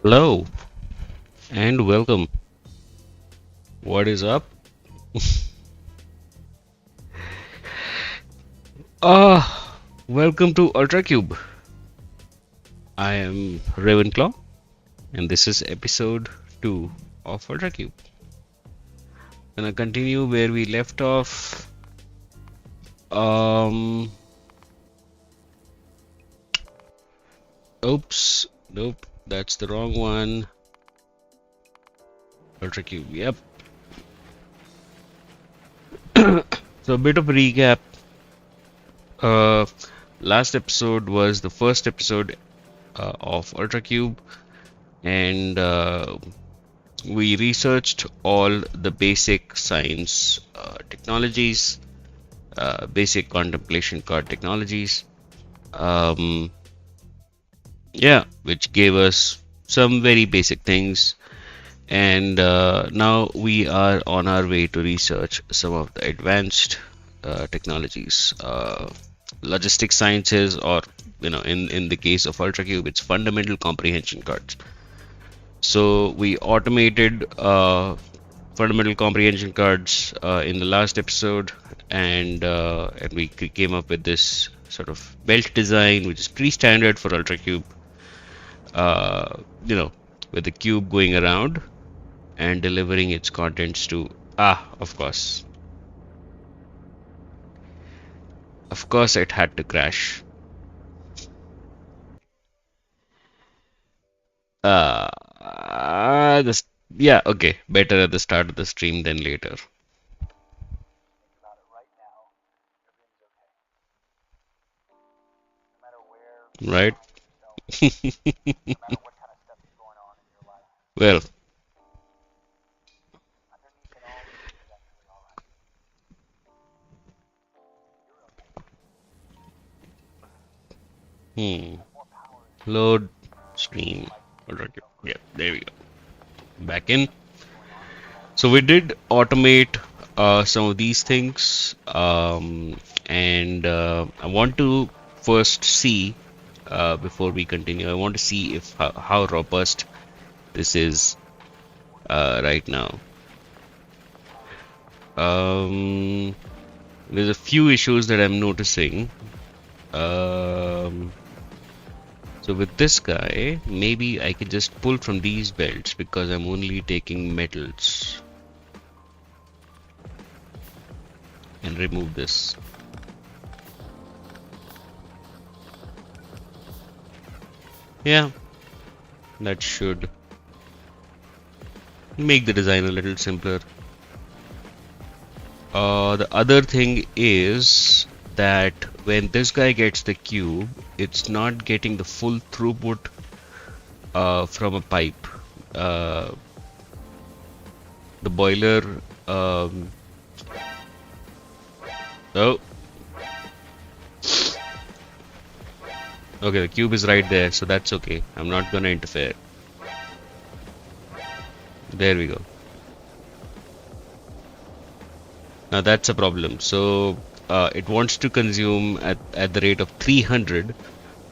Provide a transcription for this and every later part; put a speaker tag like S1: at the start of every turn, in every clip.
S1: Hello and welcome. What is up? Welcome to Ultracube. I am Ravenclaw and this is episode 2 of Ultracube. Gonna continue where we left off. Um, Oops, nope, that's the wrong one. Ultracube, yep. So a bit of a recap. Uh, Last episode was the first episode of Ultracube, and we researched all the basic science technologies, basic contemplation card technologies, um, yeah, which gave us some very basic things. And now we are on our way to research some of the advanced technologies, logistic sciences, or in the case of Ultracube, it's fundamental comprehension cards. So we automated fundamental comprehension cards in the last episode, and we came up with this sort of belt design, which is pretty standard for Ultracube. Uh, you know, with the cube going around and delivering its contents to of course it had to crash. This Yeah, okay, better at the start of the stream than later, right? Well, hmm. Load stream. Alright, yeah, there we go. Back in. So we did automate some of these things, and I want to first see before we continue. I want to see if how robust this is right now. Um, there's a few issues that I'm noticing. Um, so with this guy, maybe I can just pull from these belts because I'm only taking metals and remove this. Yeah, that should make the design a little simpler. The other thing is that when this guy gets the cube, it's not getting the full throughput from a pipe. The boiler. Oh, okay, the cube is right there, so that's okay. I'm not gonna interfere. There we go. Now that's a problem. So it wants to consume at the rate of 300,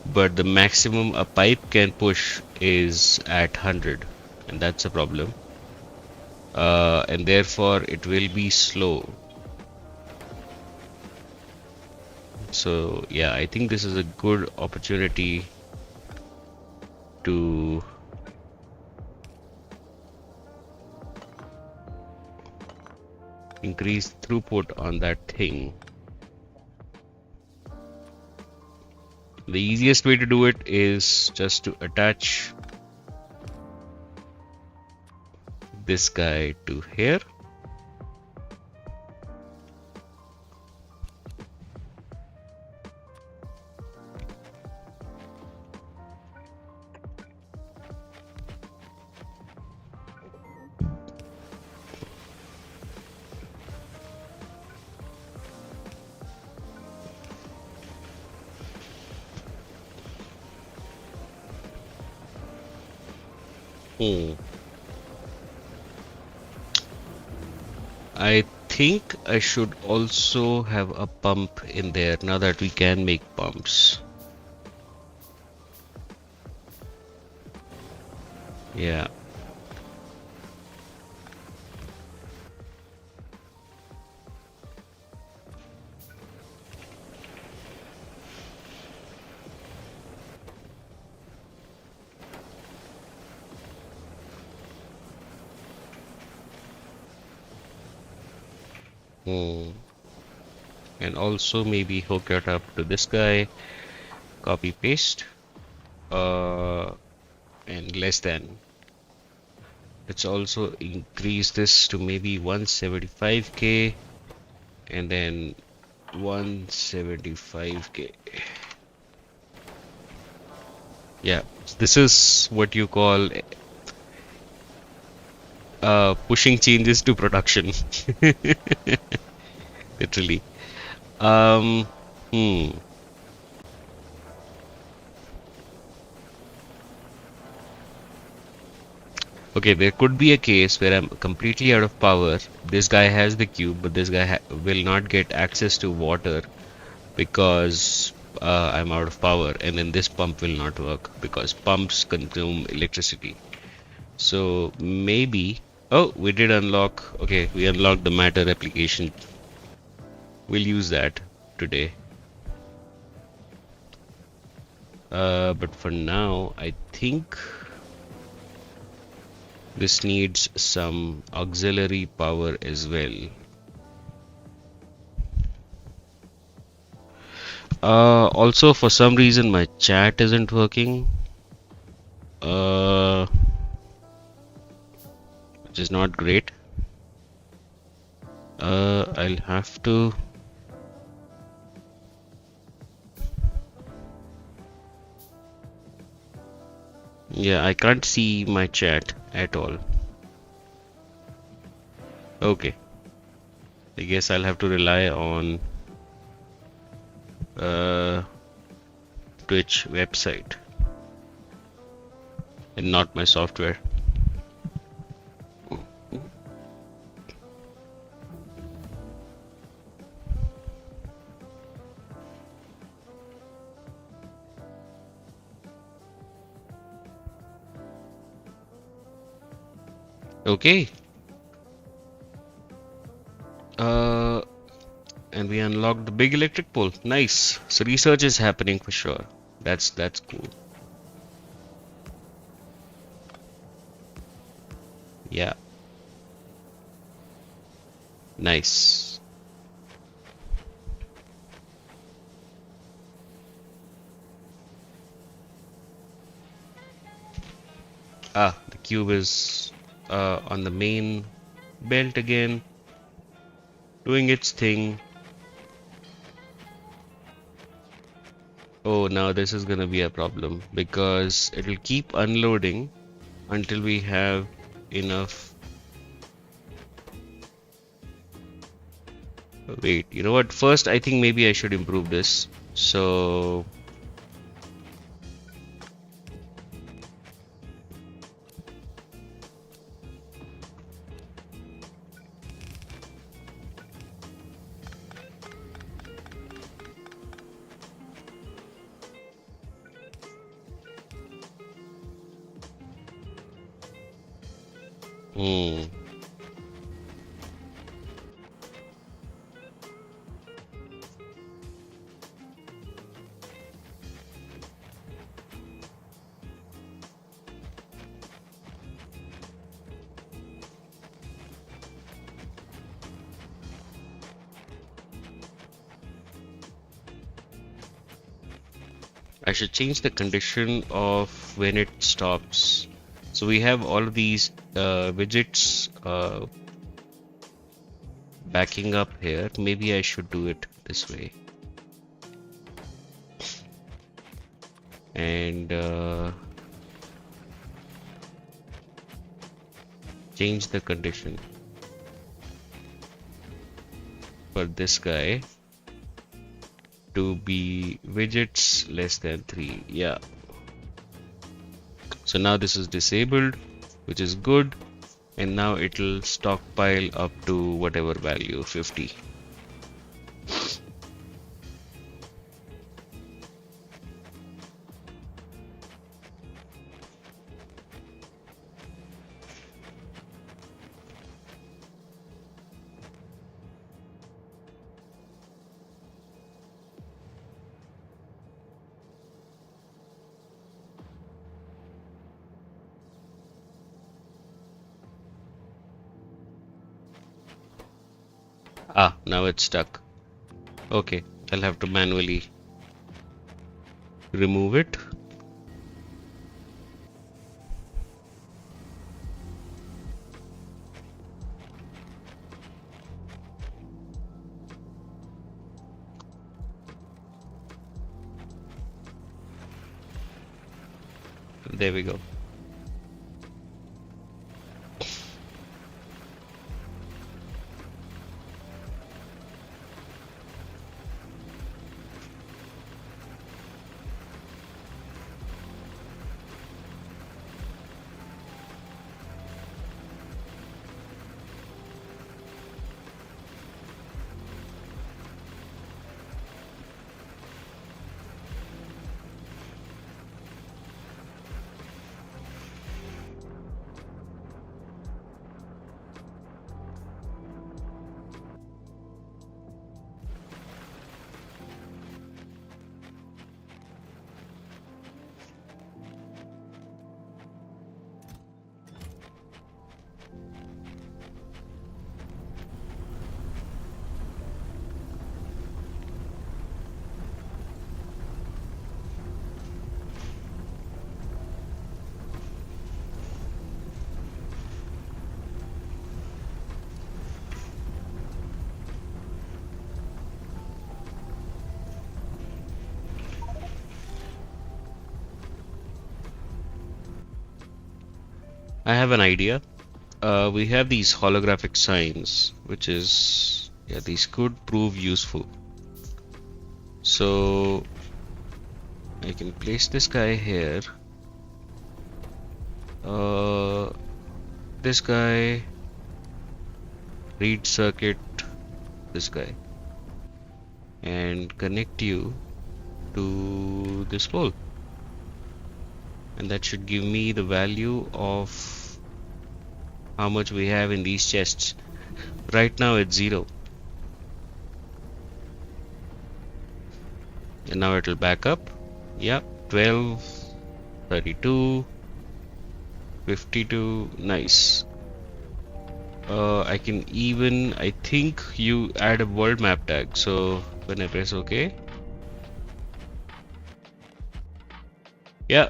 S1: but the maximum a pipe can push is at 100, and that's a problem. And therefore it will be slow. So yeah, I think this is a good opportunity to increase throughput on that thing. The easiest way to do it is just to attach this guy to here. I think I should also have a pump in there now that we can make pumps. Yeah. Hmm. And also maybe hook it up to this guy, copy paste, uh, and less than. Let's also increase this to maybe 175k and then 175k. Yeah, this is what you call pushing changes to production. Literally. Um, hmm. Okay, there could be a case where I'm completely out of power. This guy has the cube, but this guy will not get access to water because I'm out of power, and then this pump will not work because pumps consume electricity. So maybe. Oh, we did unlock. Okay, we unlocked the matter application. We'll use that today. But for now, I think this needs some auxiliary power as well. Also, for some reason, my chat isn't working. Uh, which is not great. I'll have to. Yeah, I can't see my chat at all. Okay, I guess I'll have to rely on uh, Twitch website and not my software. Okay. Uh, and we unlocked the big electric pole. Nice. So research is happening for sure. That's cool. Yeah. Nice. Ah, the cube is on the main belt again, doing its thing. Oh, now this is gonna be a problem because it'll keep unloading until we have enough. Wait, you know what? First, I think maybe I should improve this. So, hmm. I should change the condition of when it stops. So we have all of these widgets backing up here. Maybe I should do it this way. And change the condition for this guy to be widgets less than 3. Yeah. So now this is disabled, which is good. And now it'll stockpile up to whatever value, 50. Ah, now it's stuck. Okay, I'll have to manually remove it. There we go. I have an idea. We have these holographic signs, which is, yeah, these could prove useful. So I can place this guy here. This guy, read circuit, this guy, and connect you to this pole. And that should give me the value of how much we have in these chests. Right now it's 0. And now it will back up. Yep, 12, 32, 52, nice. I can even, I think you add a world map tag. So when I press OK, yeah,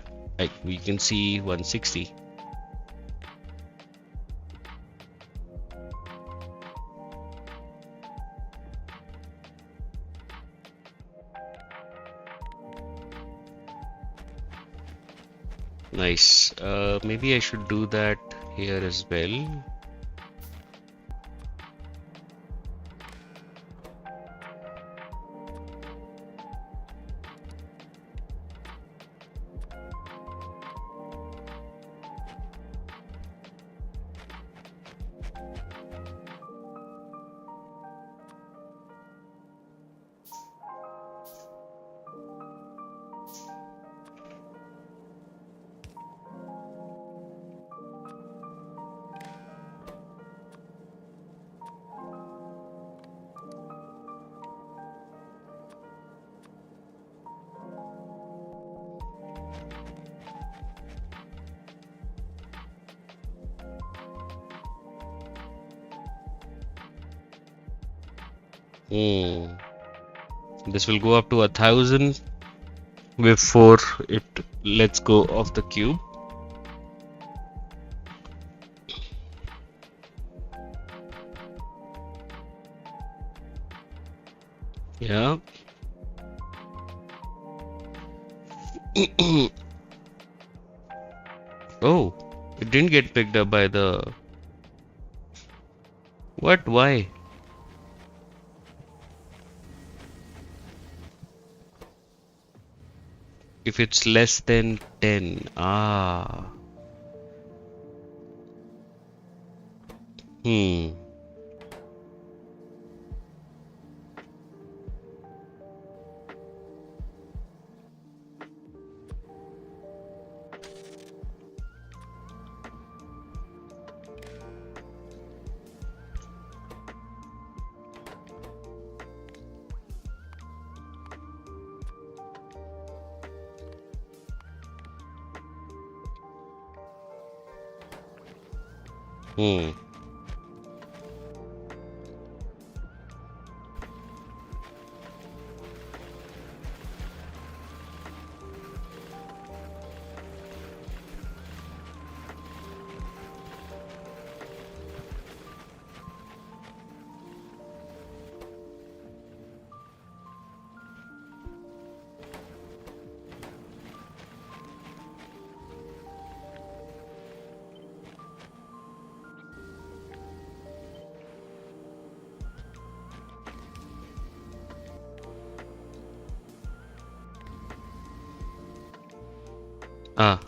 S1: we can see 160. Nice. Maybe I should do that here as well. This will go up to 1,000 before it lets go of the cube. Yeah. Oh, it didn't get picked up by the... What? Why? If it's less than 10. Ah. Hmm. Hmm.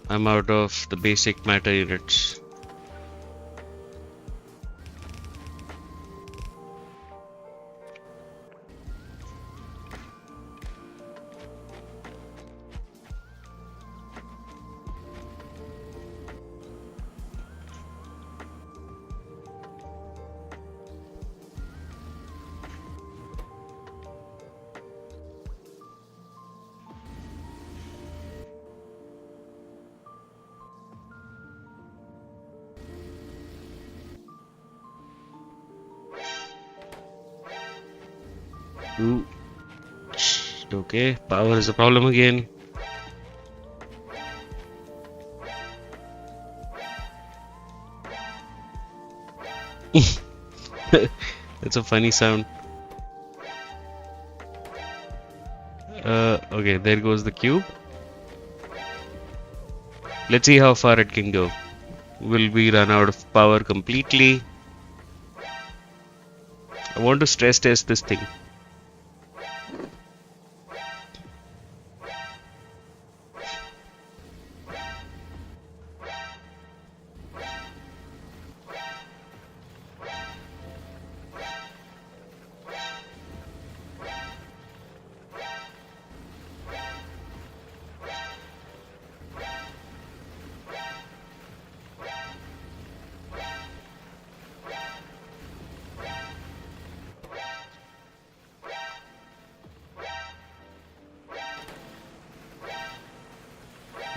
S1: I'm out of the basic matter units. Ooh. Okay, power is a problem again. That's a funny sound. Okay, there goes the cube. Let's see how far it can go. Will we run out of power completely? I want to stress test this thing.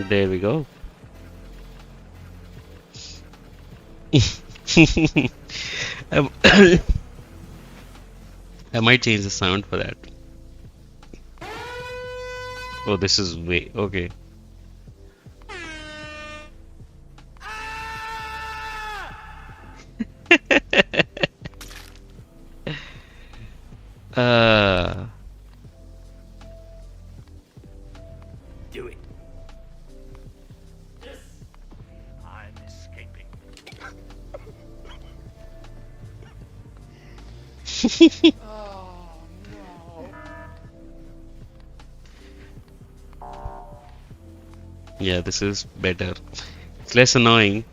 S1: There we go. I I might change the sound for that. Oh, this is way okay. Uh,
S2: Do it. Yes. I'm escaping. Oh no.
S1: yeah, this is better. It's less annoying.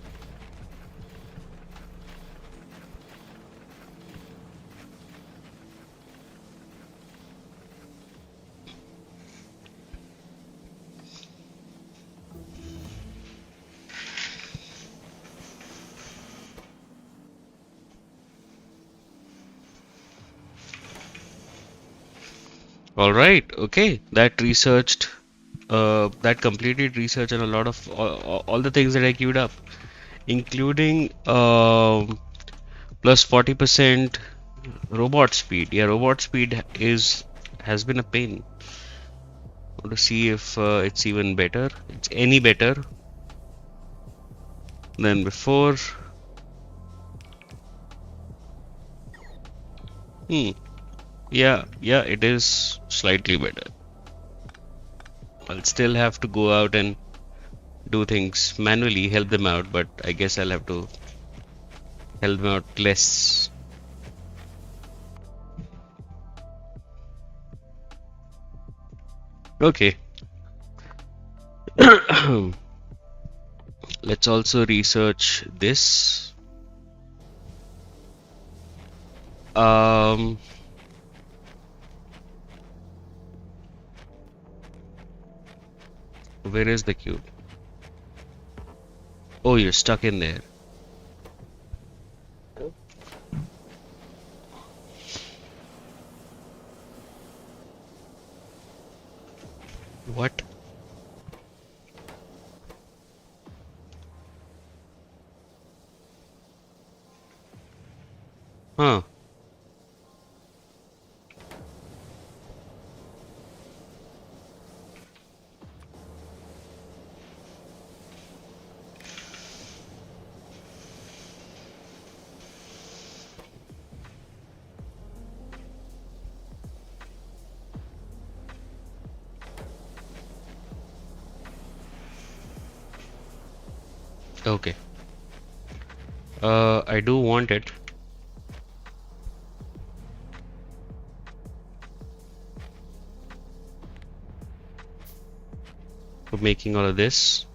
S1: All right, okay. That completed research and a lot of all the things that I queued up, including plus 40% robot speed. Yeah, robot speed has been a pain. I want to see if it's even better. It's any better than before. Hmm. Yeah, it is slightly better. I'll still have to go out and do things manually, help them out, but I guess I'll have to help them out less. Okay. Let's also research this. Where is the cube? Oh, you're stuck in there. What? Huh. Okay. I do want it. For making all of this.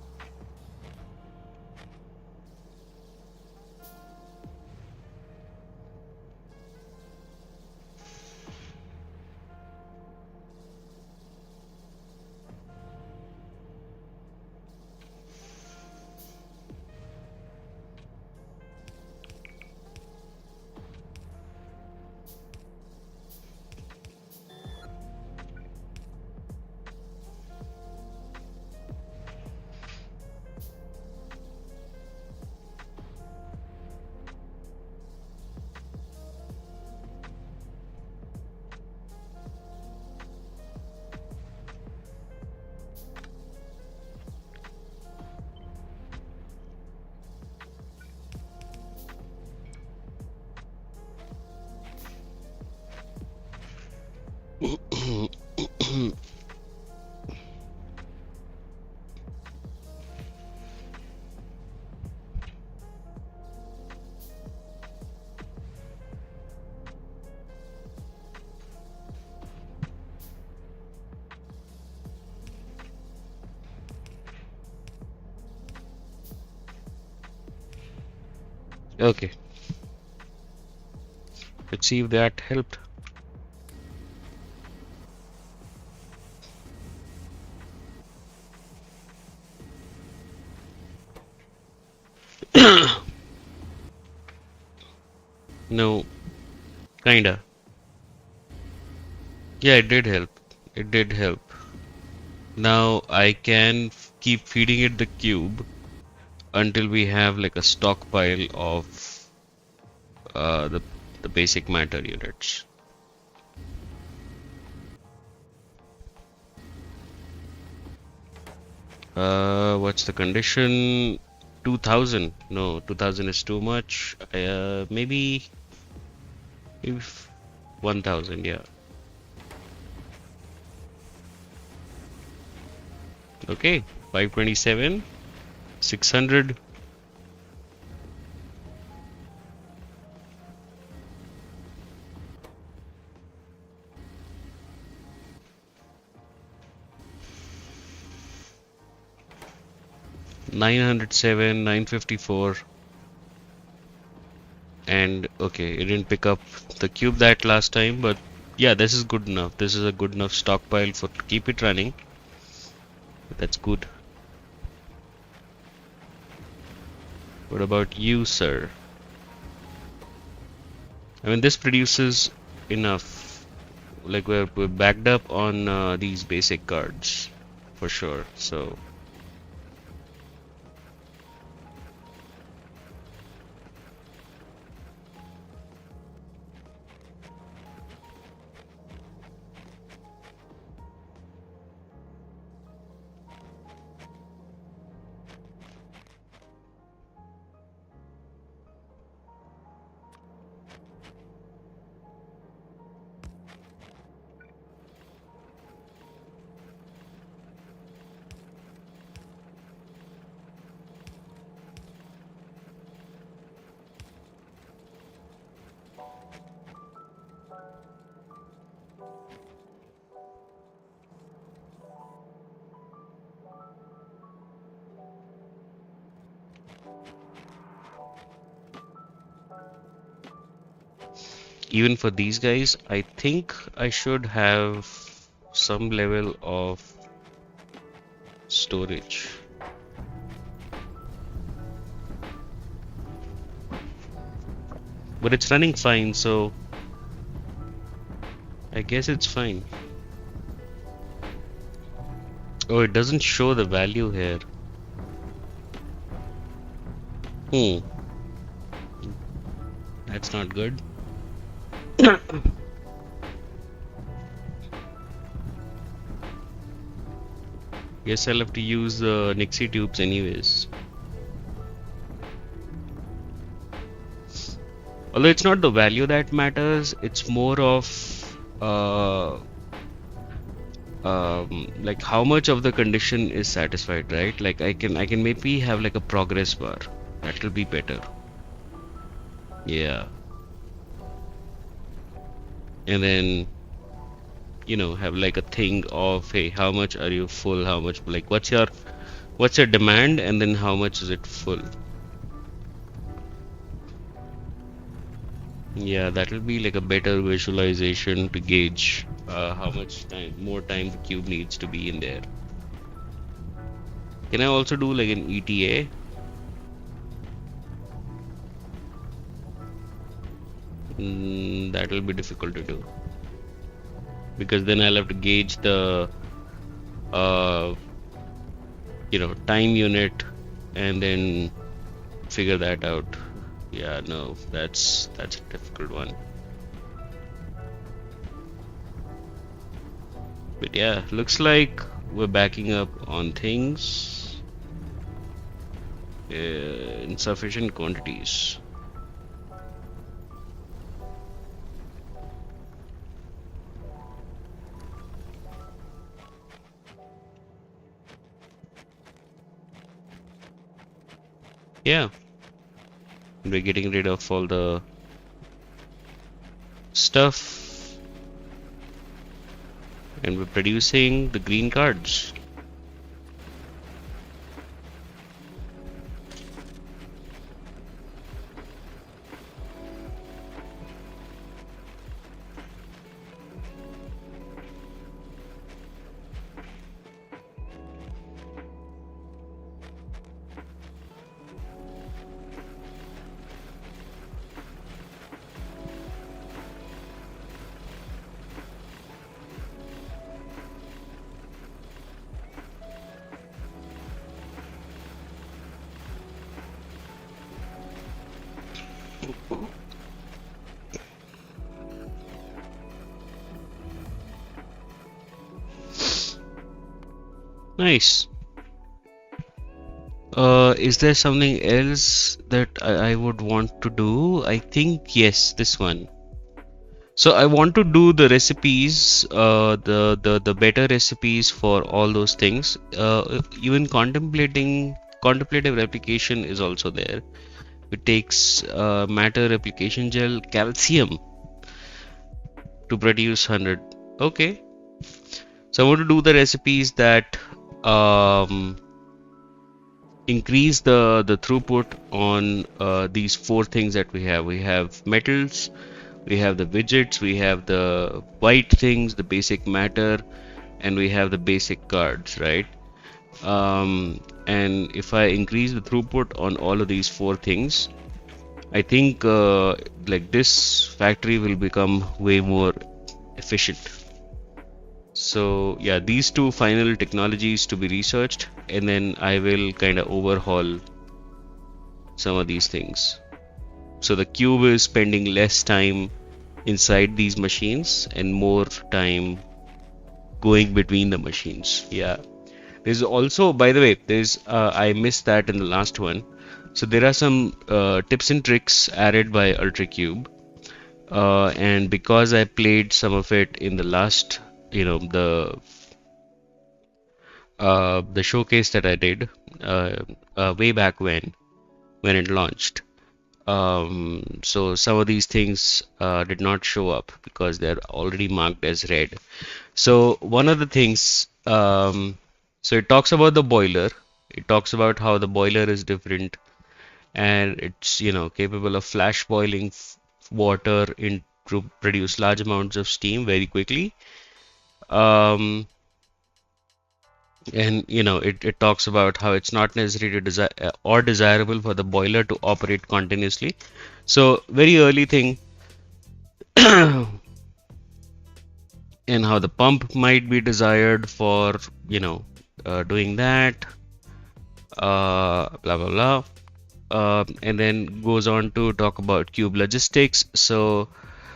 S1: Okay, let's see if that helped. No, kinda. Yeah, it did help. It did help. Now I can keep feeding it the cube until we have like a stockpile of uh, the the basic matter units. What's the condition? 2000. No, 2000 is too much. Maybe if 1000, yeah. Okay, 527, 600. 907, 954, and okay, it didn't pick up the cube that last time, but yeah, this is good enough. This is a good enough stockpile for to keep it running. That's good. What about you, sir? I mean, this produces enough. Like we're backed up on these basic cards for sure. So even for these guys, I think I should have some level of storage. But it's running fine, so I guess it's fine. Oh, it doesn't show the value here. Hmm, that's not good. Guess I'll have to use the Nixie tubes anyways. Although it's not the value that matters, it's more of like how much of the condition is satisfied, right? Like I can maybe have like a progress bar. That'll be better. Yeah. And then have like a thing of, hey, how much are you full, how much, like what's your demand, and then how much is it full. Yeah, that will be like a better visualization to gauge how much more time the cube needs to be in there. Can I also do like an ETA? That will be difficult to do because then I'll have to gauge the uh, time unit and then figure that out. Yeah, no, that's a difficult one. But yeah, looks like we're backing up on things in sufficient quantities. Yeah, we're getting rid of all the stuff and we're producing the green cards. Nice. Is there something else that I would want to do? I think yes, this one. So I want to do the recipes, the better recipes for all those things. Even contemplative replication is also there. It takes matter replication gel, calcium to produce 100. Okay, so I want to do the recipes that um, increase the throughput on these four things that we have. We have metals, we have the widgets, we have the white things, the basic matter, and we have the basic cards, right? And if I increase the throughput on all of these four things, I think like this factory will become way more efficient. So yeah, these two final technologies to be researched, and then I will kind of overhaul some of these things. So the cube is spending less time inside these machines and more time going between the machines. Yeah. There's also, by the way, there's I missed that in the last one. So there are some tips and tricks added by Ultracube, and because I played some of it in the last, the showcase that I did way back when it launched. So some of these things did not show up because they're already marked as red. So one of the things, so it talks about the boiler. It talks about how the boiler is different, and it's capable of flash boiling water in to produce large amounts of steam very quickly. Um, and it talks about how it's not necessary to or desirable for the boiler to operate continuously. So very early thing, and how the pump might be desired for doing that, blah blah blah. And then goes on to talk about cube logistics. So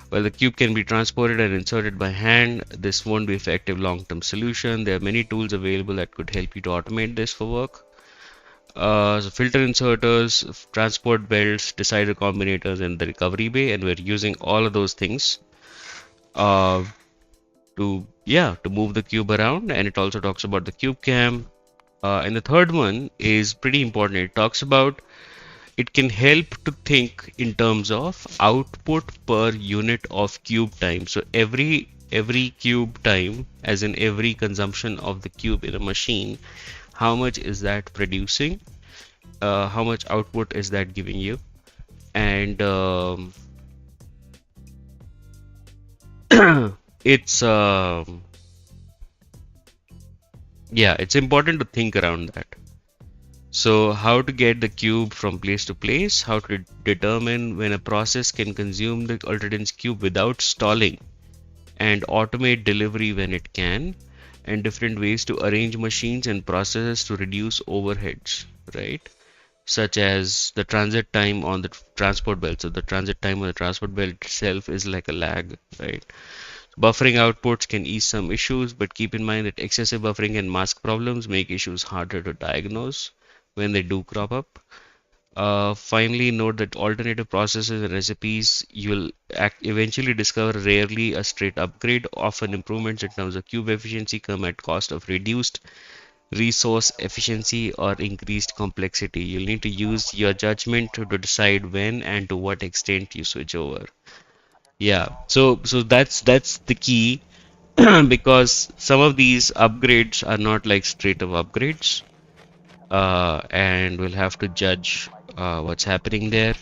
S1: while the cube can be transported and inserted by hand, this won't be effective long-term solution. There are many tools available that could help you to automate this for work. So filter inserters, transport belts, decider combinators, and the recovery bay, and we're using all of those things uh, to move the cube around. And it also talks about the cube cam. And the third one is pretty important. It talks about it can help to think in terms of output per unit of cube time. So every cube time, as in every consumption of the cube in a machine, how much is that producing? How much output is that giving you? And it's yeah, it's important to think around that. So how to get the cube from place to place, how to determine when a process can consume the Ultradense cube without stalling, and automate delivery when it can, and different ways to arrange machines and processes to reduce overheads, right? Such as the transit time on the transport belt. So the transit time on the transport belt itself is like a lag, right? Buffering outputs can ease some issues, but keep in mind that excessive buffering and mask problems make issues harder to diagnose when they do crop up. Finally, note that alternative processes and recipes you will eventually discover rarely a straight upgrade. Often improvements in terms of cube efficiency come at cost of reduced resource efficiency or increased complexity. You'll need to use your judgment to decide when and to what extent you switch over. Yeah, so that's the key because some of these upgrades are not like straight up upgrades, and we'll have to judge what's happening there.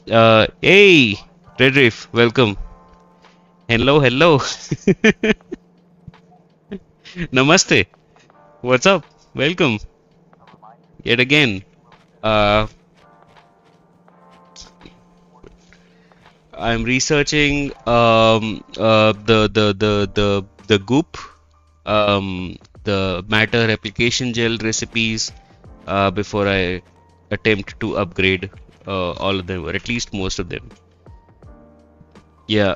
S1: Hey, Red Reef, welcome. Hello, hello. Namaste. What's up? Welcome yet again. Uh, I'm researching the goop, the matter replication gel recipes before I attempt to upgrade all of them, or at least most of them. Yeah,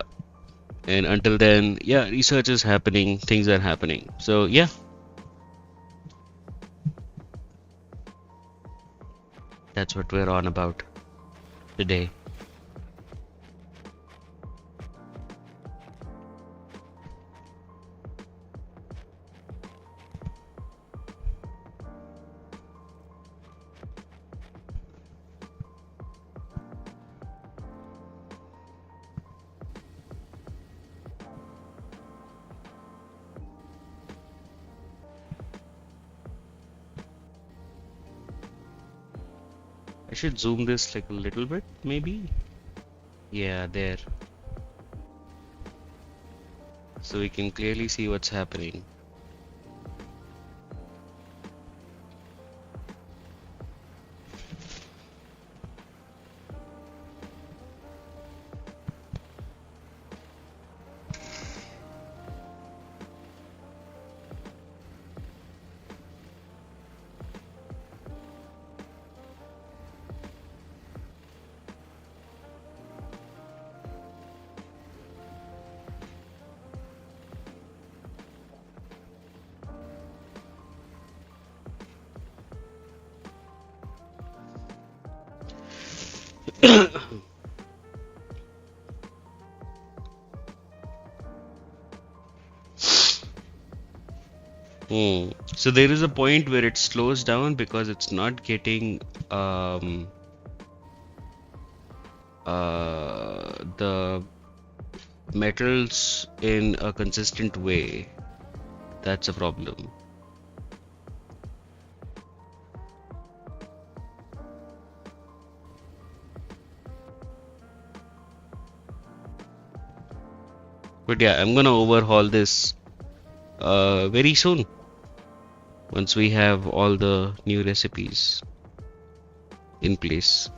S1: and until then, yeah, research is happening, things are happening. So yeah, That's what we're on about today. I should zoom this like a little bit, maybe. Yeah, there. So we can clearly see what's happening. Hmm. So there is a point where it slows down because it's not getting um, the metals in a consistent way. That's a problem. But yeah, I'm gonna overhaul this very soon once we have all the new recipes in place.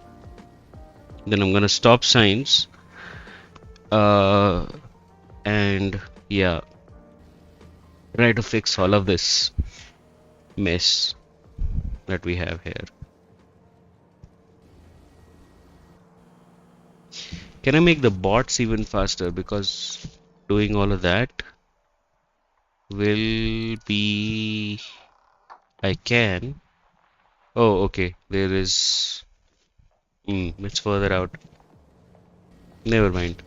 S1: Then I'm gonna stop science uh, and yeah, try to fix all of this mess that we have here. Can I make the bots even faster? Because doing all of that will be... I can. Oh, okay. There is... it's further out. Never mind.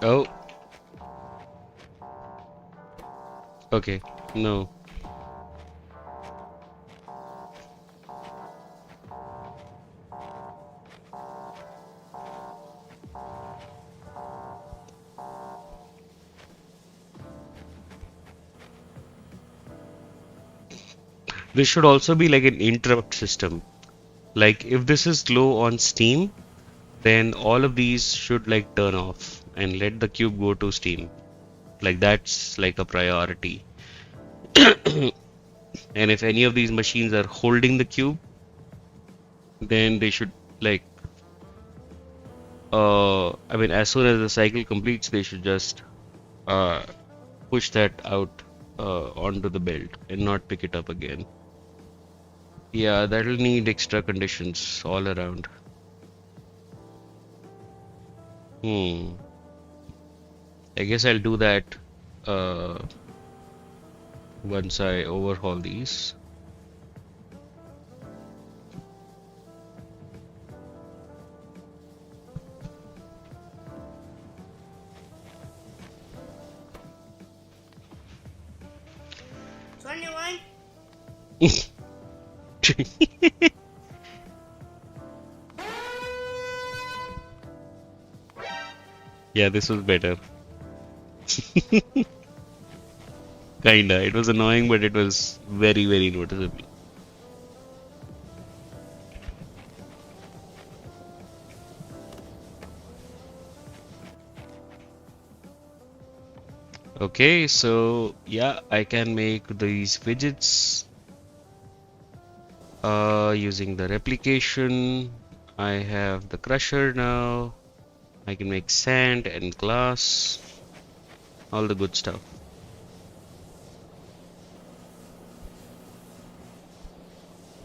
S1: Oh, okay. No. This should also be like an interrupt system. Like if this is low on Steam, then all of these should like turn off and let the cube go to Steam. Like that's like a priority. And if any of these machines are holding the cube, then they should like I mean as soon as the cycle completes, they should just uh push that out onto the belt and not pick it up again. Yeah, that'll need extra conditions all around. Hmm. I guess I'll do that uh once I overhaul these. Yeah, this was better. Kinda. It was annoying, but it was very, very noticeable. Okay, so yeah, I can make these widgets using the replication. I have the crusher now. I can make sand and glass, all the good stuff.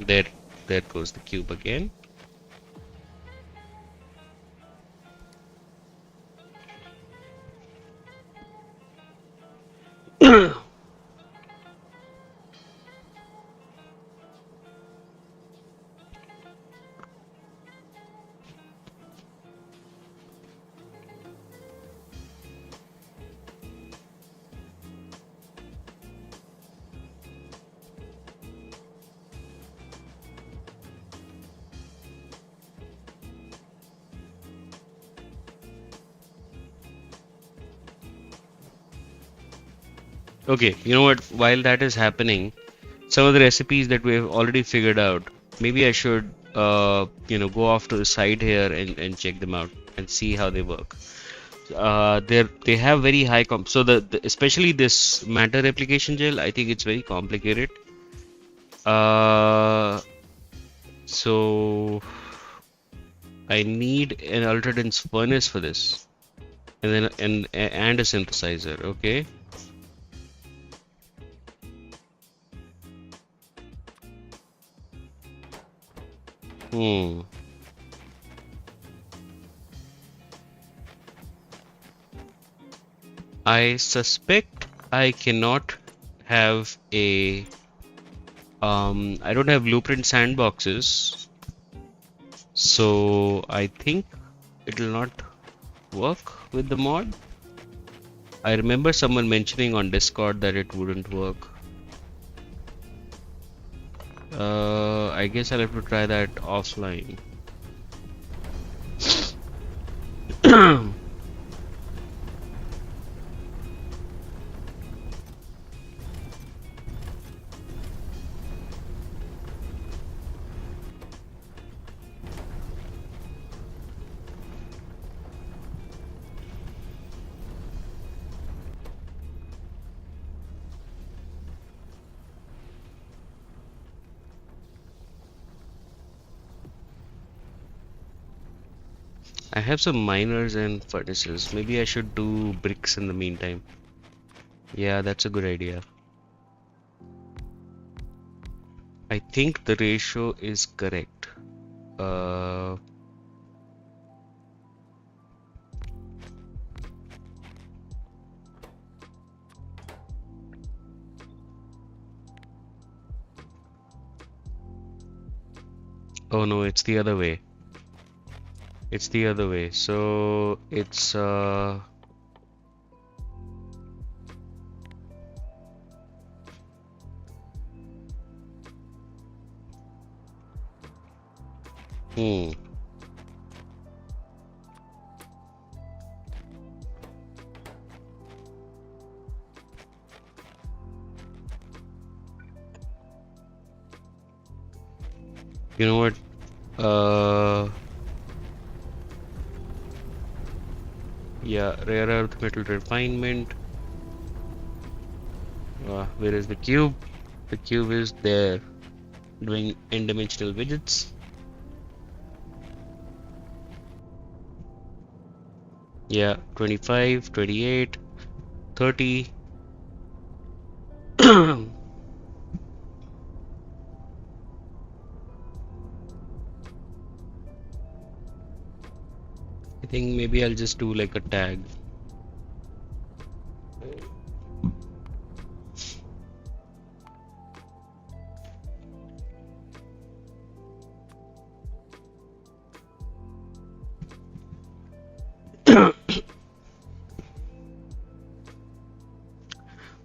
S1: There, there goes the cube again. Okay, you know what? While that is happening, some of the recipes that we've already figured out, maybe I should, go off to the side here and check them out and see how they work. They have very high so the especially this matter replication gel, I think it's very complicated. Uh, so I need an ultra dense furnace for this, and then and a synthesizer. Okay. Hmm. I suspect I cannot have a I don't have blueprint sandboxes, so I think it'll not work with the mod. I remember someone mentioning on Discord that it wouldn't work. I guess I'll have to try that offline. I have some miners and furnaces. Maybe I should do bricks in the meantime. Yeah, that's a good idea. I think the ratio is correct. Uh, oh no, it's the other way. It's the other way. So it's hmm. You know what? Yeah, rare earth metal refinement. Where is the cube? The cube is there, doing n-dimensional widgets. Yeah, 25, 28, 30. I think maybe I'll just do like a tag.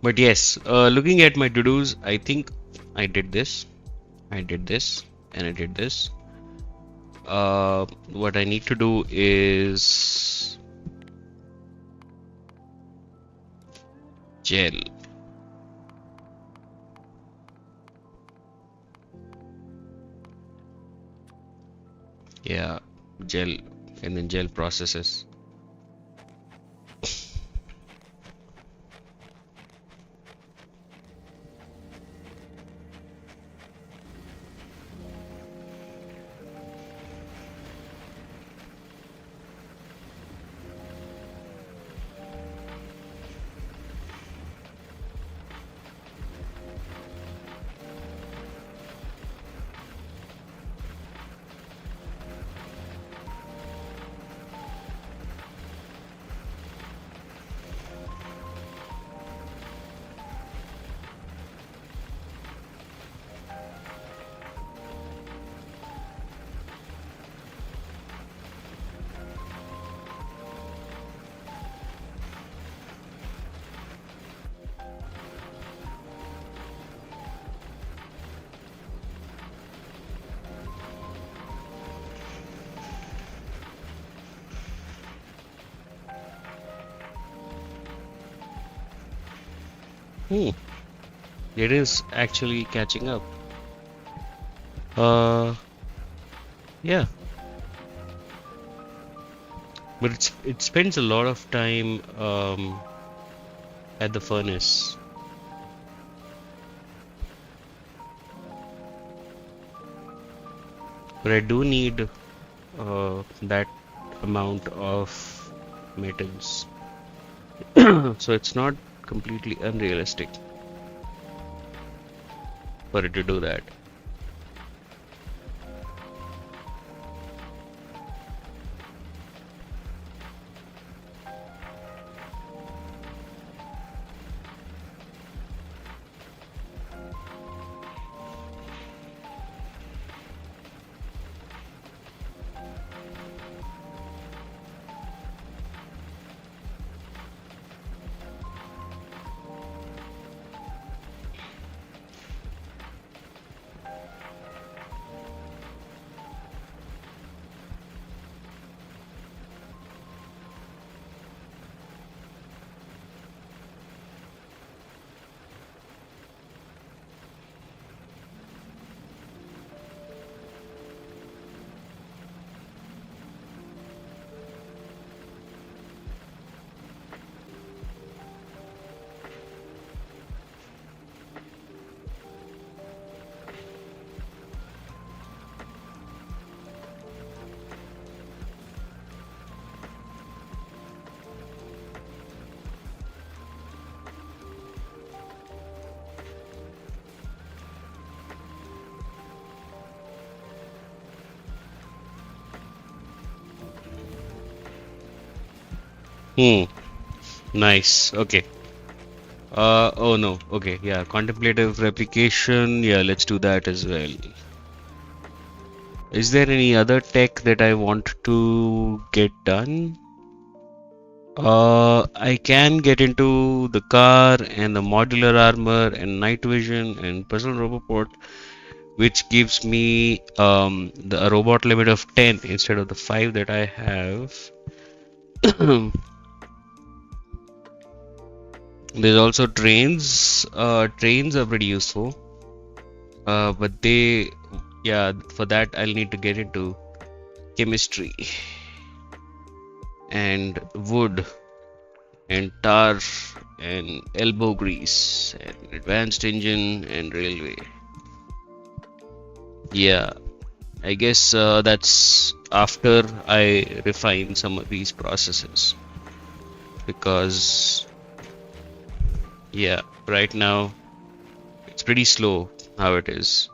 S1: But yes, looking at my to-dos, I think I did this, I did this, and I did this. What I need to do is gel. Yeah, gel, and then gel processes. Hmm. It is actually catching up. Uh, yeah, but it spends a lot of time at the furnace. But I do need that amount of metals. So it's not completely unrealistic for it to do that. Hmm. Nice. Okay. Oh no. Okay. Yeah. Contemplative replication. Yeah. Let's do that as well. Is there any other tech that I want to get done? I can get into the car and the modular armor and night vision and personal roboport, which gives me a robot limit of 10 instead of the 5 that I have. There's also trains. Trains are pretty useful. But yeah, for that I'll need to get into chemistry and wood and tar and elbow grease and advanced engine and railway. Yeah, I guess that's after I refine some of these processes because, yeah, right now it's pretty slow how it is.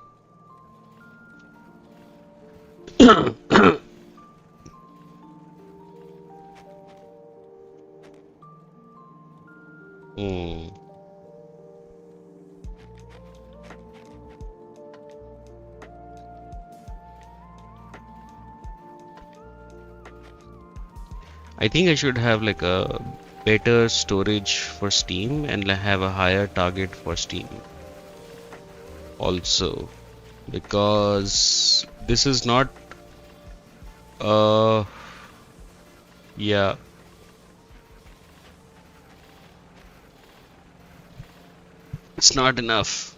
S1: Hmm. I think I should have like a better storage for Steam and have a higher target for Steam also because this is not uh yeah, it's not enough.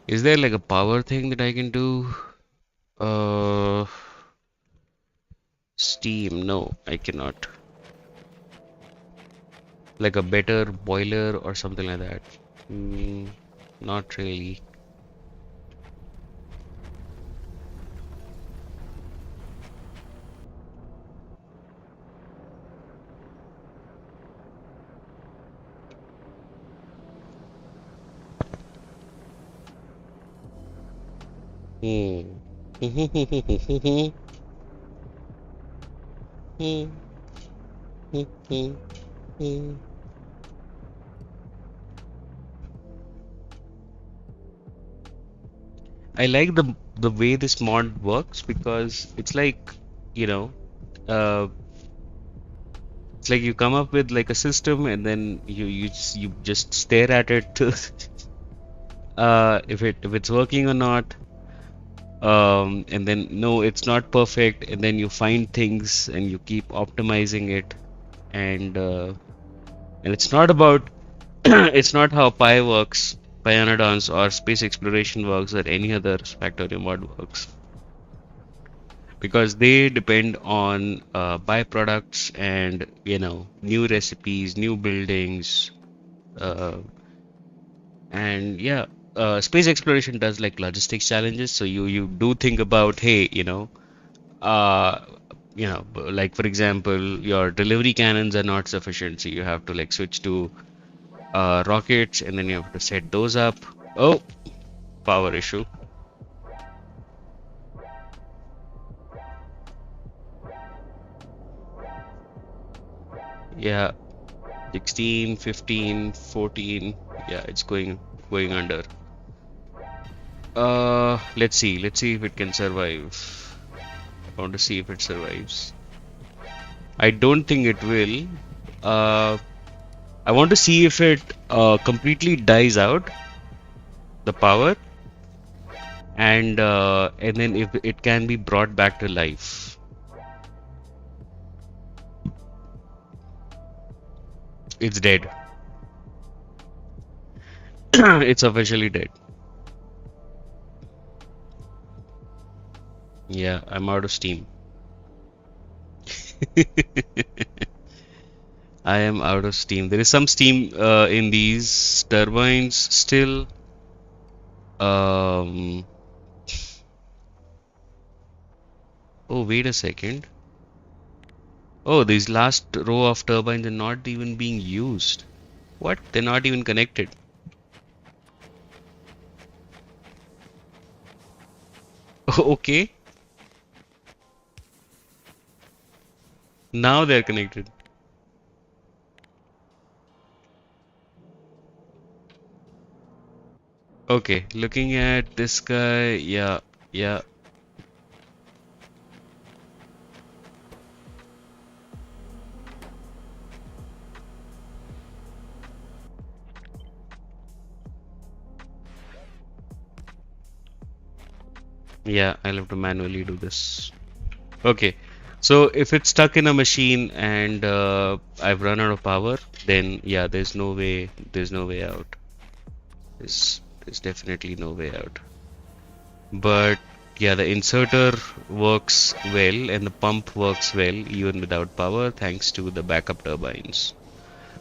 S1: Is there like a power thing that I can do? Uh Steam, no, I cannot. Like a better boiler or something like that. Mm, not really. Hmm. I like the way this mod works because it's like, you know, uh, it's like you come up with like a system and then you just stare at it to if it's working or not. And then no, it's not perfect, and then you find things and you keep optimizing it, and it's not about It's not how Pi works, Pionodons or space exploration works, or any other factorial mod works, because they depend on byproducts and new recipes, new buildings, uh, and yeah, space exploration does like logistics challenges. So you do think about, hey, uh, like for example, your delivery cannons are not sufficient, so you have to like switch to rockets, and then you have to set those up. Oh, power issue. Yeah, 16, 15, 14. Yeah, it's going under. Let's see if it can survive. I want to see if it survives. I don't think it will. Uh, I want to see if it completely dies out, the power, and then if it can be brought back to life. It's dead. It's officially dead. Yeah, I'm out of steam. I am out of steam. There is some steam in these turbines still. Um, oh, wait a second. Oh, these last row of turbines are not even being used. What? They're not even connected. Okay, now they're connected. Okay, looking at this guy, yeah, yeah, yeah, I'll have to manually do this. Okay, so if it's stuck in a machine and I've run out of power, then yeah, there's no way out. There's definitely no way out. But yeah, the inserter works well and the pump works well even without power thanks to the backup turbines.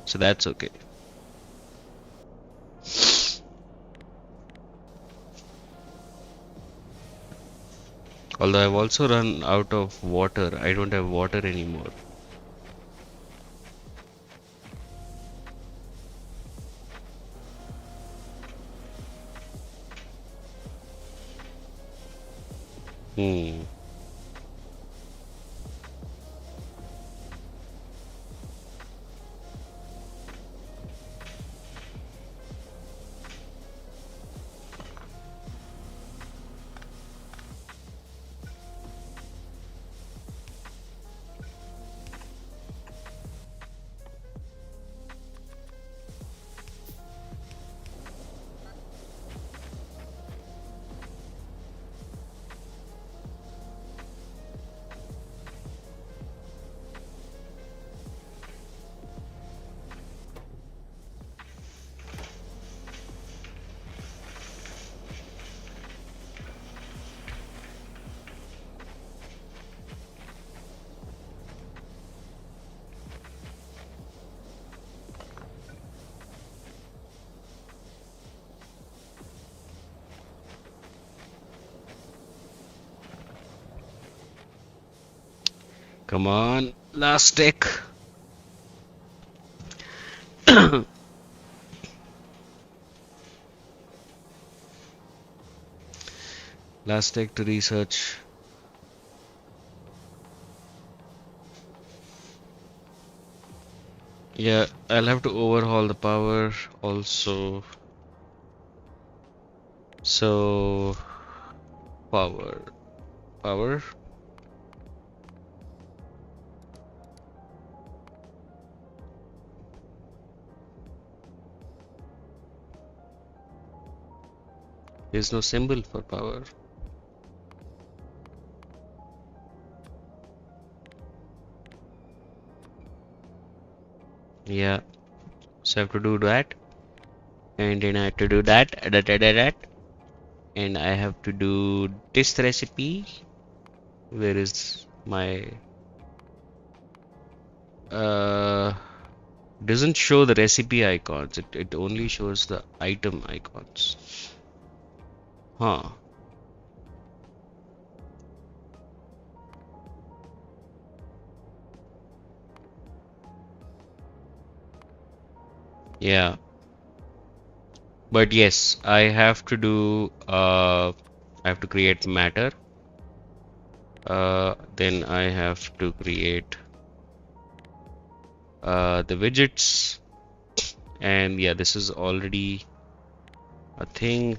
S1: So that's okay. Although I've also run out of water. I don't have water anymore. Hmm. Come on, last tick. Last tick to research. Yeah, I'll have to overhaul the power also. So, power, power. There's no symbol for power. Yeah, so I have to do that. and then I have to do that, and I have to do this recipe. Where is my doesn't show the recipe icons. It only shows the item icons. Huh. Yeah. But yes, I have to do I have to create matter. Then I have to create the widgets, and yeah, this is already a thing.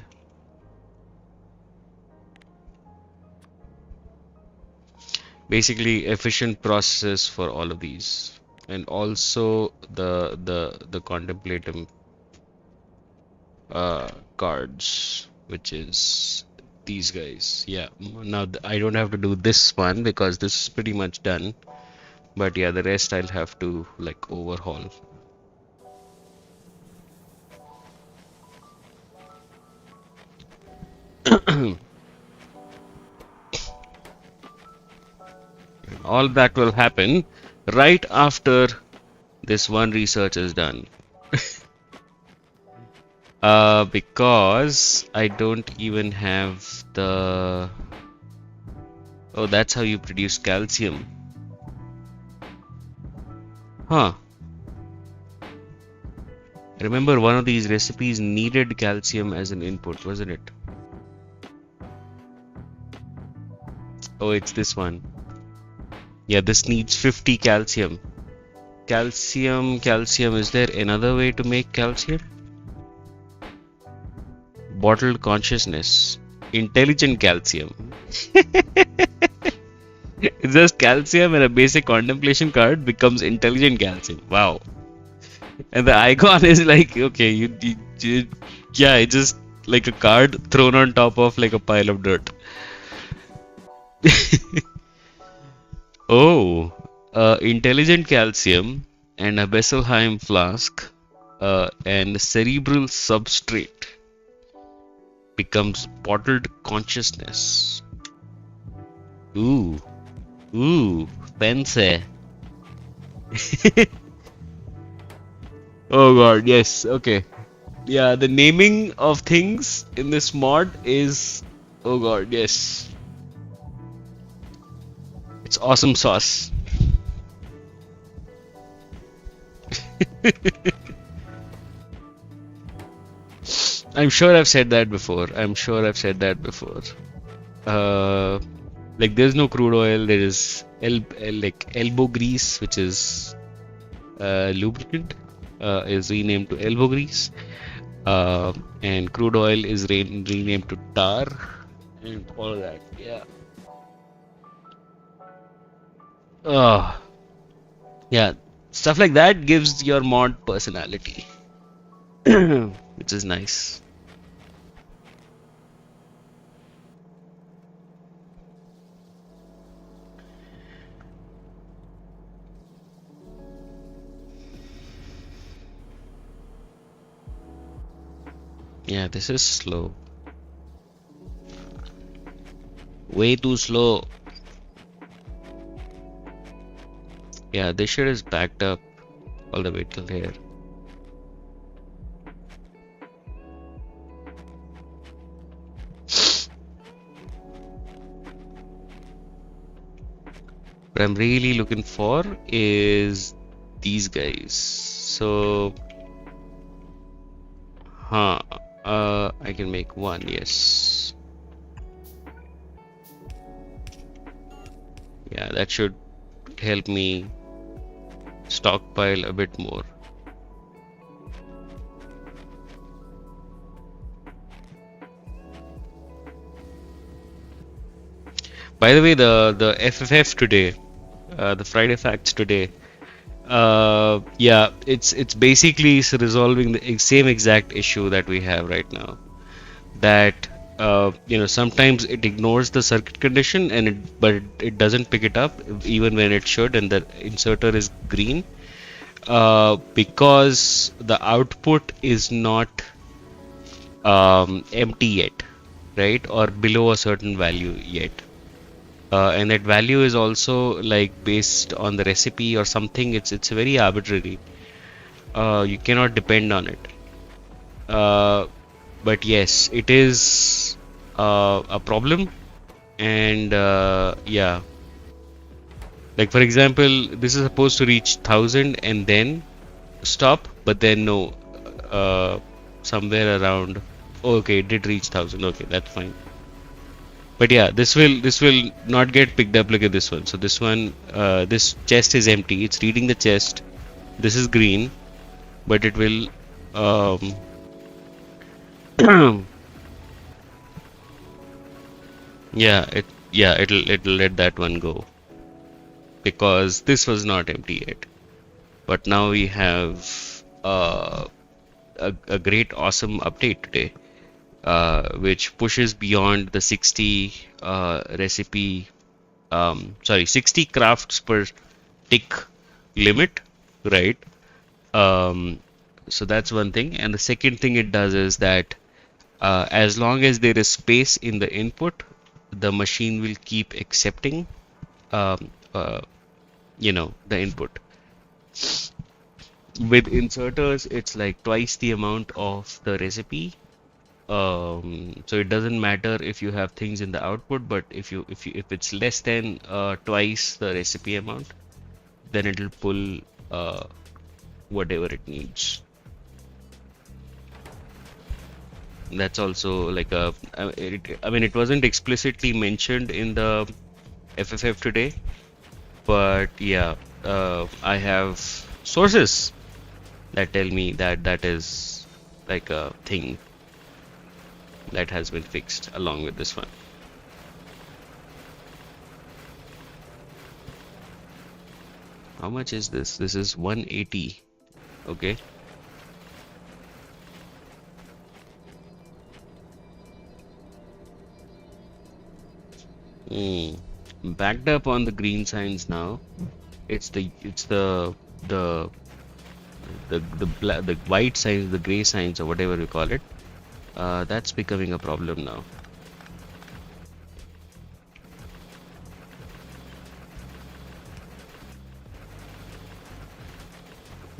S1: Basically efficient processes for all of these, and also the contemplative cards, which is these guys. Yeah, now I don't have to do this one because this is pretty much done, but yeah, the rest I'll have to like overhaul. All that will happen right after this one research is done. Because I don't even have the... Oh, that's how you produce calcium. Huh. Remember, one of these recipes needed calcium as an input, wasn't it? Oh, it's this one. Yeah, this needs 50 calcium. Calcium. Is there another way to make calcium? Bottled consciousness. Intelligent calcium. It's just calcium and a basic contemplation card becomes intelligent calcium. Wow. And the icon is like, okay, yeah, it's just like a card thrown on top of like a pile of dirt. Oh, intelligent calcium and a Besselheim flask and cerebral substrate becomes bottled consciousness. Ooh, fancy. Oh god, yes, okay. Yeah, the naming of things in this mod is, oh god, yes. It's awesome sauce. I'm sure I've said that before. Uh, like there's no crude oil. There is like elbow grease, which is lubricant, is renamed to elbow grease, and crude oil is renamed to tar, and all of that. Yeah. Yeah. Stuff like that gives your mod personality, which is nice. Yeah, this is slow. Way too slow. Yeah, this shit is backed up all the way till here. What I'm really looking for is these guys. So, I can make one, yes. Yeah, that should help me stockpile a bit more. By the way, the FFF today, the Friday Facts today, yeah, it's basically resolving the same exact issue that we have right now. That sometimes it ignores the circuit condition but it doesn't pick it up even when it should, and the inserter is green because the output is not empty yet, right? Or below a certain value yet. And that value is also like based on the recipe or something. It's very arbitrary. You cannot depend on it. Uh, but yes, it is a problem. And yeah, like for example, this is supposed to reach 1,000 and then stop, but then no, uh, somewhere around. Oh, okay, it did reach 1,000. Okay, that's fine. But yeah, this will not get picked up. Look at this one. So this one, this chest is empty. It's reading the chest. This is green, but it will, um, it'll let that one go because this was not empty yet. But now we have a great, awesome update today, which pushes beyond the 60 recipe, sorry, 60 crafts per tick limit, right? Um, so that's one thing. And the second thing it does is that as long as there is space in the input, the machine will keep accepting, um, uh, the input. With inserters, it's like twice the amount of the recipe. So it doesn't matter if you have things in the output, but if it's less than twice the recipe amount, then it'll pull whatever it needs. That's also like I mean, it wasn't explicitly mentioned in the FFF today, but yeah, I have sources that tell me that that is like a thing that has been fixed along with this one. How much is this? This is 180. Okay. Hmm. Backed up on the green signs now. It's the the white signs, the gray signs, or whatever we call it. That's becoming a problem now.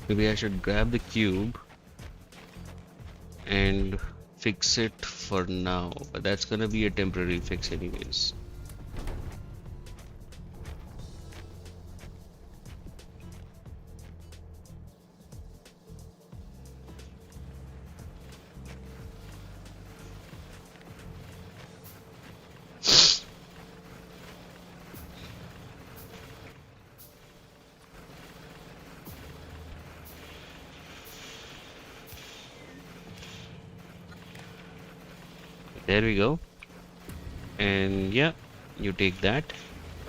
S1: Maybe I should grab the cube and fix it for now, but that's gonna be a temporary fix anyways. There we go. And yeah, you take that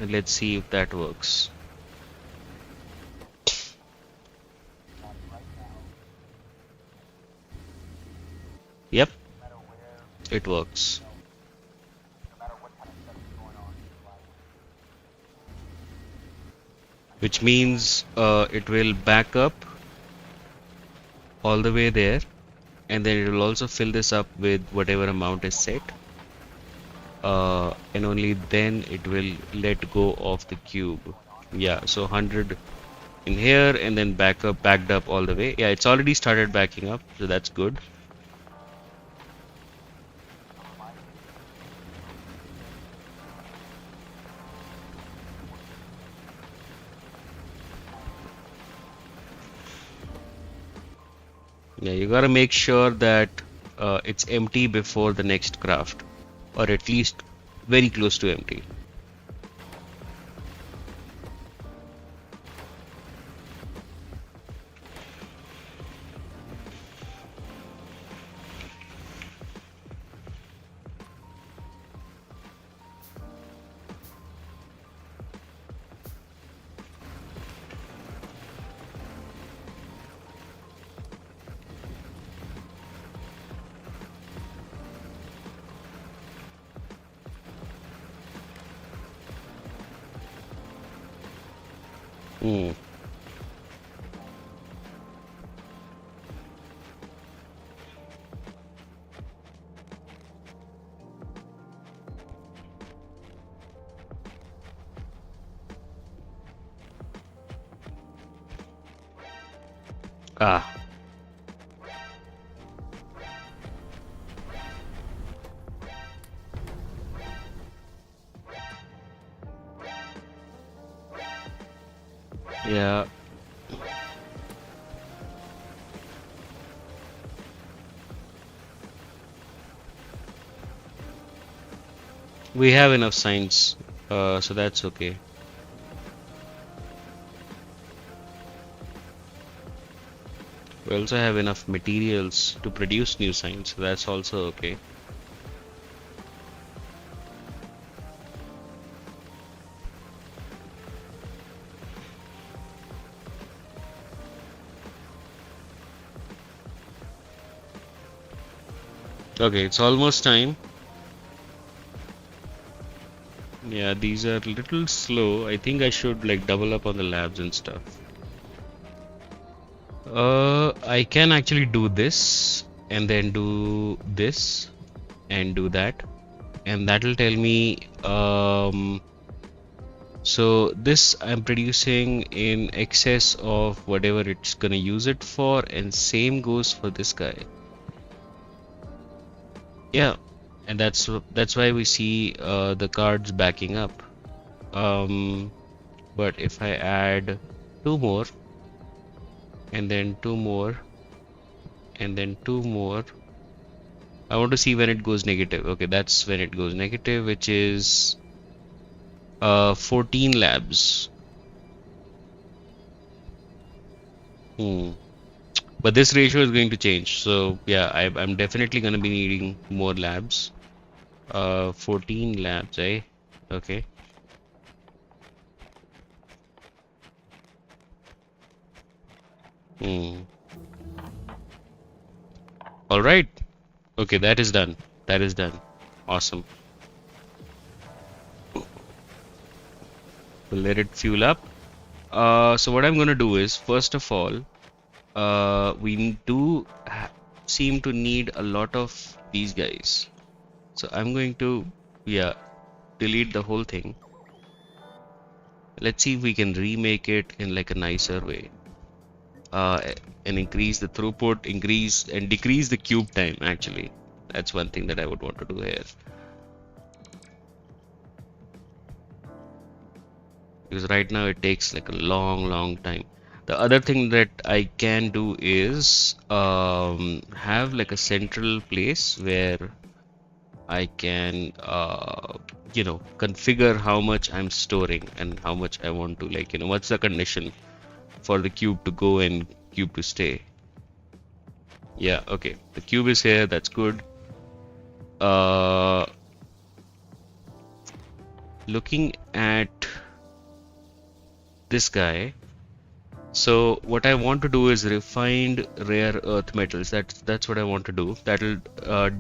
S1: and let's see if that works. Yep, it works. Which means it will back up all the way there, and then it will also fill this up with whatever amount is set. And only then it will let go of the cube. Yeah, so 100 in here and then backed up all the way. Yeah, it's already started backing up, so that's good. Yeah, you gotta make sure that it's empty before the next craft, or at least very close to empty. Hmm. Ah, yeah. We have enough signs, so that's okay. We also have enough materials to produce new signs, so that's also okay. Okay, it's almost time. Yeah, these are a little slow. I think I should like double up on the labs and stuff. I can actually do this and then do this and do that, and that'll tell me so this I'm producing in excess of whatever it's gonna use it for, and same goes for this guy. Yeah, and that's why we see the cards backing up. Um, but if I add two more and then two more and then two more, I want to see when it goes negative. Okay, that's when it goes negative, which is 14 labs. Hmm. But this ratio is going to change. So yeah, I'm definitely going to be needing more labs. 14 labs, eh? Okay. Hmm. All right. Okay, that is done. That is done. Awesome. We'll let it fuel up. So what I'm going to do is, first of all, we do seem to need a lot of these guys. So I'm going to, yeah, delete the whole thing. Let's see if we can remake it in like a nicer way. And increase the throughput, increase and decrease the cube time actually. That's one thing that I would want to do here. Because right now it takes like a long time. The other thing that I can do is have like a central place where I can configure how much I'm storing and how much I want to, like, what's the condition for the cube to go and cube to stay. Yeah, okay, the cube is here, that's good. uh Looking at this guy, so what I want to do is refined rare earth metals. That's what I want to do. That'll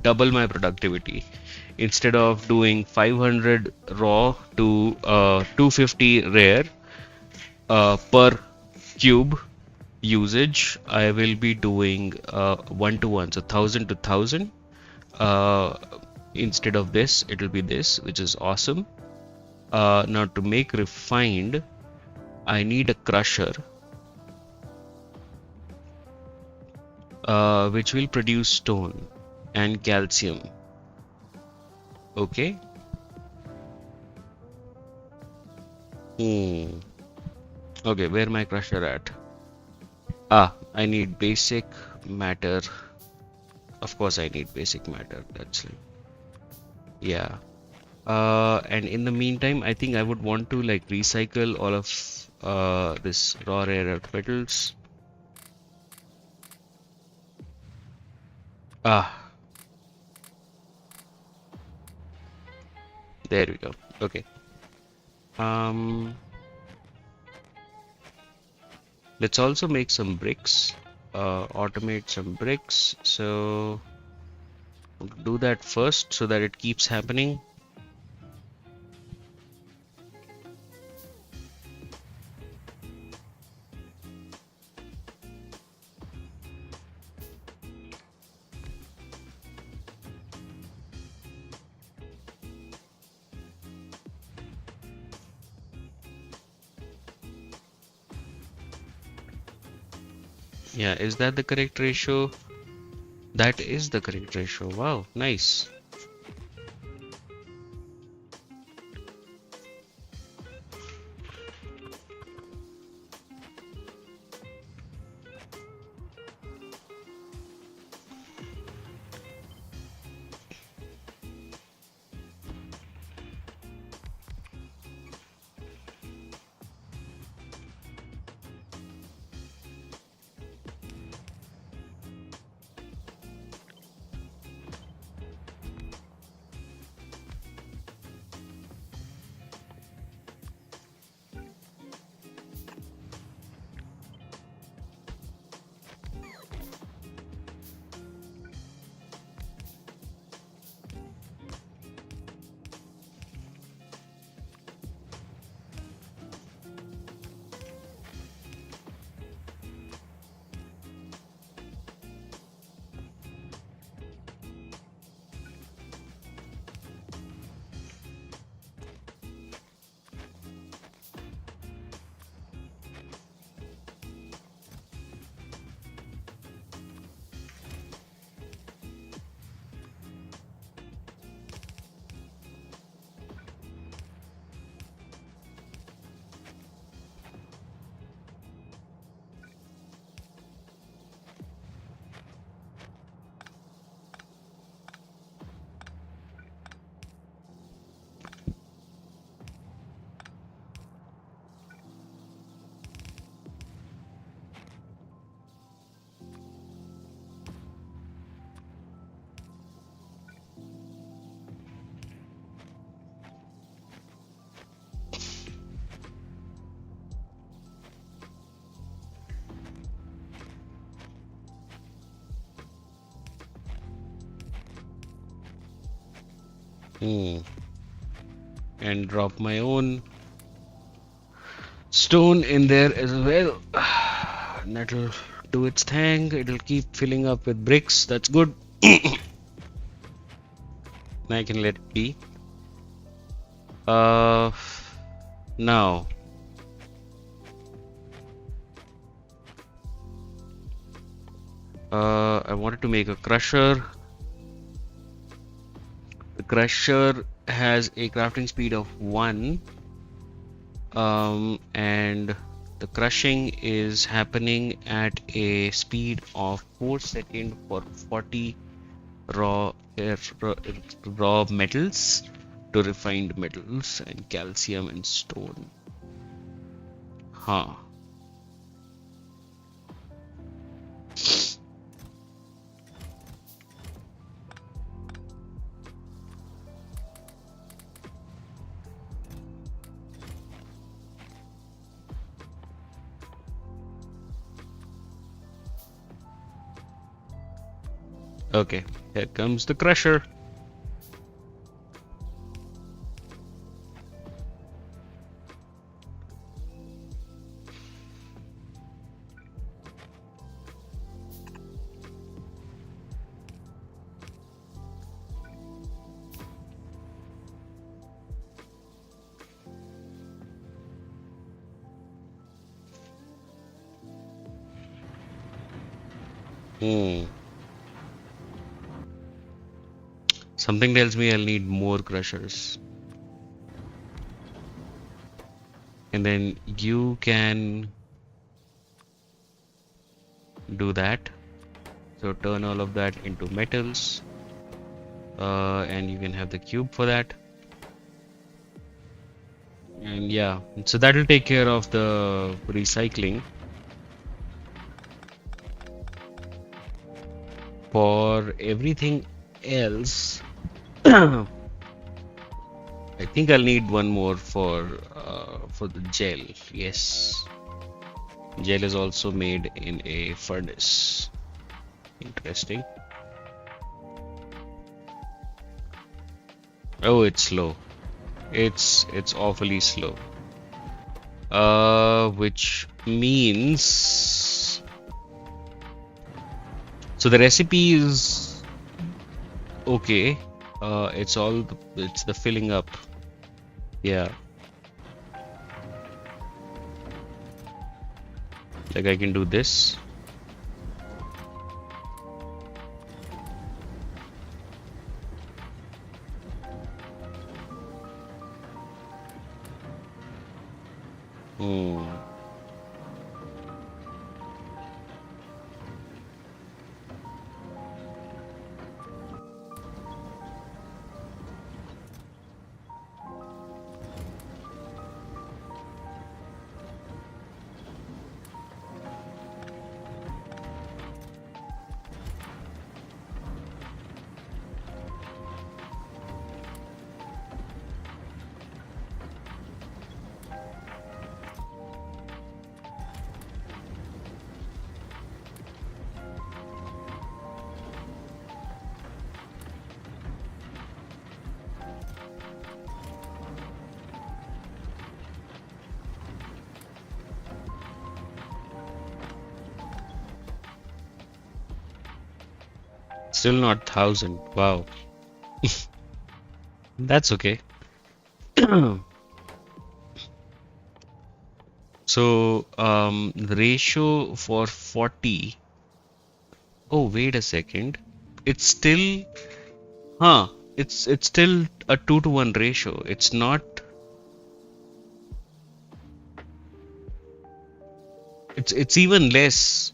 S1: double my productivity. Instead of doing 500 raw to 250 rare per cube usage, I will be doing 1 to 1, so 1000 to 1000. Uh, Instead of this, it'll be this, which is awesome. Now to make refined, I need a crusher, which will produce stone and calcium. Okay. Hmm. Okay, where my crusher at? I need basic matter. Of course, I need basic matter. That's like, yeah. And in the meantime, I think I would want to like recycle all of this raw rare earth metals. Ah, there we go. Okay. Um, let's also make some bricks. Automate some bricks. So do that first so that it keeps happening. Yeah, is that the correct ratio? That is the correct ratio. Wow, nice. Hmm. And drop my own stone in there as well. And that'll do its thing. It'll keep filling up with bricks. That's good. I can let it be. Uh, Now, I wanted to make a crusher. The crusher has a crafting speed of 1, and the crushing is happening at a speed of 4 seconds for 40 raw raw metals to refined metals and calcium and stone. Huh. Okay, here comes the crusher. Hmm. Something tells me I'll need more crushers. And then you can do that. So turn all of that into metals. And you can have the cube for that. And yeah, so that'll take care of the recycling. For everything else, I think I'll need one more for the gel. Yes, gel is also made in a furnace. Interesting. Oh, it's slow. It's awfully slow. Which means so the recipe is okay. It's the filling up. Yeah, like I can do this. Hmm. Still not 1,000. Wow. That's okay. So, the ratio for 40. Oh, wait a second. It's still, huh? It's still a 2 to 1 ratio. It's not. It's even less.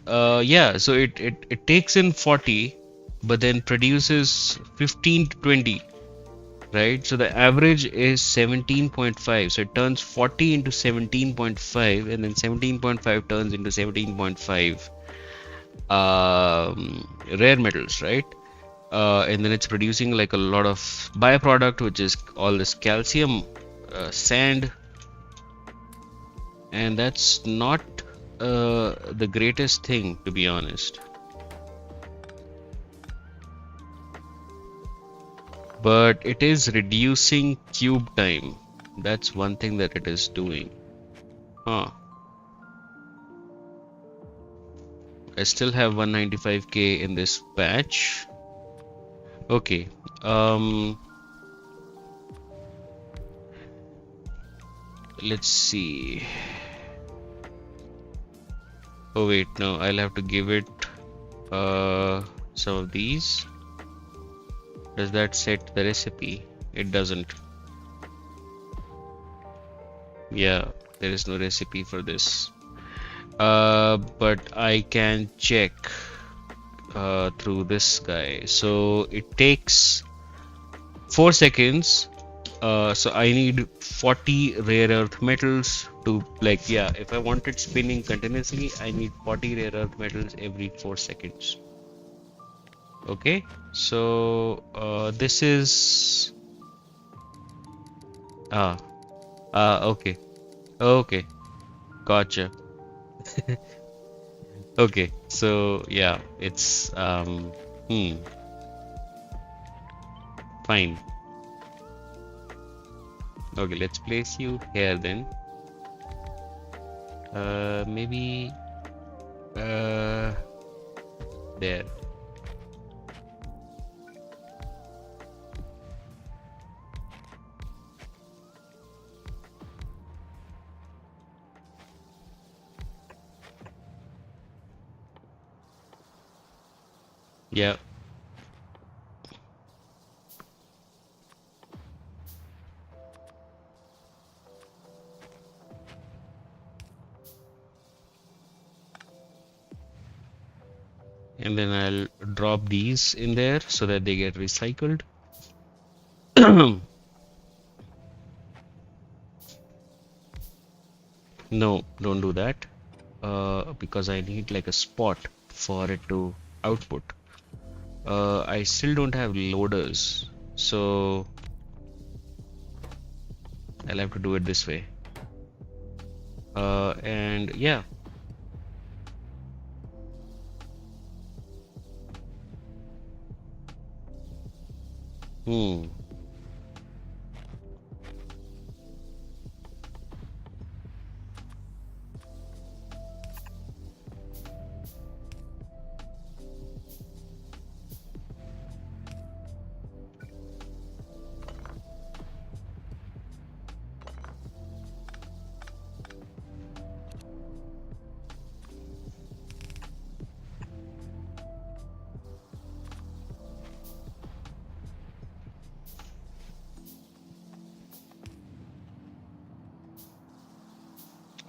S1: Yeah. So it takes in 40, but then produces 15 to 20. Right? So the average is 17.5. So it turns 40 into 17.5, and then 17.5 turns into 17.5 rare metals, right? And then it's producing like a lot of byproduct, which is all this calcium, sand, and that's not the greatest thing, to be honest. But it is reducing cube time. That's one thing that it is doing. Huh. I still have 195k in this batch. Okay. Let's see. Oh wait, no, I'll have to give it some of these. Does that set the recipe? It doesn't. Yeah, there is no recipe for this. But I can check through this guy. So it takes 4 seconds. So I need 40 rare earth metals to, like, yeah, if I want it spinning continuously, I need 40 rare earth metals every 4 seconds. Okay, so this is ah okay, okay, gotcha. Okay, so yeah, it's fine. Okay, let's place you here then. Maybe there. Yeah. And then I'll drop these in there so that they get recycled. No, don't do that. Because I need like a spot for it to output. I still don't have loaders, so I'll have to do it this way. And yeah. Hmm.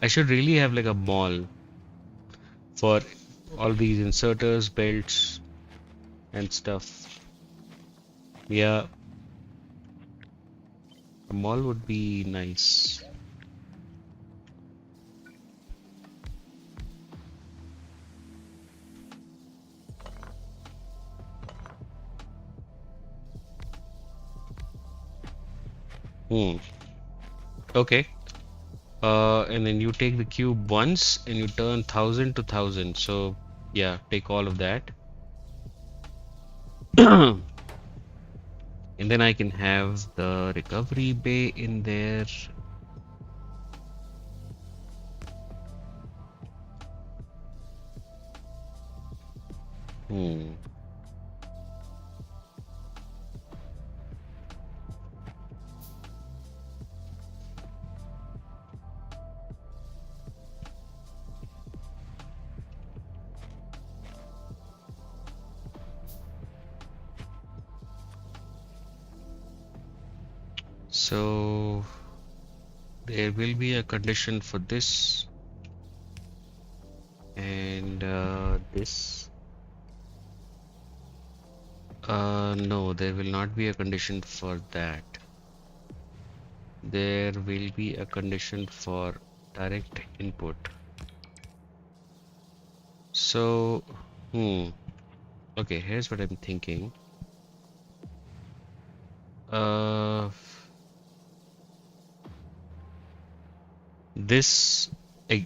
S1: I should really have like a mall for all these inserters, belts, and stuff. Yeah, a mall would be nice. Hmm. Okay. And then you take the cube once and you turn 1,000 to 1,000. So yeah, take all of that. And then I can have the recovery bay in there. Hmm. So there will be a condition for this and this. No, there will not be a condition for that. There will be a condition for direct input. So, okay, here's what I'm thinking. Uh, this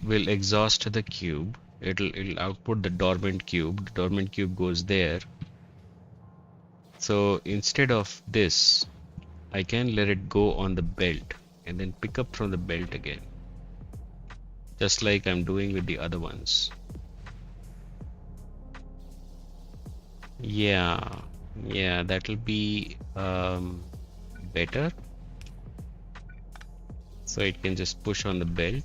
S1: will exhaust the cube. It'll output the dormant cube. The dormant cube goes there. So instead of this, I can let it go on the belt and then pick up from the belt again, just like I'm doing with the other ones. Yeah, yeah, that'll be better. So it can just push on the belt.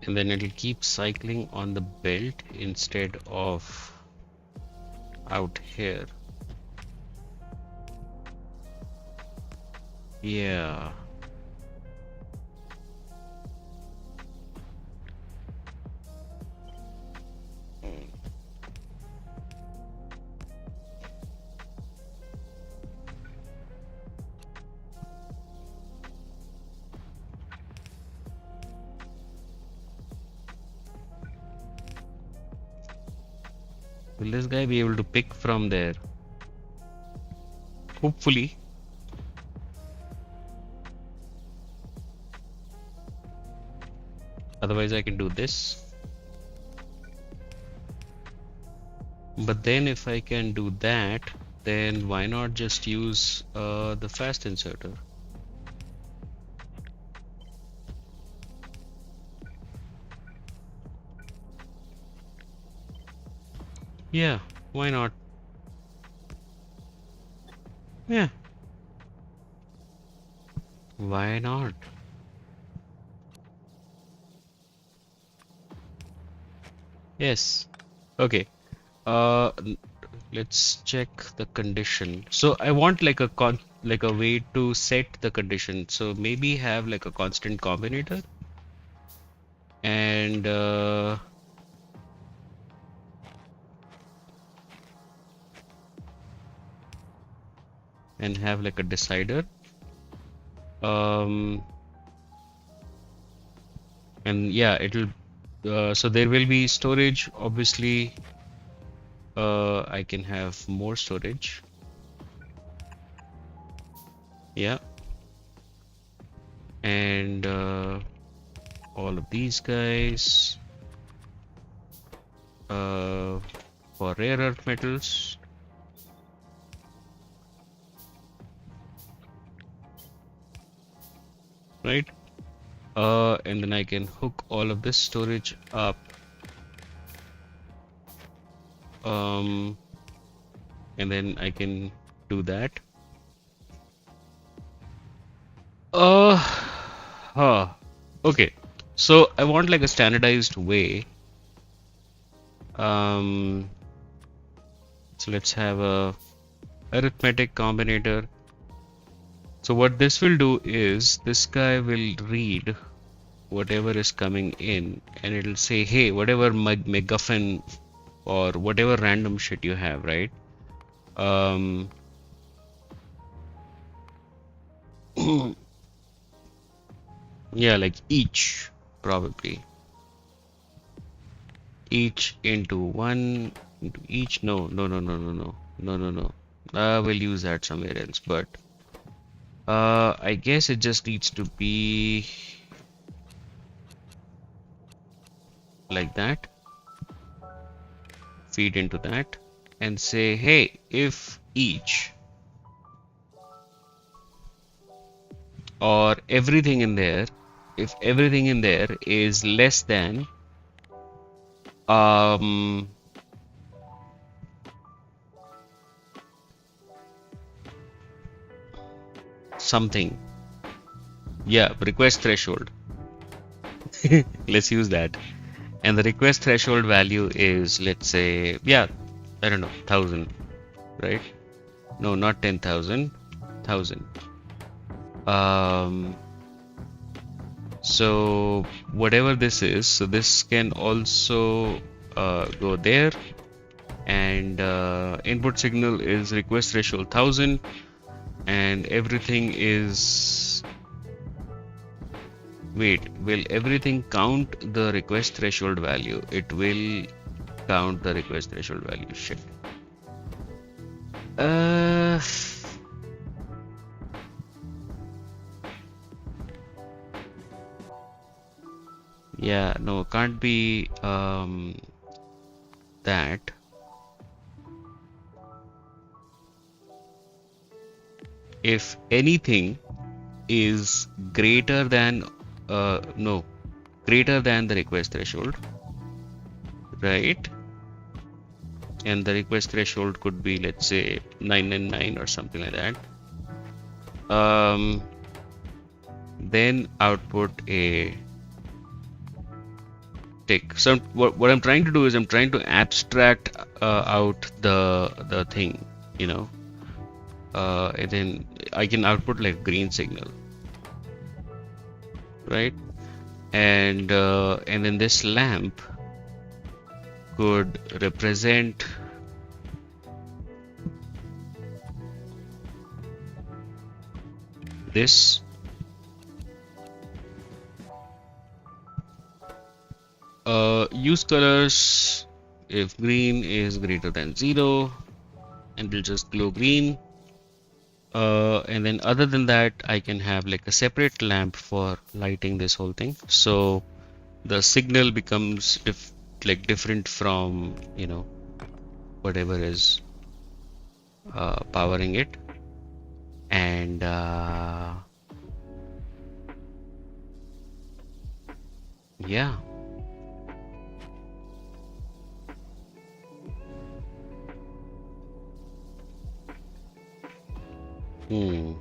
S1: And then it'll keep cycling on the belt instead of out here. Yeah. Will this guy be able to pick from there? Hopefully. Otherwise, I can do this. But then if I can do that, then why not just use the fast inserter? Yeah, why not? Yeah, why not? Yes. Okay. Let's check the condition. So I want like a way to set the condition. So maybe have like a constant combinator and have like a decider. Um, and yeah, it'll so there will be storage. Obviously, I can have more storage. Yeah, and all of these guys for rare earth metals. Right? And then I can hook all of this storage up and then I can do that. Uh, okay. So I want like a standardized way. Um, so let's have a arithmetic combinator. So what this will do is this guy will read whatever is coming in, and it'll say, hey, whatever MacGuffin or whatever random shit you have, right? Um, yeah, like each probably. Each into one into each. No, no, no, no, no, no, no, no, no. We'll use that somewhere else, but I guess it just needs to be like that. Feed into that and say, hey, if each or everything in there, if everything in there is less than um something, yeah, request threshold. Let's use that. And the request threshold value is, let's say, yeah, I don't know, 1,000, right? No, not 10,000, 1,000. Um, so whatever this is, so this can also go there, and input signal is request threshold 1,000, and everything is, wait, will everything count the request threshold value? It will count the request threshold value. Shit. Uh, yeah, no, can't be that. If anything is greater than no, greater than the request threshold, right? And the request threshold could be, let's say, 999 or something like that. Then output a tick. So what I'm trying to do is I'm trying to abstract out the thing, you know, and then I can output like green signal, right? And then this lamp could represent this. Use colors if green is greater than 0, and it'll just glow green. And then other than that, I can have like a separate lamp for lighting this whole thing. So the signal becomes like different from, you know, whatever is powering it. And yeah. Hmm.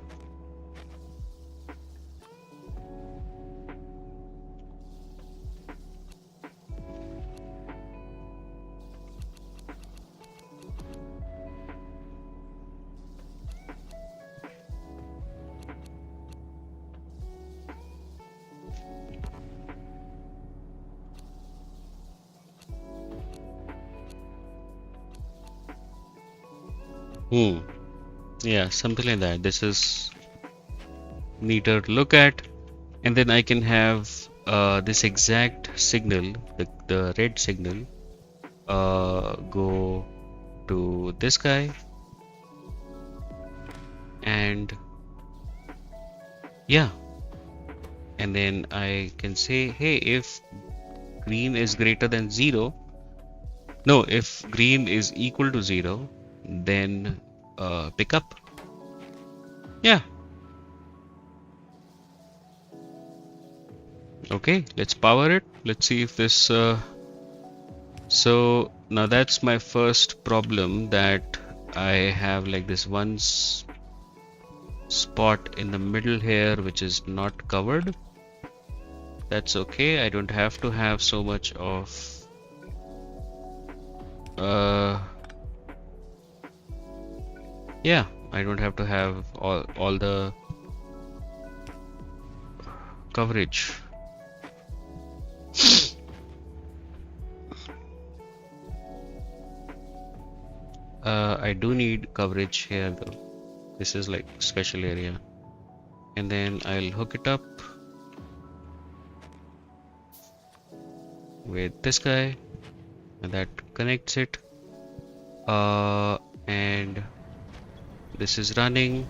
S1: Hmm. Yeah, something like that. This is neater to look at. And then I can have this exact signal, the red signal, go to this guy, and yeah, and then I can say, hey, if green is greater than 0, no, if green is equal to 0, then pick up. Yeah. Okay, let's power it. Let's see if this so Now that's my first problem, that I have like this one spot in the middle here which is not covered. That's okay. I don't have to have so much of yeah, I don't have to have all the coverage. I do need coverage here though. This is like special area. And then I'll hook it up with this guy, and that connects it. And this is running.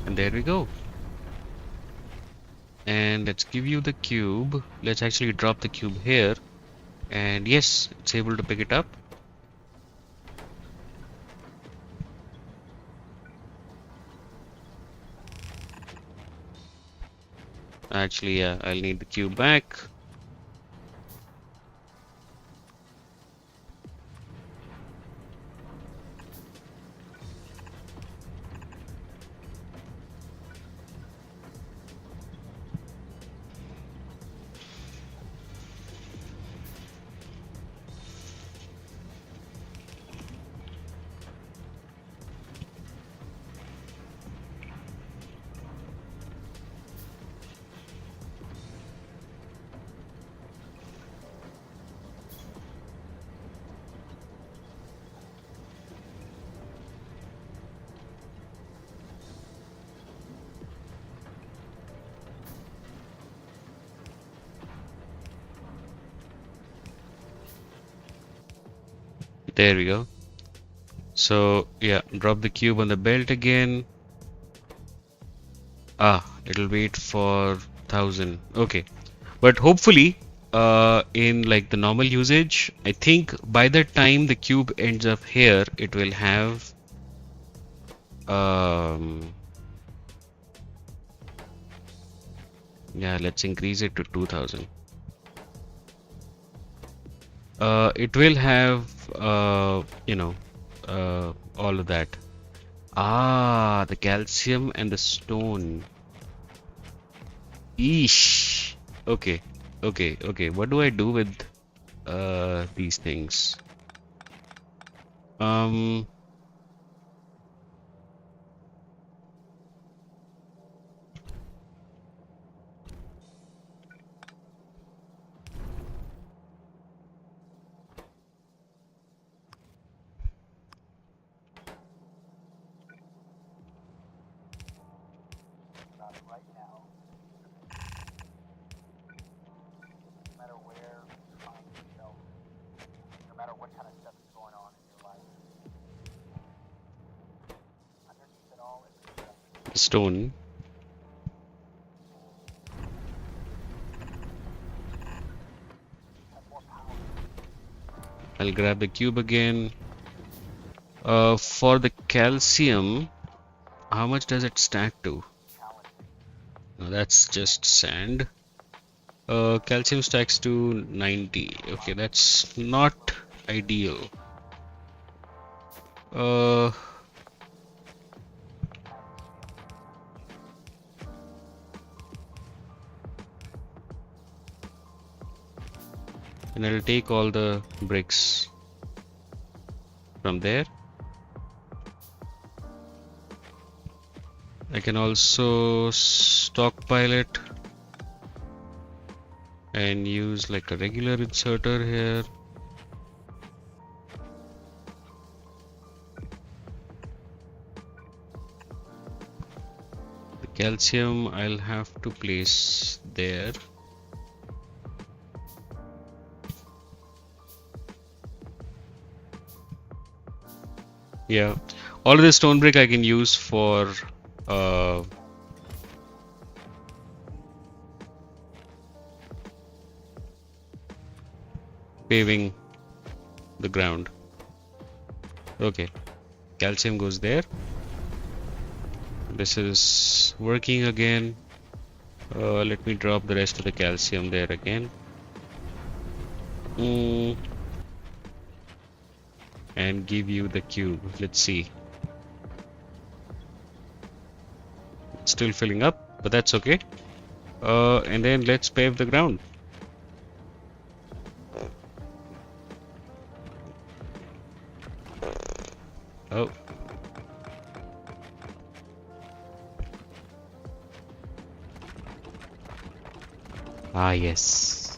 S1: And there we go. And let's give you the cube. Let's actually drop the cube here. And yes, it's able to pick it up. Actually, yeah, I'll need the cube back. There we go. So yeah, drop the cube on the belt again. It'll wait for 1000. Okay, but hopefully, in like the normal usage, I think by the time the cube ends up here, it will have yeah, let's increase it to 2000. It will have all of that. The calcium and the stone. Eesh. Okay, okay. What do I do with these things?
S2: Right now, no matter where you find yourself, no matter what kind of stuff is going on in your life, underneath it all is
S1: Stone.
S2: more power.
S1: I'll grab the cube again. For the calcium, how much does it stack to? No, that's just sand. Calcium stacks to 90. Okay, that's not ideal. And I'll take all the bricks from there. I can also stockpile it and use like a regular inserter here. The calcium I'll have to place there. Yeah, all of this stone brick I can use for paving the ground. Okay, calcium goes there. this is working again. Let me drop the rest of the calcium there again. And give you the cube. Let's see. It's still filling up, but that's okay. And then let's pave the ground. Oh. Ah, yes.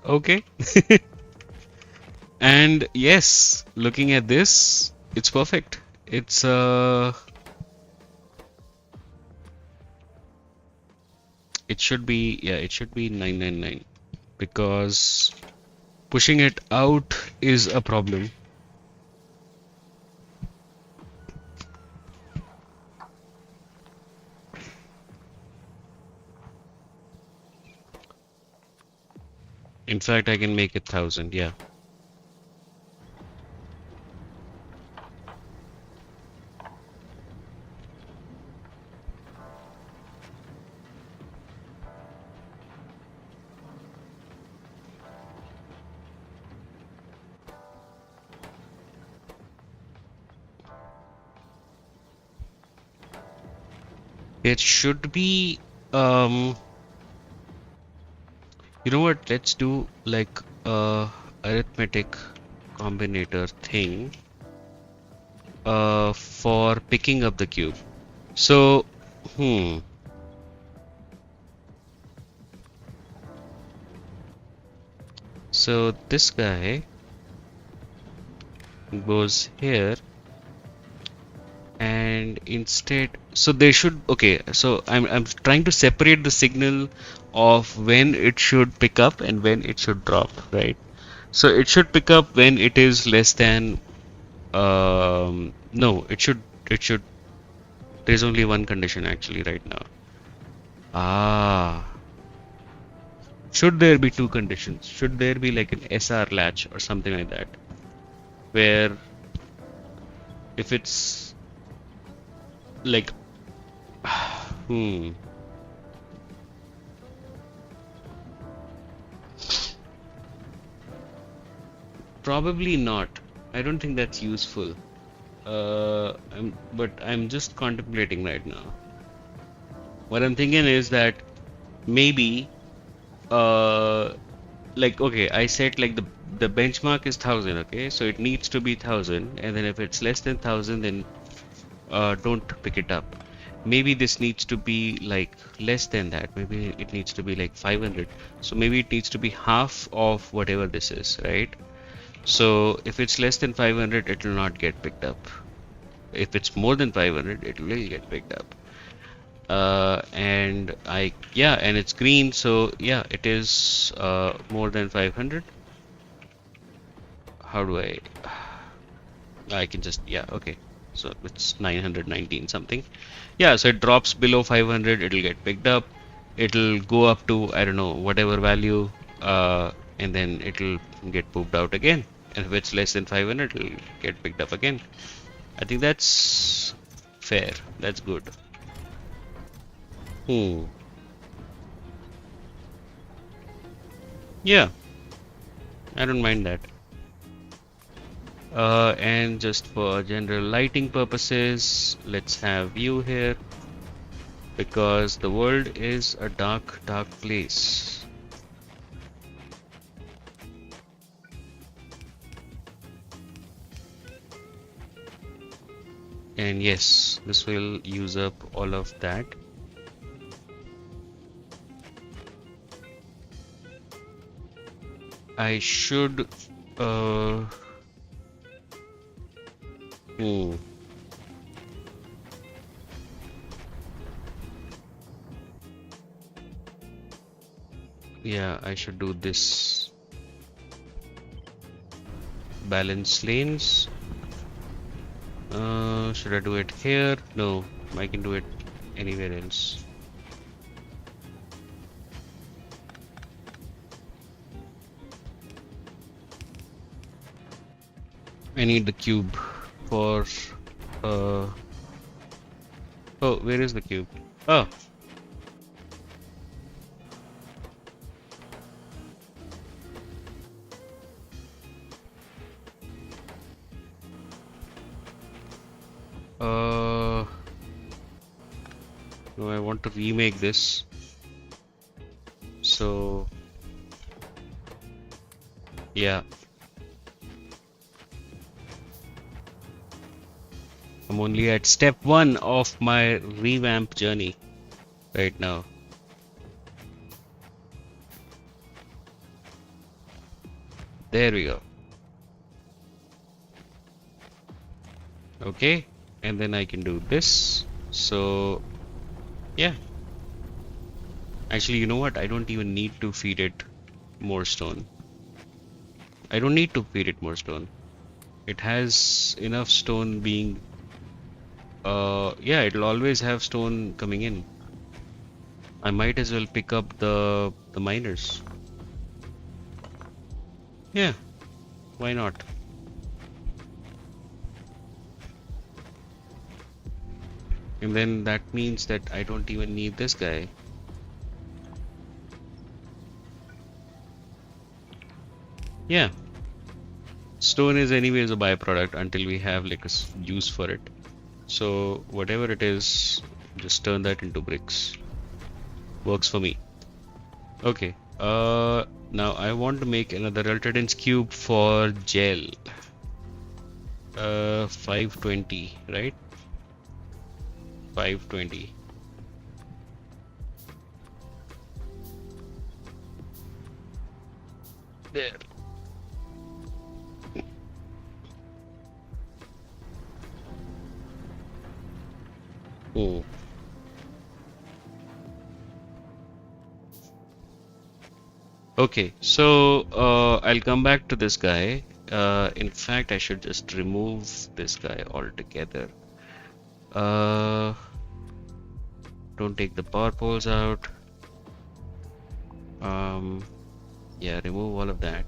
S1: Okay. And yes, looking at this, it's perfect. It's it should be, yeah, it should be 999 because pushing it out is a problem. In fact, I can make it 1000, yeah. It should be, you know what? Let's do like a arithmetic combinator thing for picking up the cube. So, so this guy goes here and instead, so they should, okay, so I'm trying to separate the signal of when it should pick up and when it should drop, right? So it should pick up when it is less than no, it should there's only one condition actually right now. Ah, should there be two conditions? Should there be like an SR latch or something like that? Where if it's like probably not. I don't think that's useful. But I'm just contemplating right now. What I'm thinking is that maybe, like, okay, I said like the benchmark is 1000, okay? So it needs to be 1000, and then if it's less than 1000, then don't pick it up. Maybe this needs to be like less than that. Maybe it needs to be like 500. So maybe it needs to be half of whatever this is, right? So if it's less than 500, it will not get picked up. If it's more than 500, it will get picked up. And and it's green, so yeah, it is more than 500. How do I can just, yeah, okay. So it's 919 something. Yeah, so it drops below 500, it'll get picked up. It'll go up to, I don't know, whatever value, and then it'll get pooped out again. And if it's less than 500, it'll get picked up again. I think that's fair. That's good. Yeah, I don't mind that. And just for general lighting purposes, let's have you here because the world is a dark, dark place. And yes, this will use up all of that. I should uh hmm, yeah, I should do this. Balance lanes. Should I do it here? No, I can do it anywhere else. I need the cube for uh oh, where is the cube? Oh, no, I want to remake this. So yeah, I'm only at step 1 of my revamp journey right now. There we go. Okay, and then I can do this. So yeah, actually, you know what? I don't even need to feed it more stone. I don't need to feed it more stone. It has enough stone being yeah, it'll always have stone coming in. I might as well pick up the miners. Yeah, why not? And then that means that I don't even need this guy. Yeah, stone is anyways a byproduct until we have like a use for it. So whatever it is, just turn that into bricks. Works for me. Okay. Now I want to make another Ultradense cube for gel. 520, right? 520. There. Oh. Okay, so I'll come back to this guy. In fact, I should just remove this guy altogether. Uh, don't take the power poles out. Yeah, remove all of that.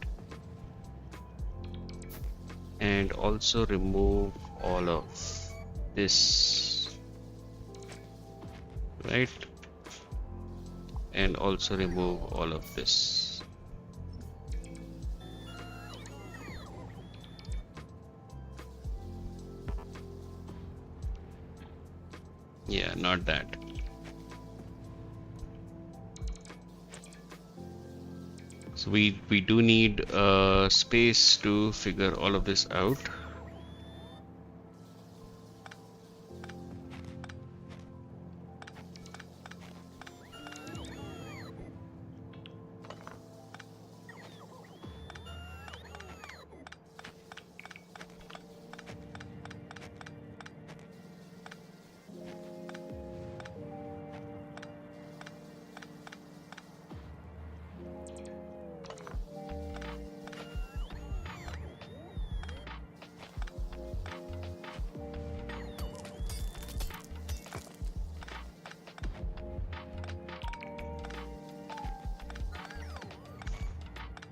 S1: And also remove all of this, right? And also remove all of this. Yeah, not that. So we do need space to figure all of this out.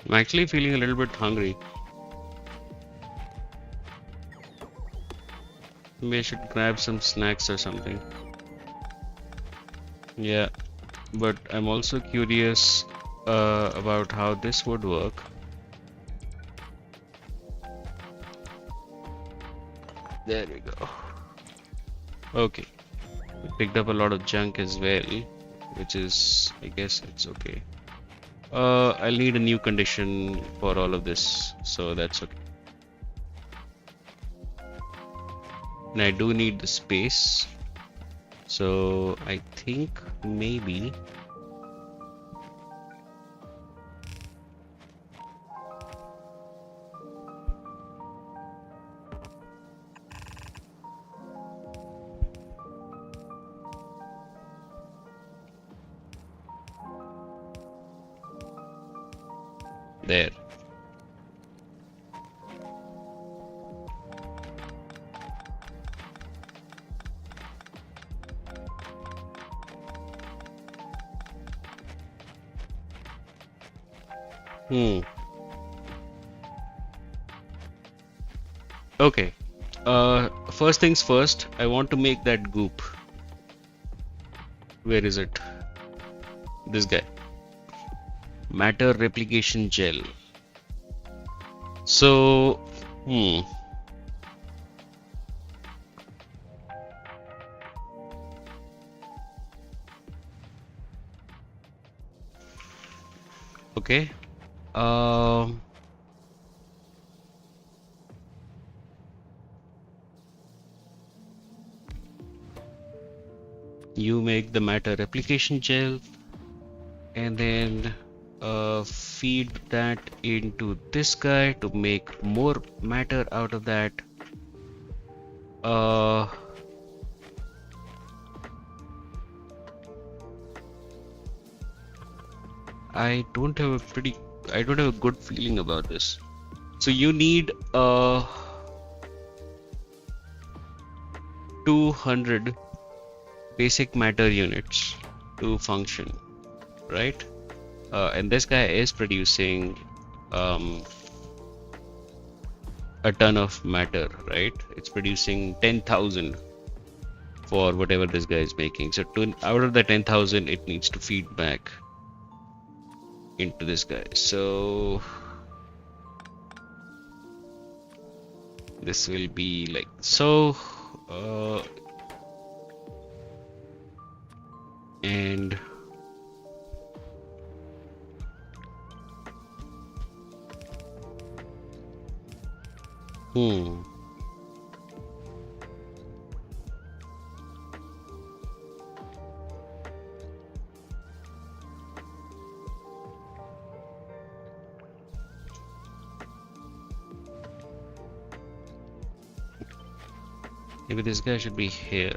S1: I'm actually feeling a little bit hungry. Maybe I should grab some snacks or something. Yeah, but I'm also curious about how this would work. There we go. Okay, we picked up a lot of junk as well, which is, I guess it's okay. I'll need a new condition for all of this, so that's okay. and I do need the space. So I think maybe there. Hmm. Okay. First things first, I want to make that goop. Where is it? This guy. Matter replication gel. So, okay. Um, you make the matter replication gel and then feed that into this guy to make more matter out of that. Uh, I don't have a good feeling about this. So you need 200 basic matter units to function, right? And this guy is producing a ton of matter, right? It's producing 10,000 for whatever this guy is making. So out of the 10,000, it needs to feed back into this guy. So this will be like so. And maybe this guy should be here.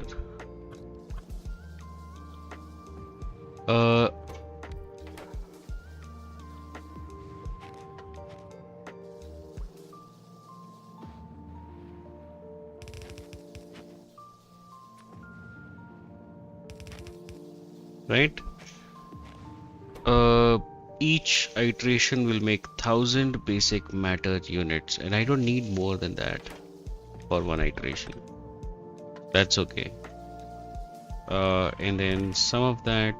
S1: Right? Each iteration will make 1,000 basic matter units, and I don't need more than that for one iteration. That's okay. And then some of that,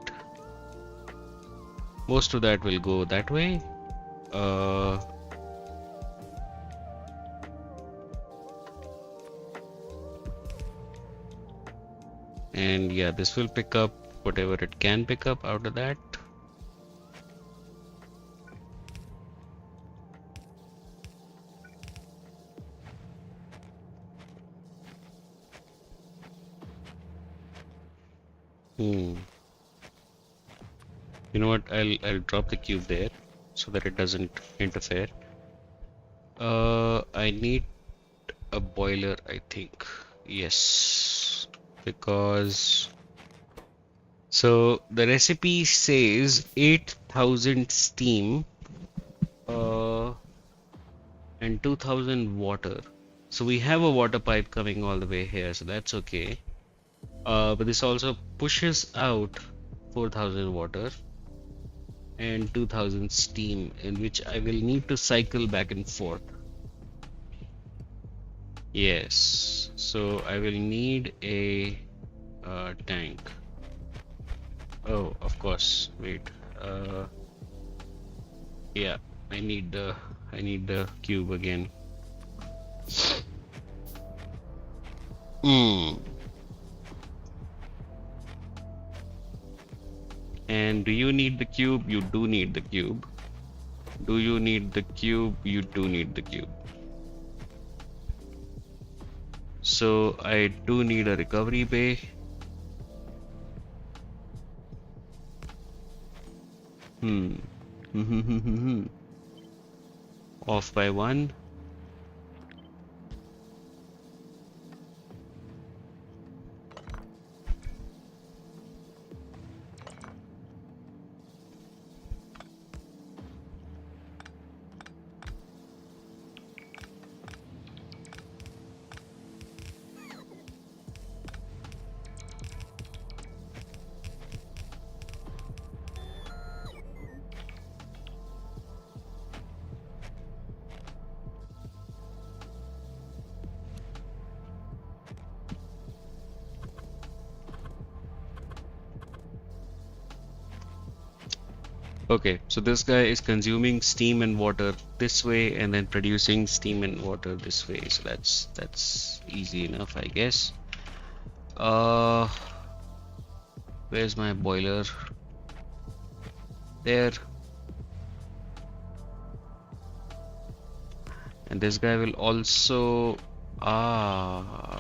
S1: most of that will go that way. And yeah, this will pick up whatever it can pick up out of that. You know what? I'll drop the cube there so that it doesn't interfere. I need a boiler, I think. Yes, because so the recipe says 8,000 steam and 2,000 water. So we have a water pipe coming all the way here, so that's okay. But this also pushes out 4,000 water and 2,000 steam, in which I will need to cycle back and forth. Yes, so I will need a tank. Oh, of course. Wait. Yeah, I need the cube again. And do you need the cube? You do need the cube. Do you need the cube? You do need the cube. So I do need a recovery bay. Hmm. Off by one. Okay, so this guy is consuming steam and water this way and then producing steam and water this way. So that's easy enough, I guess. Uh, where's my boiler? There. And this guy will also ah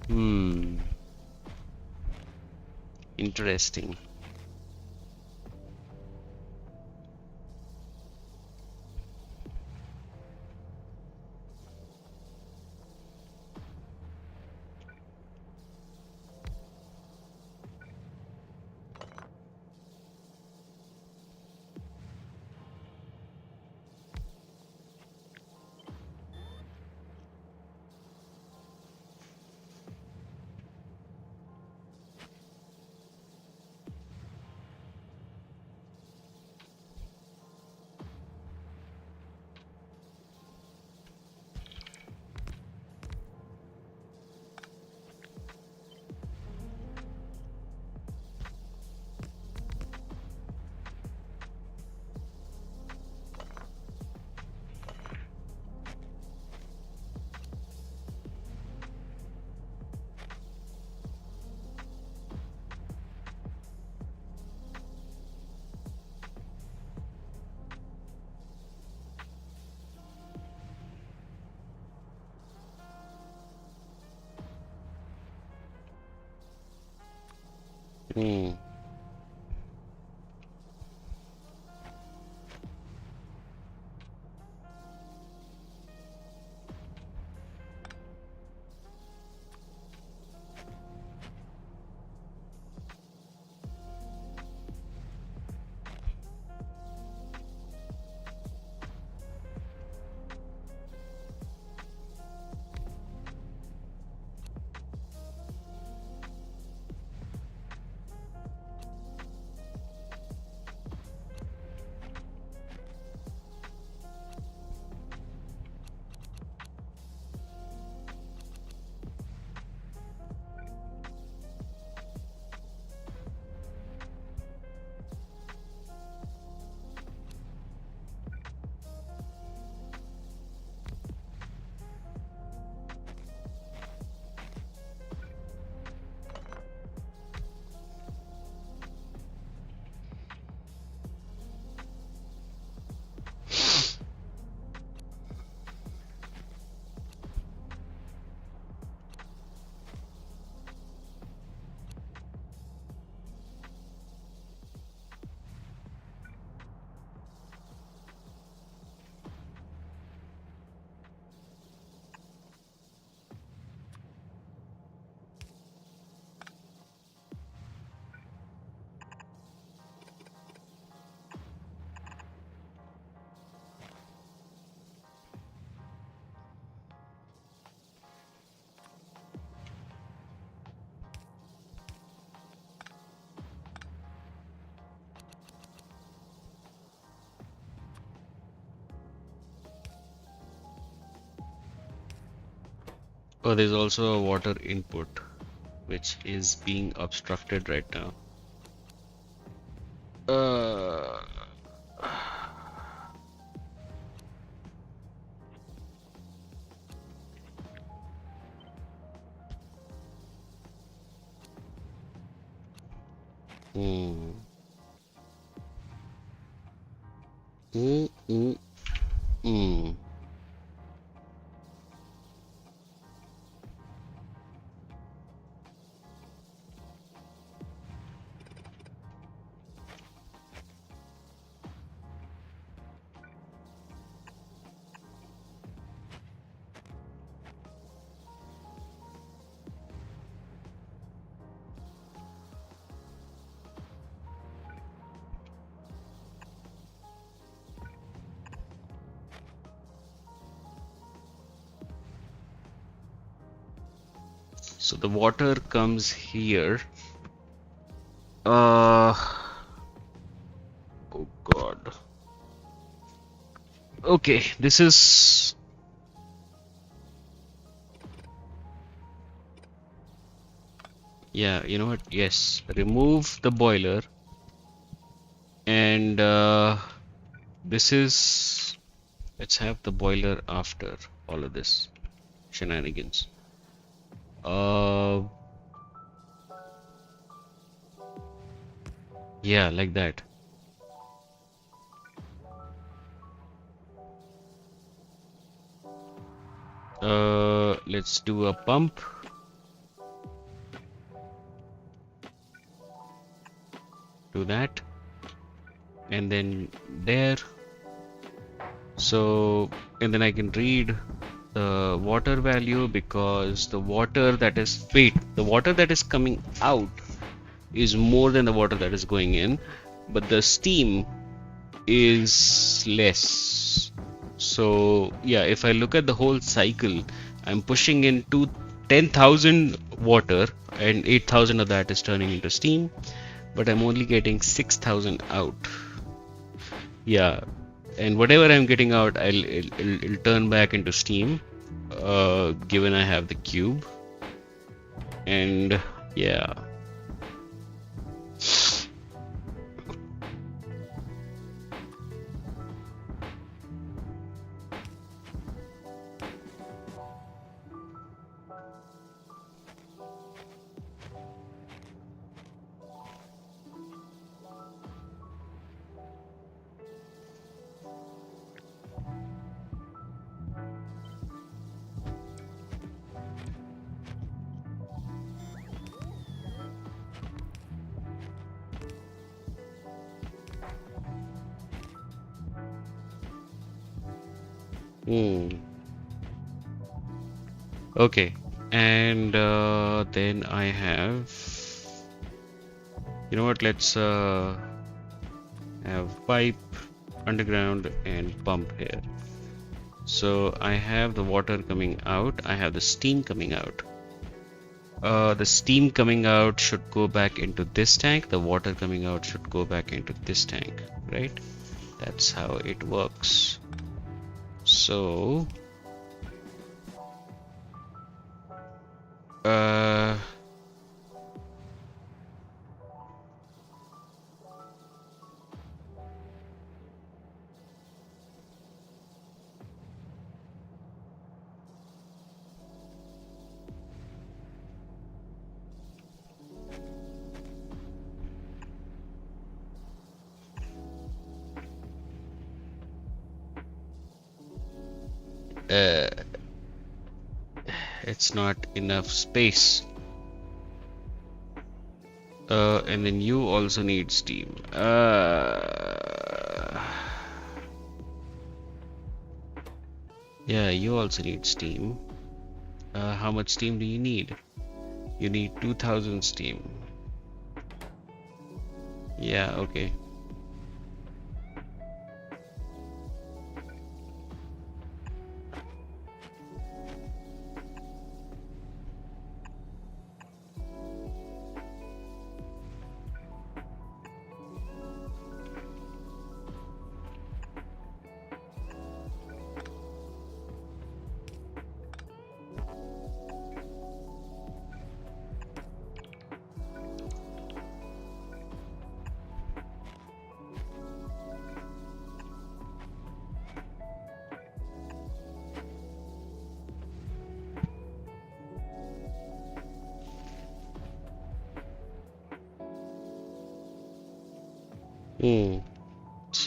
S1: hmm interesting. Hmm. Oh, there's also a water input which is being obstructed right now. Uh, hmm. Mm, mm, mm. So the water comes here. Uh, oh God. Okay, this is, yeah, you know what? Yes, remove the boiler, and this is, let's have the boiler after all of this shenanigans. Uh, yeah, like that. Let's do a pump. Do that, and then there. So, and then I can read the water value, because the water that is, wait, the water that is coming out is more than the water that is going in, but the steam is less. So yeah, if I look at the whole cycle, I'm pushing in 10,000 water, and 8,000 of that is turning into steam, but I'm only getting 6,000 out. Yeah, and whatever I'm getting out, it'll turn back into steam, given I have the cube. And yeah. Hmm. Okay, and then I have, you know what, let's have pipe, underground, and pump here. So I have the water coming out, I have the steam coming out. The steam coming out should go back into this tank, the water coming out should go back into this tank, right? That's how it works. So uh uh it's not enough space. And then you also need steam. Yeah, you also need steam. How much steam do you need? You need 2000 steam. Yeah, okay. Hmm.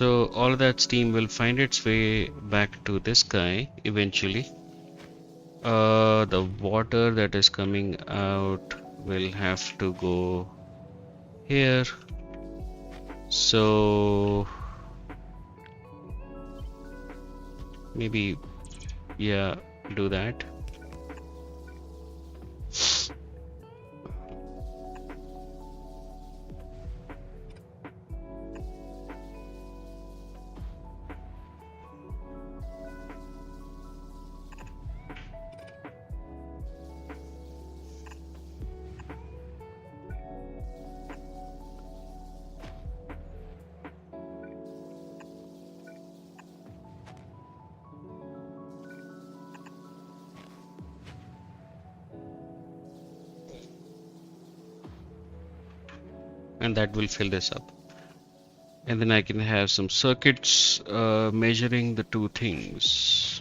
S1: So all of that steam will find its way back to this guy eventually. The water that is coming out will have to go here. So maybe, yeah, do that. And that will fill this up. And then I can have some circuits measuring the two things.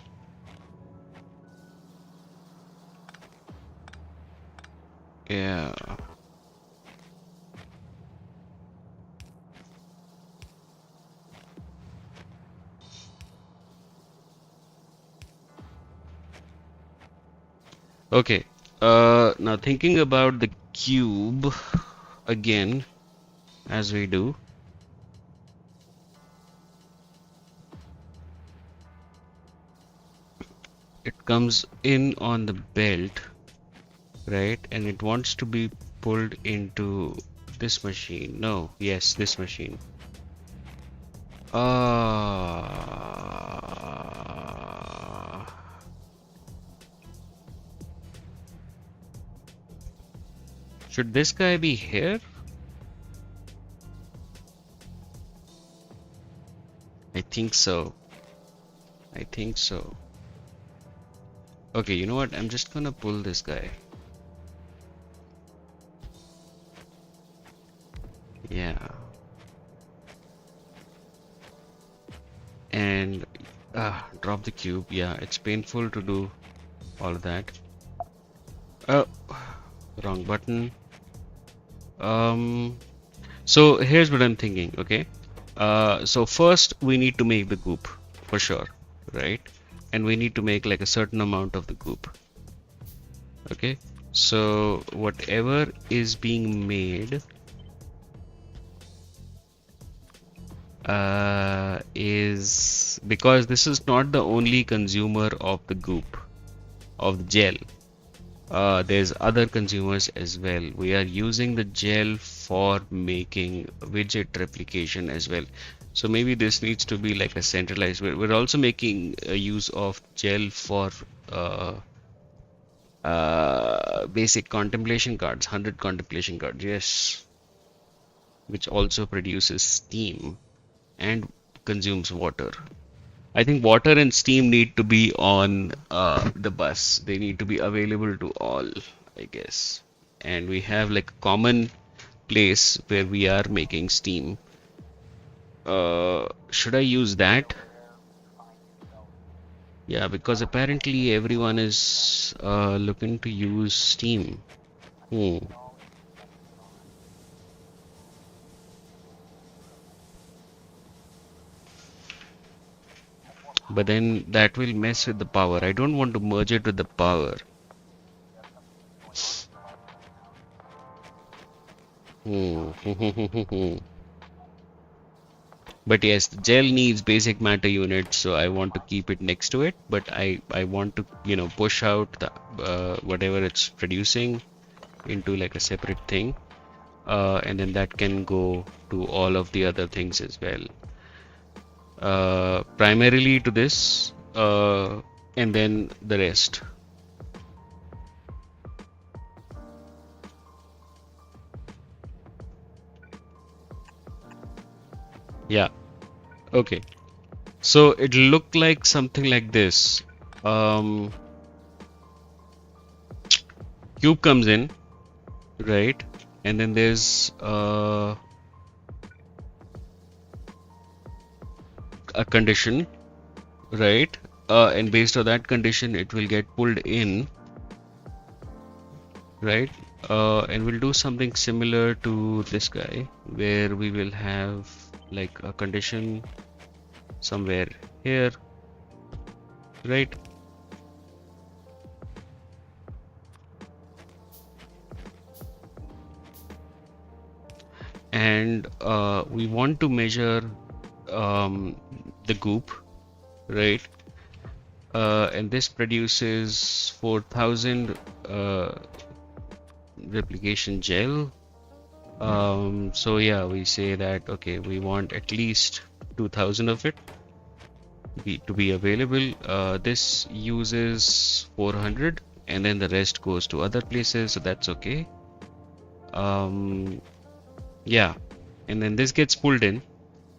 S1: Yeah. Okay. Now thinking about the cube again, as we do. It comes in on the belt, right? And it wants to be pulled into this machine. No, yes, this machine. Should this guy be here? I think so. I think so. Okay, you know what? I'm just gonna pull this guy. Yeah. And drop the cube. Yeah, it's painful to do all of that. Oh, wrong button. So here's what I'm thinking, okay? So first we need to make the goop for sure, right? And we need to make like a certain amount of the goop. Okay, so whatever is being made is, because this is not the only consumer of the goop, of the gel. There's other consumers as well. We are using the gel for making widget replication as well. So maybe this needs to be like a centralized. We're also making a use of gel for basic contemplation cards, 100 contemplation cards, yes, which also produces steam and consumes water. I think water and steam need to be on the bus. They need to be available to all, I guess. And we have like a common place where we are making steam. Should I use that? Yeah, because apparently everyone is looking to use steam. But then that will mess with the power. I don't want to merge it with the power. But yes, the gel needs basic matter units, so I want to keep it next to it. But I want to, you know, push out the whatever it's producing into like a separate thing, and then that can go to all of the other things as well. Primarily to this, and then the rest. Yeah. Okay. So it looked like something like this. Cube comes in, right? And then there's a condition, right? And based on that condition, it will get pulled in, right? And we'll do something similar to this guy, where we will have like a condition somewhere here, right? And we want to measure the goop, right? And this produces 4000 replication gel. So yeah, we say that okay, we want at least 2000 of it to be available. This uses 400 and then the rest goes to other places, so that's okay. Yeah, and then this gets pulled in.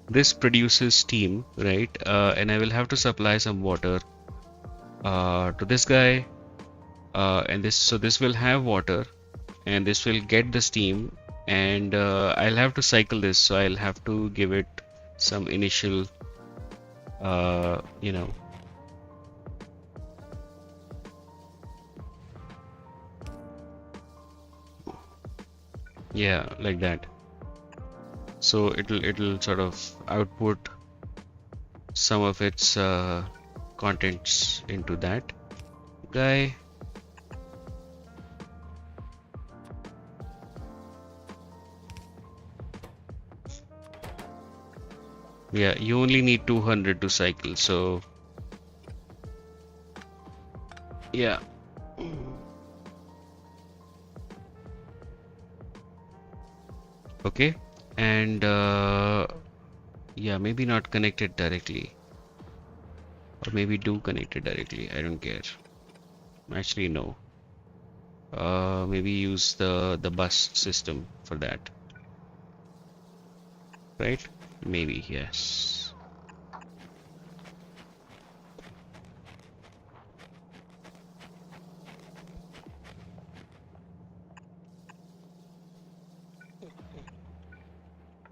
S1: This produces steam, right? And I will have to supply some water to this guy, and this will have water, and this will get the steam, and I'll have to cycle this, so I'll have to give it some initial, you know, yeah, like that. So it'll sort of output some of its contents into that guy. Yeah, you only need 200 to cycle, so yeah. Okay, and yeah, maybe not connected directly, or maybe do connect it directly. I don't care. Actually, no. Maybe use the bus system for that, right? Maybe yes.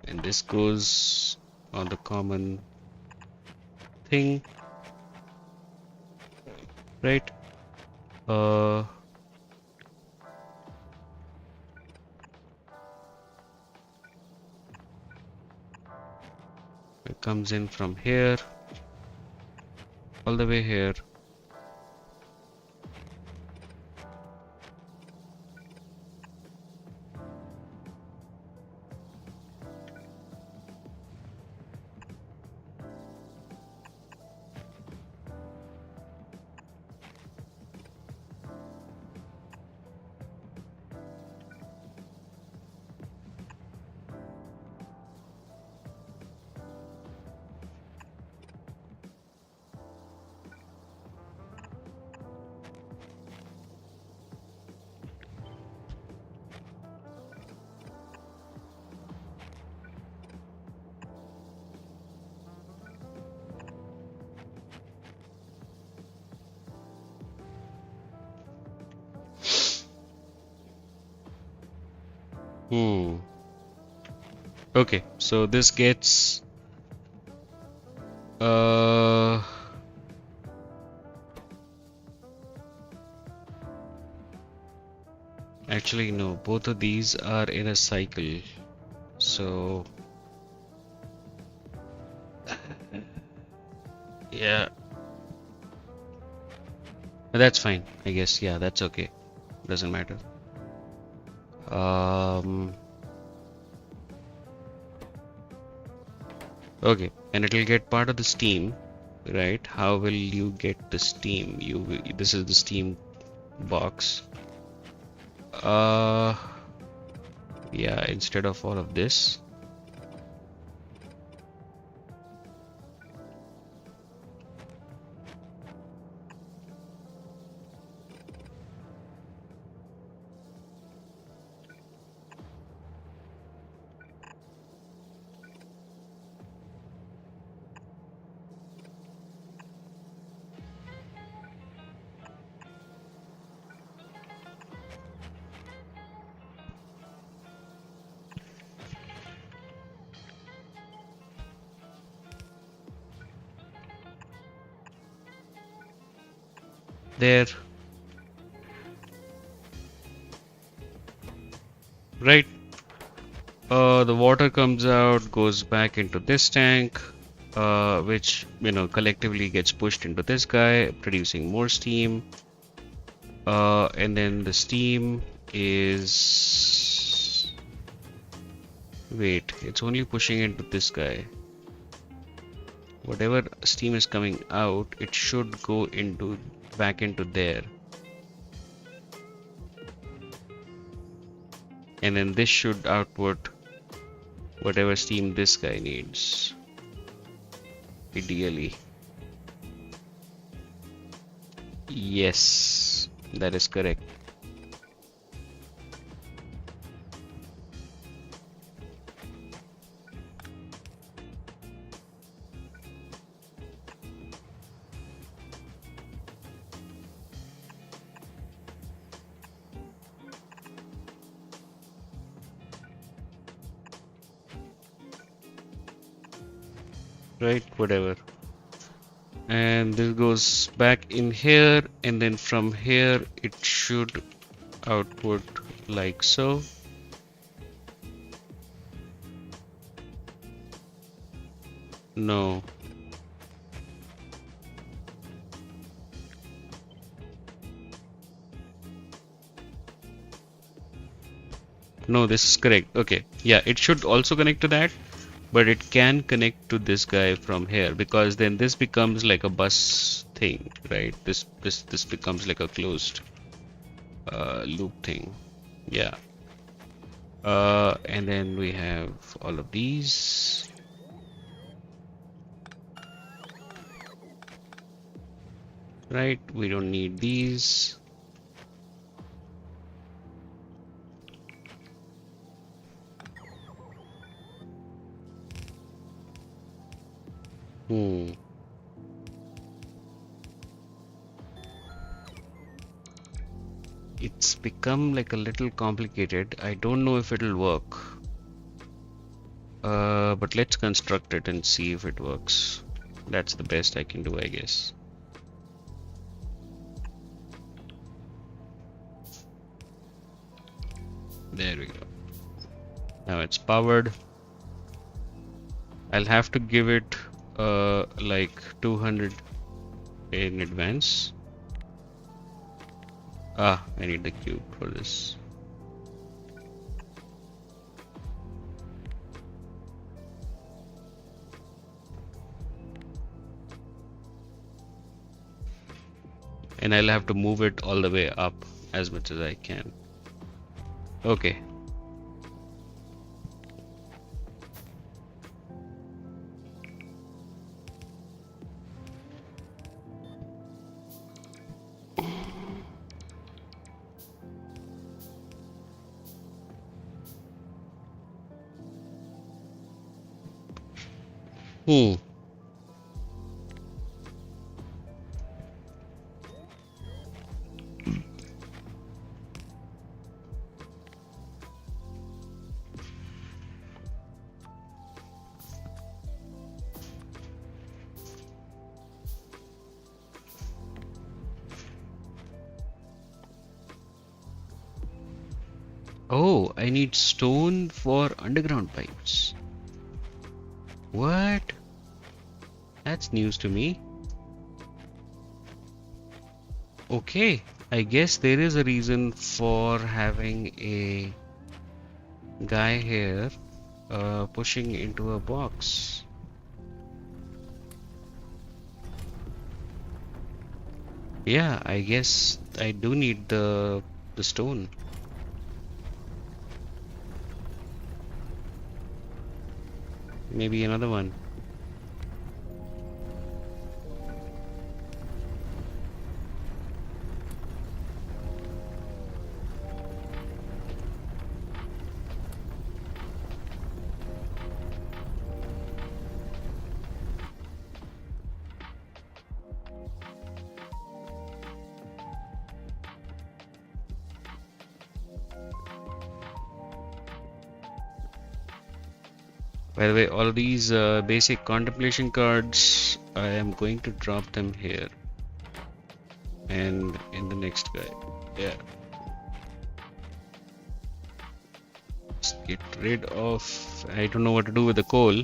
S1: And this goes on the common thing, right? Uh, it comes in from here all the way here. Hmm. Okay, so this gets uh actually no, both of these are in a cycle. So yeah, that's fine, I guess. Yeah, that's okay. Doesn't matter. Um okay, and it'll get part of the steam, right? How will you get the steam? This is the steam box. Uh yeah, instead of all of this. There, right? The water comes out, goes back into this tank. which collectively gets pushed into this guy, producing more steam. And then the steam is, wait, it's only pushing into this guy. Whatever steam is coming out, it should go back into there. And then this should output whatever steam this guy needs, ideally. Yes, that is correct. Right, whatever. And this goes back in here, and then from here it should output like so. No. No, this is correct. Okay. Yeah, it should also connect to that, but it can connect to this guy from here, because then this becomes like a bus thing, right? This becomes like a closed loop thing. Yeah. And then we have all of these. Right, we don't need these. It's become like a little complicated. I don't know if it'll work. But let's construct it and see if it works. That's the best I can do, I guess. There we go. Now it's powered. I'll have to give it like 200 in advance. I need the cube for this. And I'll have to move it all the way up as much as I can. Okay. Oh, I need stone for underground pipes. What? That's news to me. Okay, I guess there is a reason for having a guy here pushing into a box. Yeah, I guess I do need the stone. Maybe another one. By the way, all these basic contemplation cards, I am going to drop them here and in the next guy. Yeah. Let's get rid of, I don't know what to do with the coal.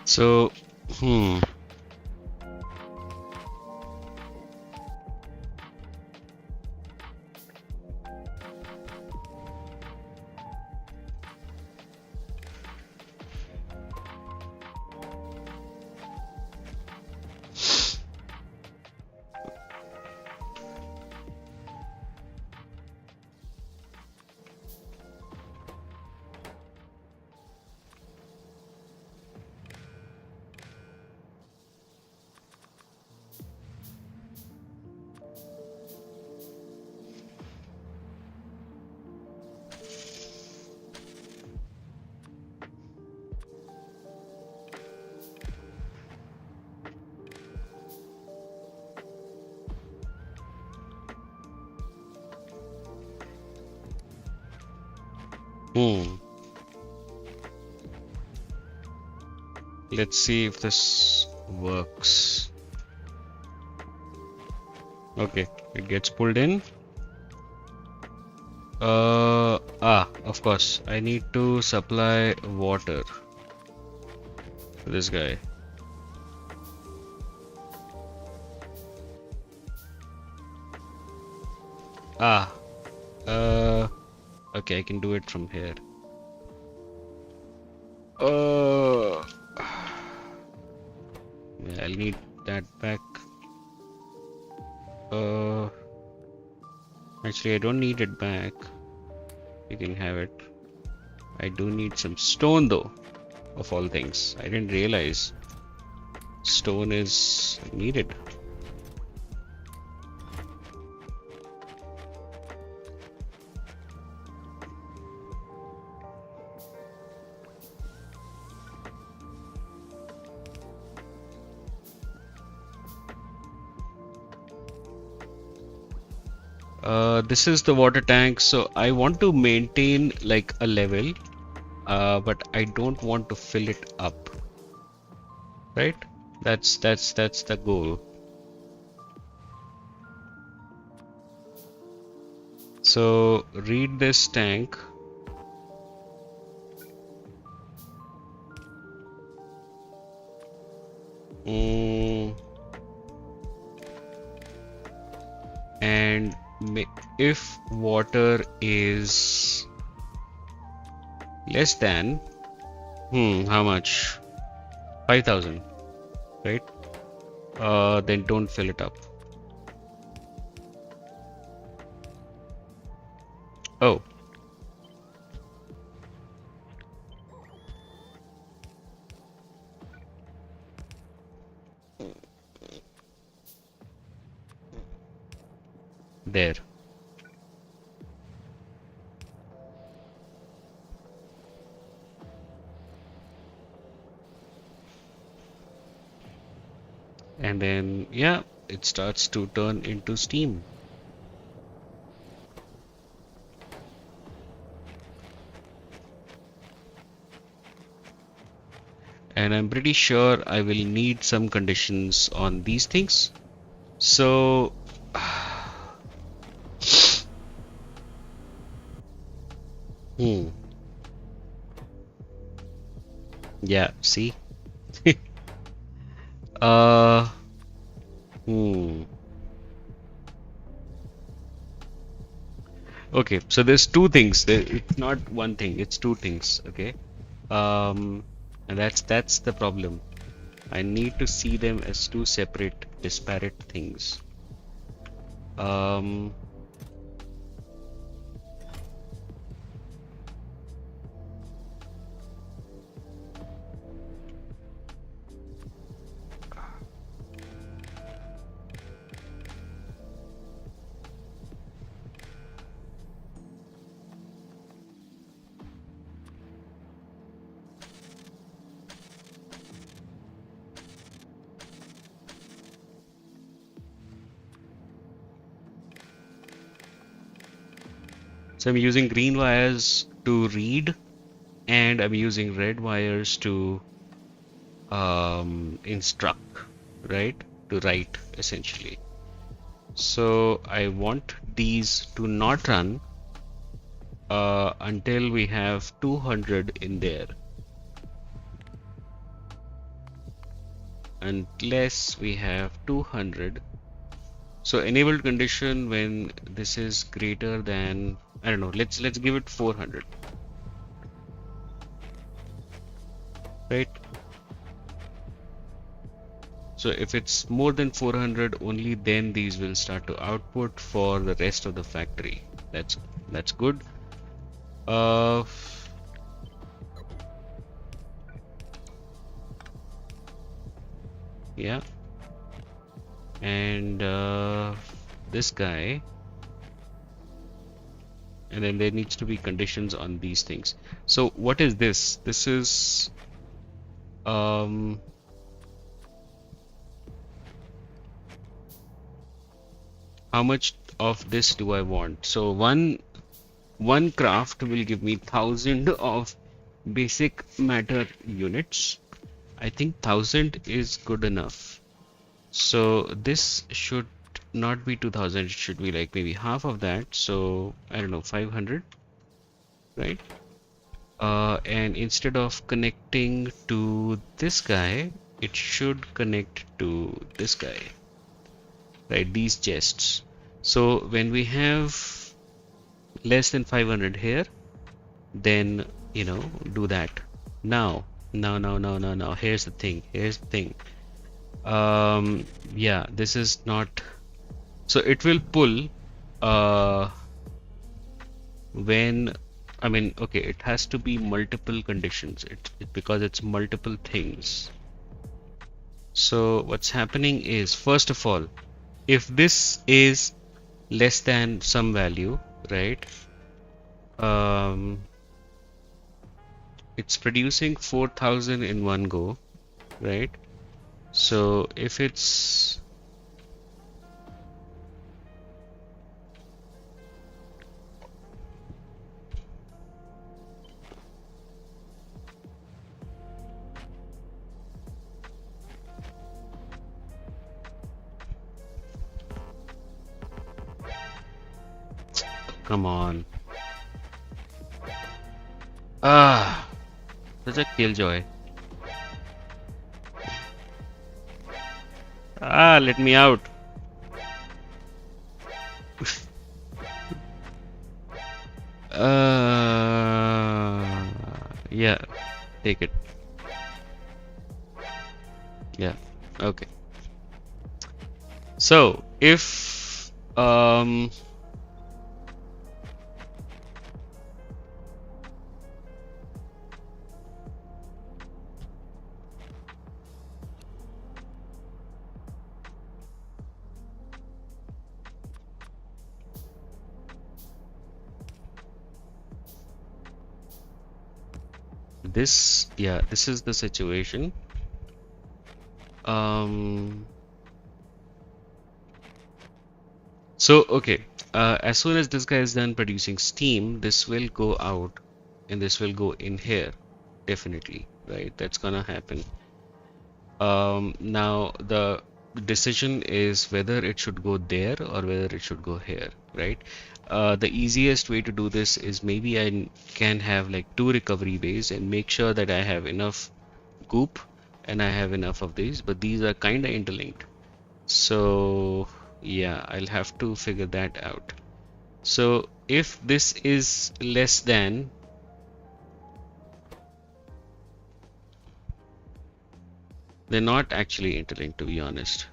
S1: So, hmm. Hmm. Let's see if this works. Okay, it gets pulled in. Of course, I need to supply water to this guy. Ah, uh, okay, I can do it from here. Uh, yeah, I'll need that back. Uh, Actually, I don't need it back. You can have it. I do need some stone though, of all things. I didn't realize stone is needed. This is the water tank, so I want to maintain like a level, but I don't want to fill it up, right? That's the goal. So read this tank. Mm, and if water is less than, how much? 5,000, right? Then don't fill it up. Oh, there. And then, yeah, it starts to turn into steam. And I'm pretty sure I will need some conditions on these things. So, hmm, yeah, see? Uh, hmm. Okay, so there's two things. It's not one thing, it's two things, okay? Um, and that's the problem. I need to see them as two separate, disparate things. Um, so I'm using green wires to read, and I'm using red wires to instruct, right? To write, essentially. So I want these to not run until we have 200 in there. unless we have 200. So enabled condition when this is greater than, I don't know, let's give it 400, right? So if it's more than 400, only then these will start to output for the rest of the factory. That's good. Uh, yeah, and this guy, and then there needs to be conditions on these things. So what is this? This is um how much of this do I want? So one craft will give me 1,000 of basic matter units. I think 1,000 is good enough. So this should not be 2,000. It should be like maybe half of that. So I don't know, 500, right? And instead of connecting to this guy, it should connect to this guy, right? These chests. So when we have less than 500 here, then do that. Now, no. Here's the thing. Yeah, this is not. So it will pull when, I mean, okay, it has to be multiple conditions. Because it's multiple things. So what's happening is, first of all, if this is less than some value, right? It's producing 4,000 in one go, right? So if it's come on. Such a killjoy. Let me out. Yeah, take it. Yeah, okay. So if this, yeah, this is the situation. So okay, as soon as this guy is done producing steam, this will go out and this will go in here, definitely, right? That's gonna happen. Now the decision is whether it should go there or whether it should go here, right? The easiest way to do this is maybe I can have like 2 recovery bays and make sure that I have enough goop and I have enough of these, but these are kind of interlinked. So yeah, I'll have to figure that out. So if this is less than, they're not actually interlinked, to be honest,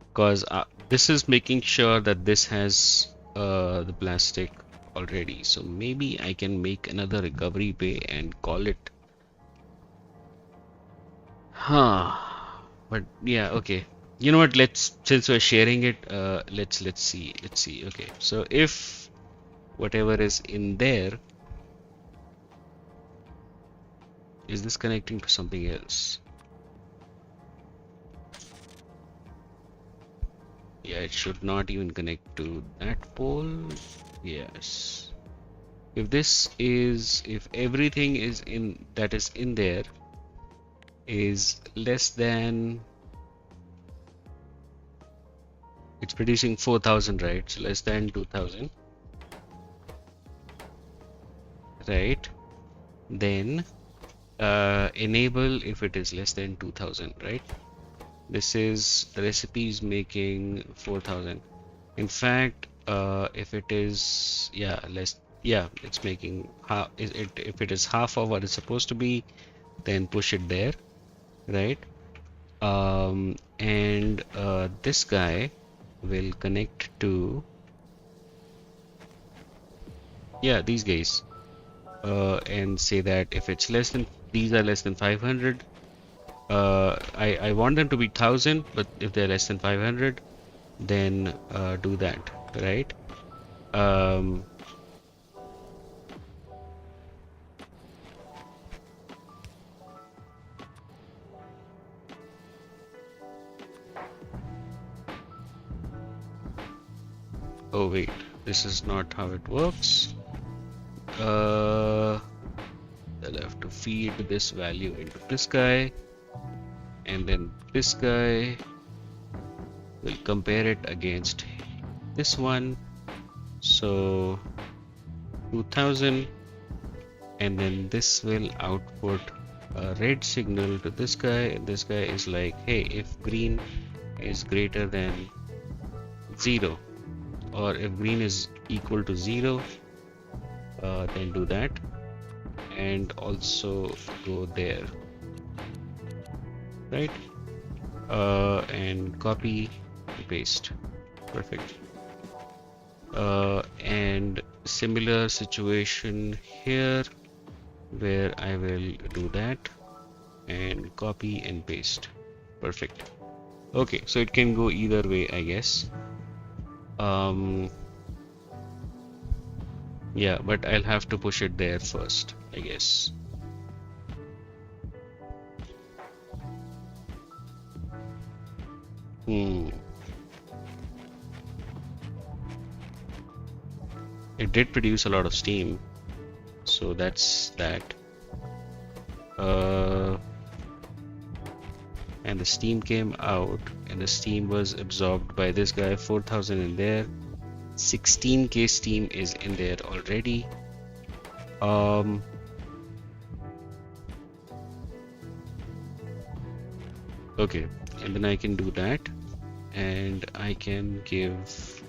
S1: because this is making sure that this has the plastic already. So maybe I can make another recovery bay and call it, but yeah, okay. You know what, since we're sharing it, let's see. Okay, so if whatever is in there, is this connecting to something else? Yeah, it should not even connect to that pole. Yes. If everything is in that is in there is less than, it's producing 4,000, right? So less than 2,000, right? Then enable if it is less than 2000, right? This is the recipe is making 4000. In fact, if it is, yeah, it's making half. If it is half of what it's supposed to be, then push it there, right? And this guy will connect to, yeah, these guys, and say that if it's less than, these are less than 500. I want them to be 1000, but if they're less than 500, then do that, right? Um, oh wait, this is not how it works. I'll have to feed this value into this guy, and then this guy will compare it against this one. So 2000, and then this will output a red signal to this guy, and this guy is like, hey, if green is greater than 0, or if green is equal to 0, then do that, and also go there, right? And copy and paste. Perfect. And similar situation here, where I will do that and copy and paste. Perfect. Okay, so it can go either way, I guess. Yeah, but I'll have to push it there first, I guess. It did produce a lot of steam, so that's that. And the steam came out, and the steam was absorbed by this guy, 4000 in there. 16k steam is in there already. Okay, and then I can do that, and I can give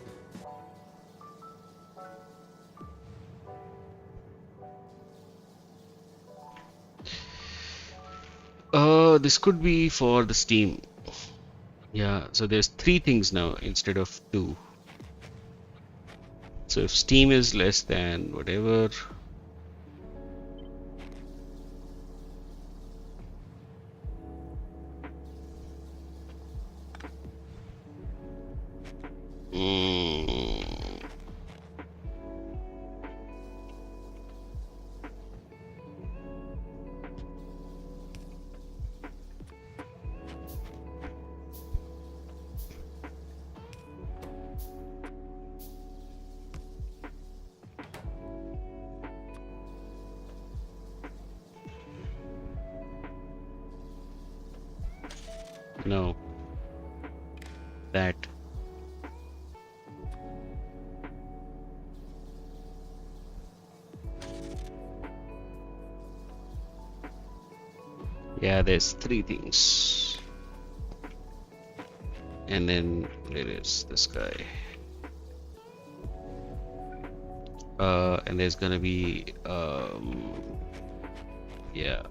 S1: this could be for the steam. Yeah, so there's 3 things now instead of 2. So if steam is less than whatever, no, that. Yeah, there's 3 things. And then there is this guy. And there's gonna be, yeah.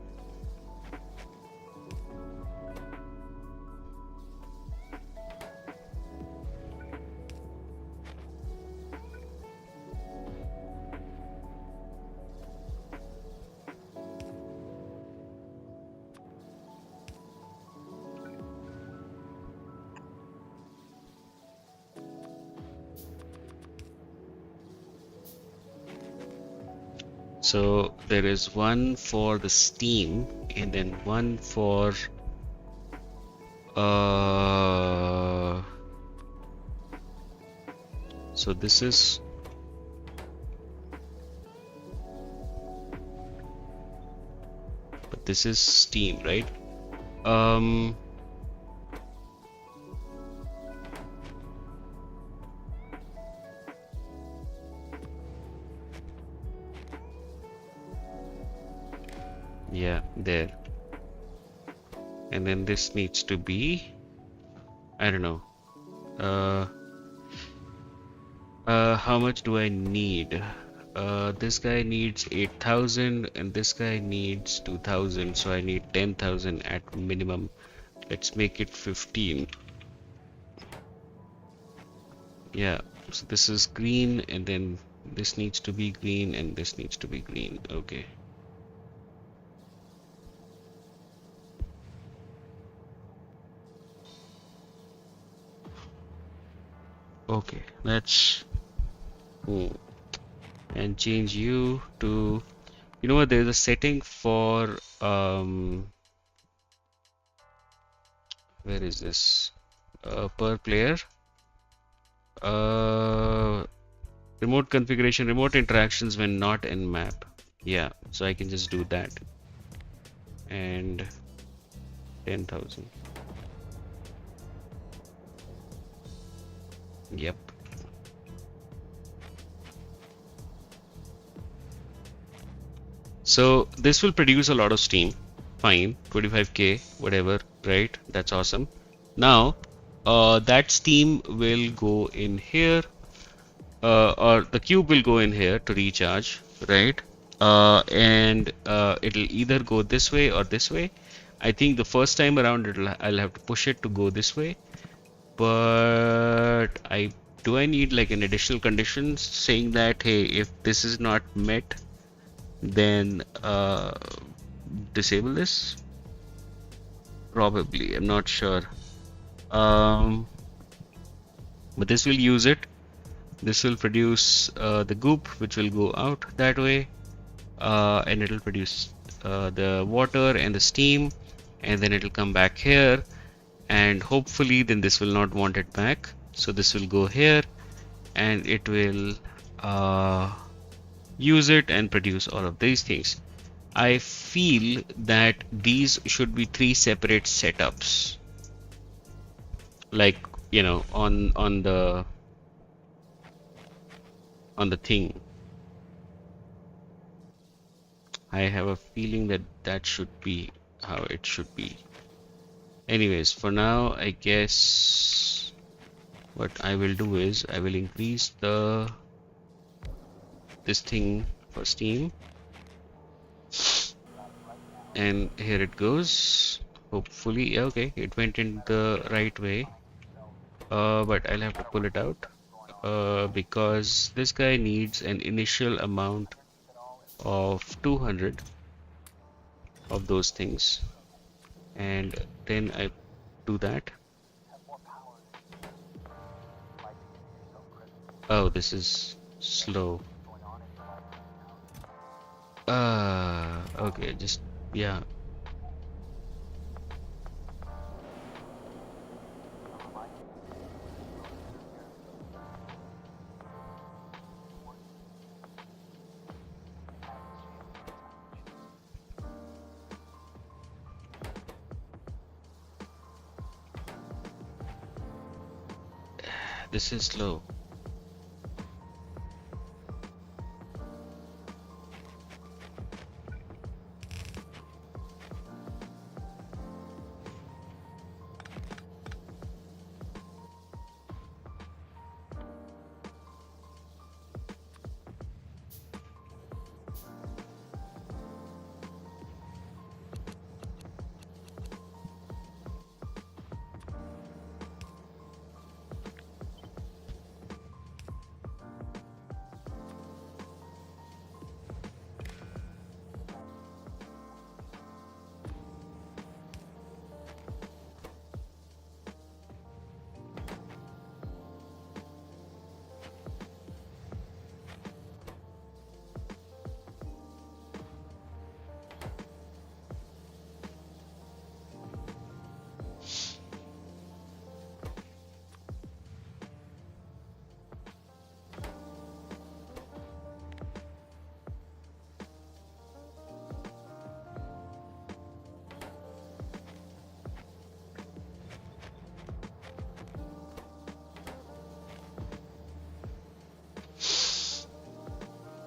S1: So there is one for the steam, and then one for so this is steam, right? Yeah, there. And then this needs to be, I don't know. Uh, how much do I need? This guy needs 8,000 and this guy needs 2,000, so I need 10,000 at minimum. Let's make it 15. Yeah, so this is green and then this needs to be green and this needs to be green. Okay. Okay, let's and change you to, you know what, there's a setting for where is this? Per player. Uh Remote configuration, remote interactions when not in map. Yeah, so I can just do that. And 10,000. Yep. So this will produce a lot of steam. Fine, 25k, whatever, right? That's awesome. Now, that steam will go in here, or the cube will go in here to recharge, right? And it'll either go this way or this way. I think the first time around I'll have to push it to go this way, but I need like an additional condition saying that, hey, if this is not met, then disable this? Probably, I'm not sure. Um, but this will use it. This will produce the goop, which will go out that way, and it'll produce the water and the steam, and then it'll come back here, and hopefully then this will not want it back. So this will go here, and it will use it and produce all of these things. I feel that these should be three separate setups, like, you know, on the thing. I have a feeling that that should be how it should be. Anyways, for now, I guess what I will do is I will increase this thing for Steam, and here it goes. Hopefully, yeah, okay, it went in the right way. But I'll have to pull it out because this guy needs an initial amount of 200 of those things, and then I do that. Oh, this is slow. Okay, just, yeah. This is slow.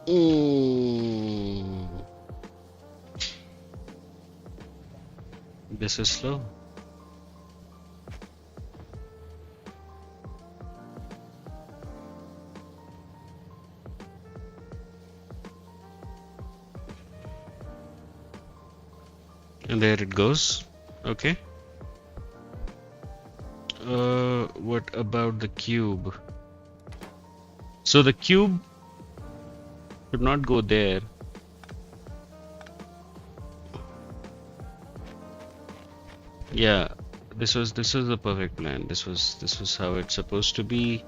S1: Mm. This is slow. And there it goes. Okay. What about the cube? So the cube should not go there. Yeah, this was the perfect plan. This was how it's supposed to be.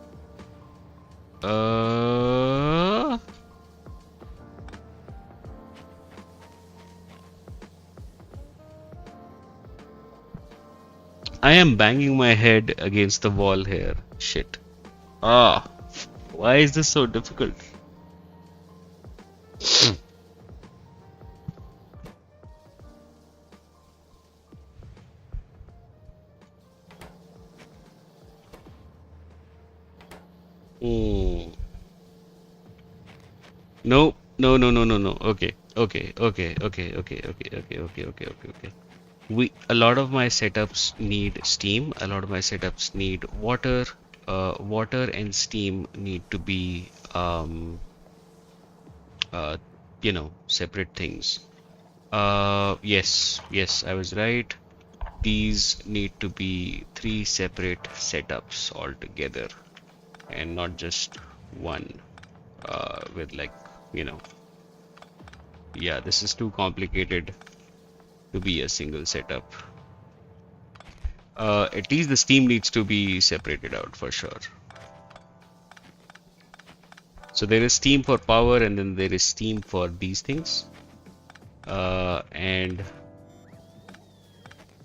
S1: Uh, I am banging my head against the wall here. Shit. Ah, why is this so difficult? Hmm. No, no, no, no, no, no. Okay, okay, okay, okay, okay, okay, okay, okay, okay, okay, okay. A lot of my setups need steam. A lot of my setups need water. Water and steam need to be uh, separate things. Yes, yes, I was right. These need to be three separate setups altogether, and not just one. With like, you know, yeah, this is too complicated to be a single setup. At least the steam needs to be separated out for sure. So there is steam for power, and then there is steam for these things. And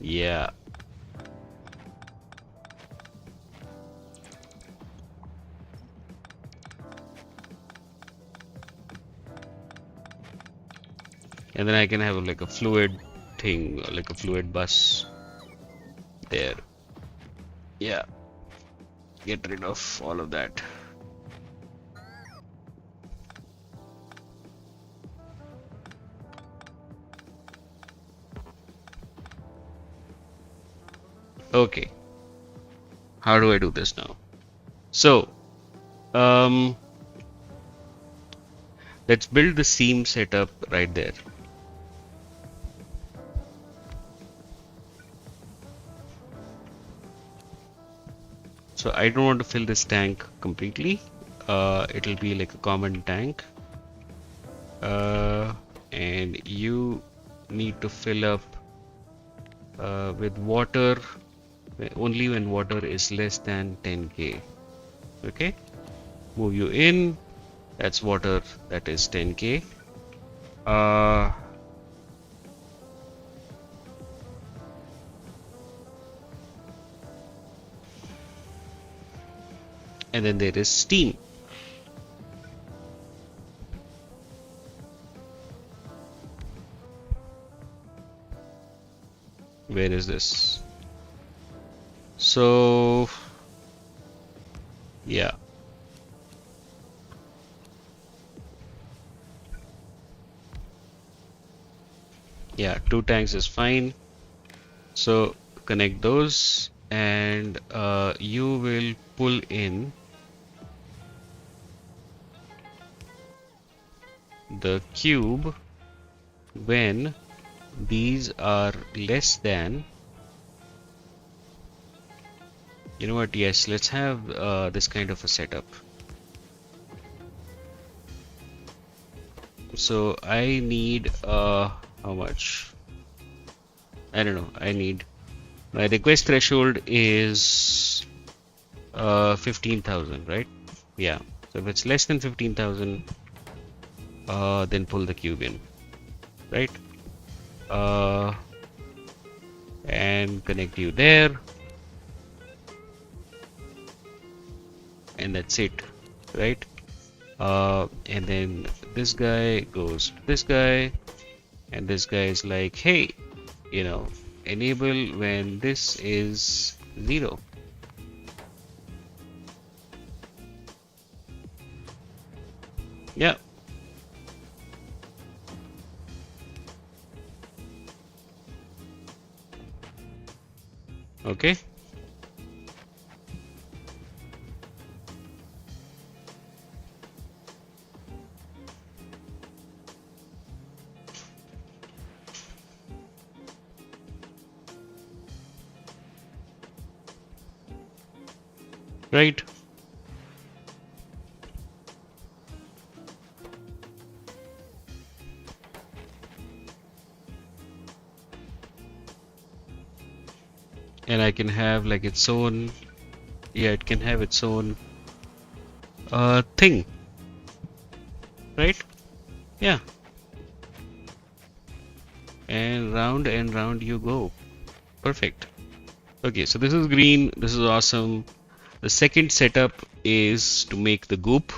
S1: yeah, and then I can have like a fluid thing, like a fluid bus there. Yeah, get rid of all of that. Okay, how do I do this now? So, um, let's build the seam setup right there. So I don't want to fill this tank completely. It'll be like a common tank. And you need to fill up with water only when water is less than 10k. Okay, move you in. That's water that is 10k. And then there is steam. Where is this? So yeah, yeah, two tanks is fine. So connect those, and you will pull in the cube when these are less than, you know what, yes, let's have this kind of a setup. So I need how much? I don't know. I need, my request threshold is 15,000, right? Yeah. So if it's less than 15,000, then pull the cube in, right? And connect you there, and that's it, right? And then this guy goes to this guy, and this guy is like, hey, enable when this is 0. Yeah. Okay. Right. And I can have like its own, yeah, it can have its own thing, right? Yeah. And round you go. Perfect. Okay, so this is green. This is awesome. The second setup is to make the goop.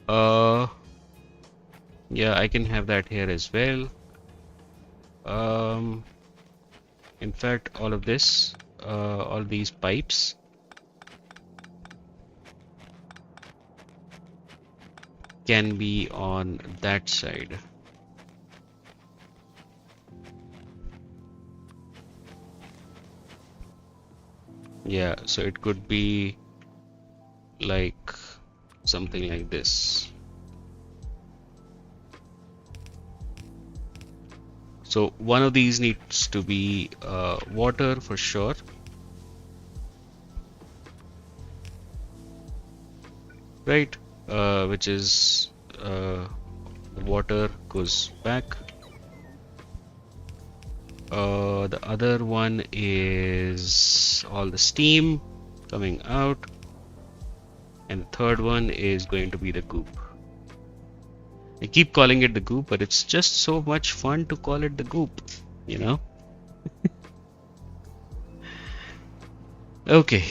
S1: Uh, yeah, I can have that here as well. Um, in fact, all of this, all these pipes can be on that side. Yeah, so it could be like something like this. So one of these needs to be water for sure. Right? Which is the water goes back. The other one is all the steam coming out, and the third one is going to be the goop. I keep calling it the goop, but it's just so much fun to call it the goop, you know? Okay.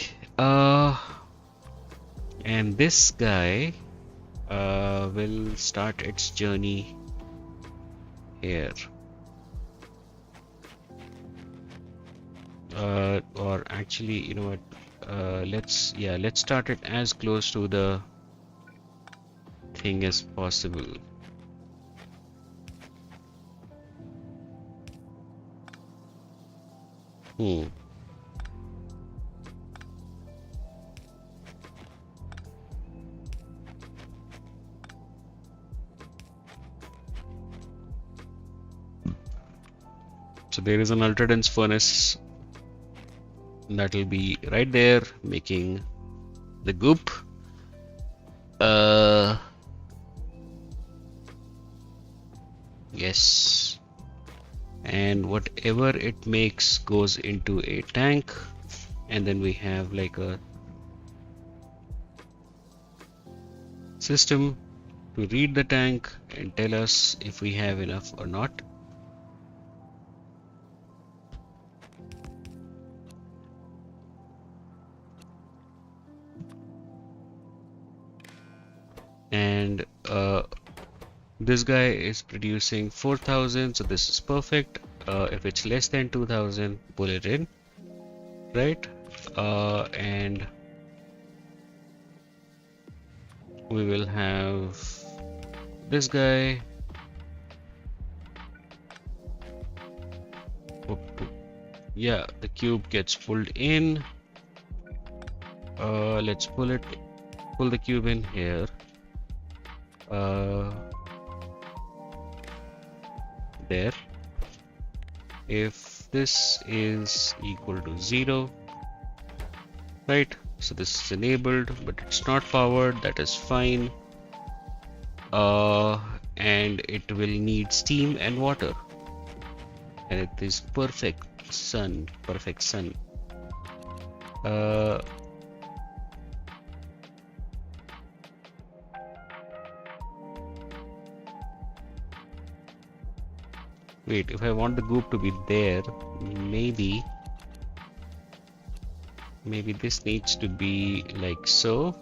S1: And this guy will start its journey here. Or actually, you know what? Let's start it as close to the thing as possible. Hmm. So there is an ultra dense furnace that will be right there making the goop. Yes. And whatever it makes goes into a tank, and then we have like a system to read the tank and tell us if we have enough or not. And this guy is producing 4,000, so this is perfect. If it's less than 2,000, pull it in, right? And we will have this guy. Yeah, the cube gets pulled in. Let's pull the cube in here. There. If this is equal to 0, right? So this is enabled, but it's not powered. That is fine. And it will need steam and water, and it is perfect sun. Wait, if I want the goop to be there, maybe this needs to be like so.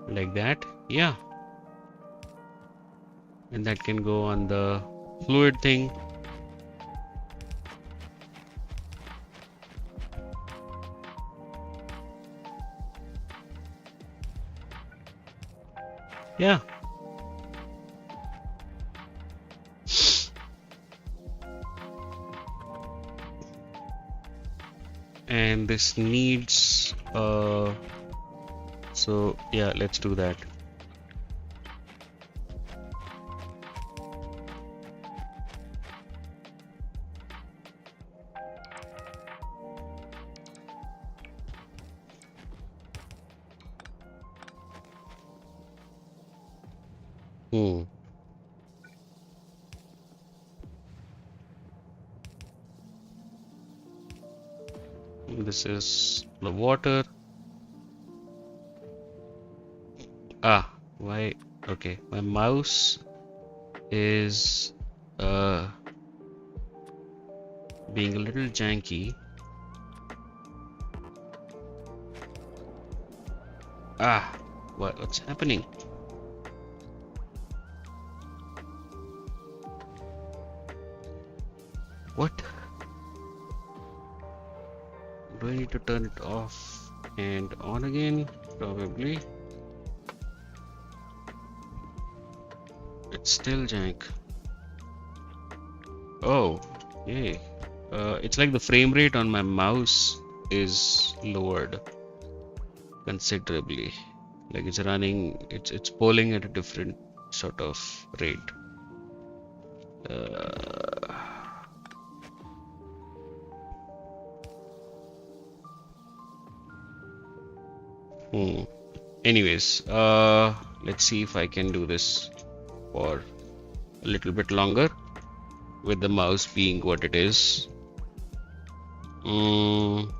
S1: Like that, yeah. And that can go on the fluid thing. Yeah. And this needs so yeah, let's do that. Hmm. This is the water. Ah, why? Okay, my mouse is being a little janky. Ah, what's happening? What? Do I need to turn it off and on again? Probably. It's still jank. Oh, yay. It's like the frame rate on my mouse is lowered considerably. Like it's running, it's polling at a different sort of rate. Uh, hmm. Anyways, let's see if I can do this for a little bit longer with the mouse being what it is. Mm,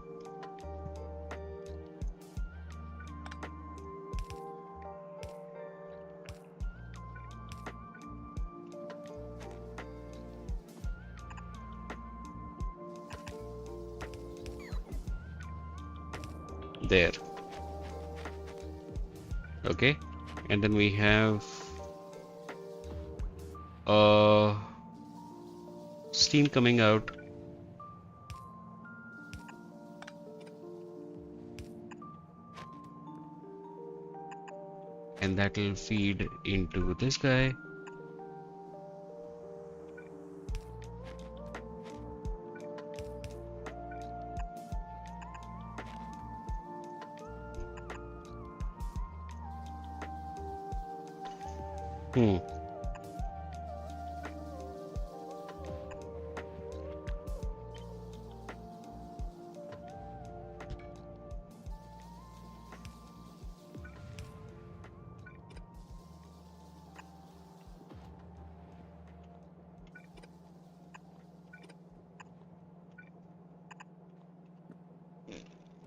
S1: there. Okay. And then we have steam coming out. And that will feed into this guy. Hmm.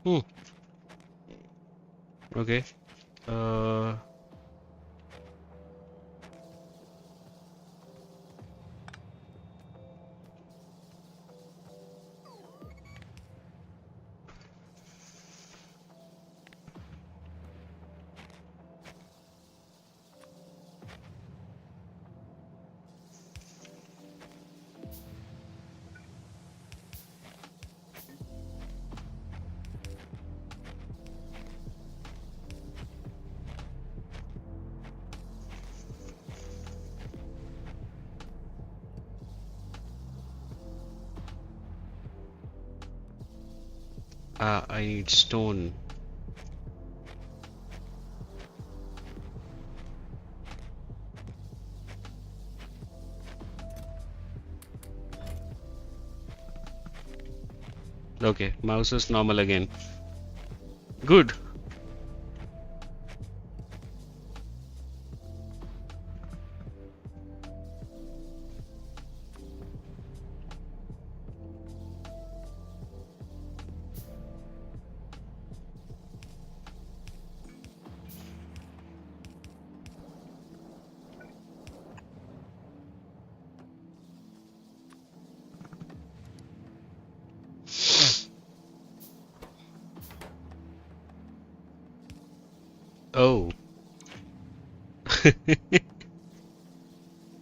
S1: Hmm. Okay. Uh. I need stone. Okay, mouse is normal again. Good. Oh.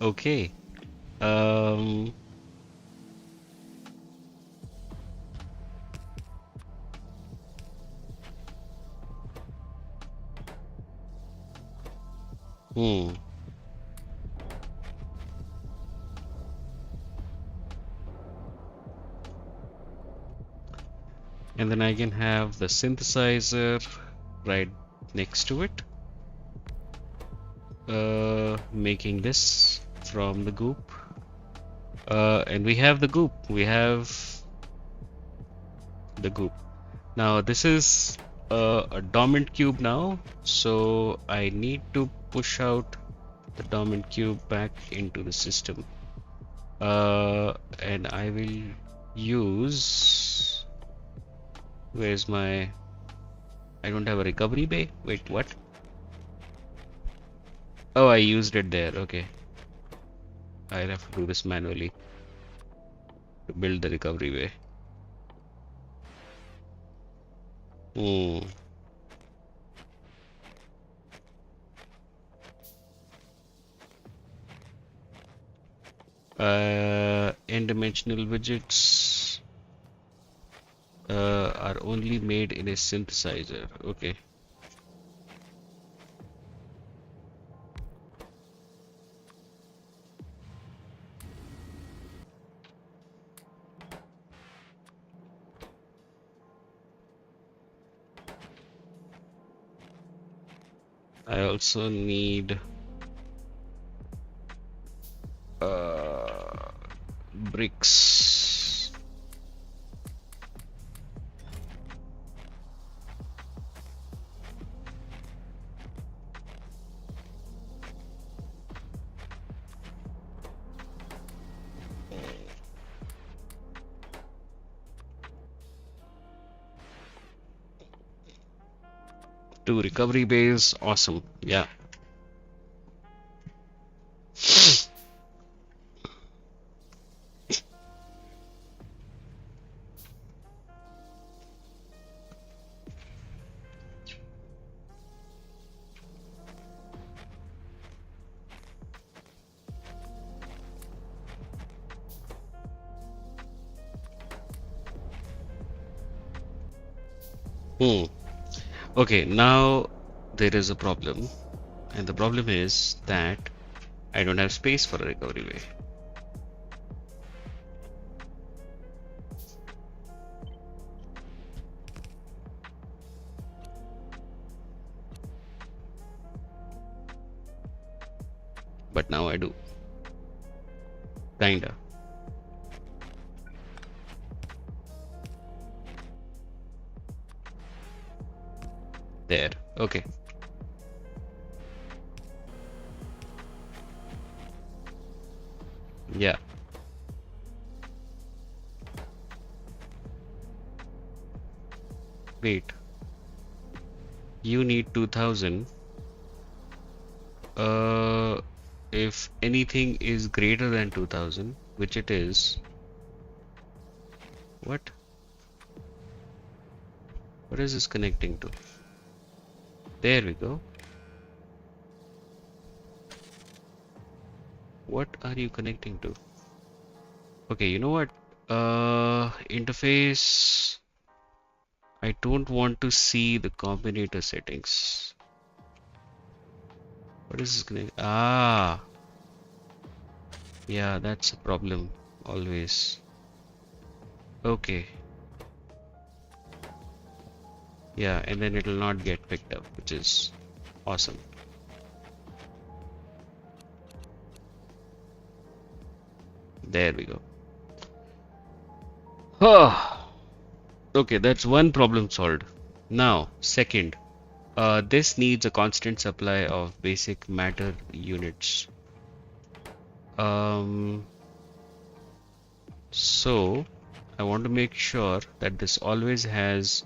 S1: Okay. Um. Hmm. And then I can have the synthesizer right next to it, making this from the goop. And we have the goop. We have the goop. Now this is a dormant cube now, so I need to push out the dormant cube back into the system. And I will use. Where's my? I don't have a recovery bay. Wait, what? Oh, I used it there. Okay, I'll have to do this manually to build the recovery bay. Hmm. N-dimensional widgets are only made in a synthesizer. Okay. I also need uh, bricks. Two recovery bays. Awesome. Yeah. Hmm. Okay, now there is a problem, and the problem is that I don't have space for a recovery bay. But now I do. Kinda. There. Okay. Yeah. Wait. You need 2000. Uh, if anything is greater than 2000, which it is. What? What is this connecting to? There we go. What are you connecting to? Okay, you know what? Interface. I don't want to see the combinator settings. What is this connect? Ah, yeah, that's a problem always. Okay, yeah, and then it'll not get picked up, which is awesome. There we go. Oh, okay, that's one problem solved. Now, second, this needs a constant supply of basic matter units. Um, so I want to make sure that this always has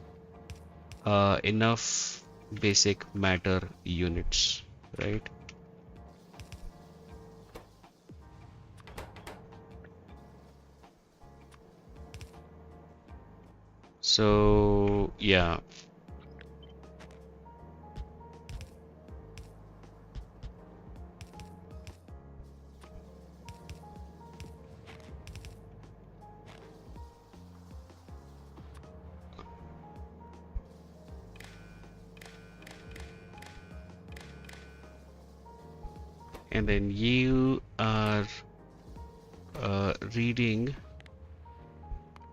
S1: enough basic matter units, right? So yeah, and then you are reading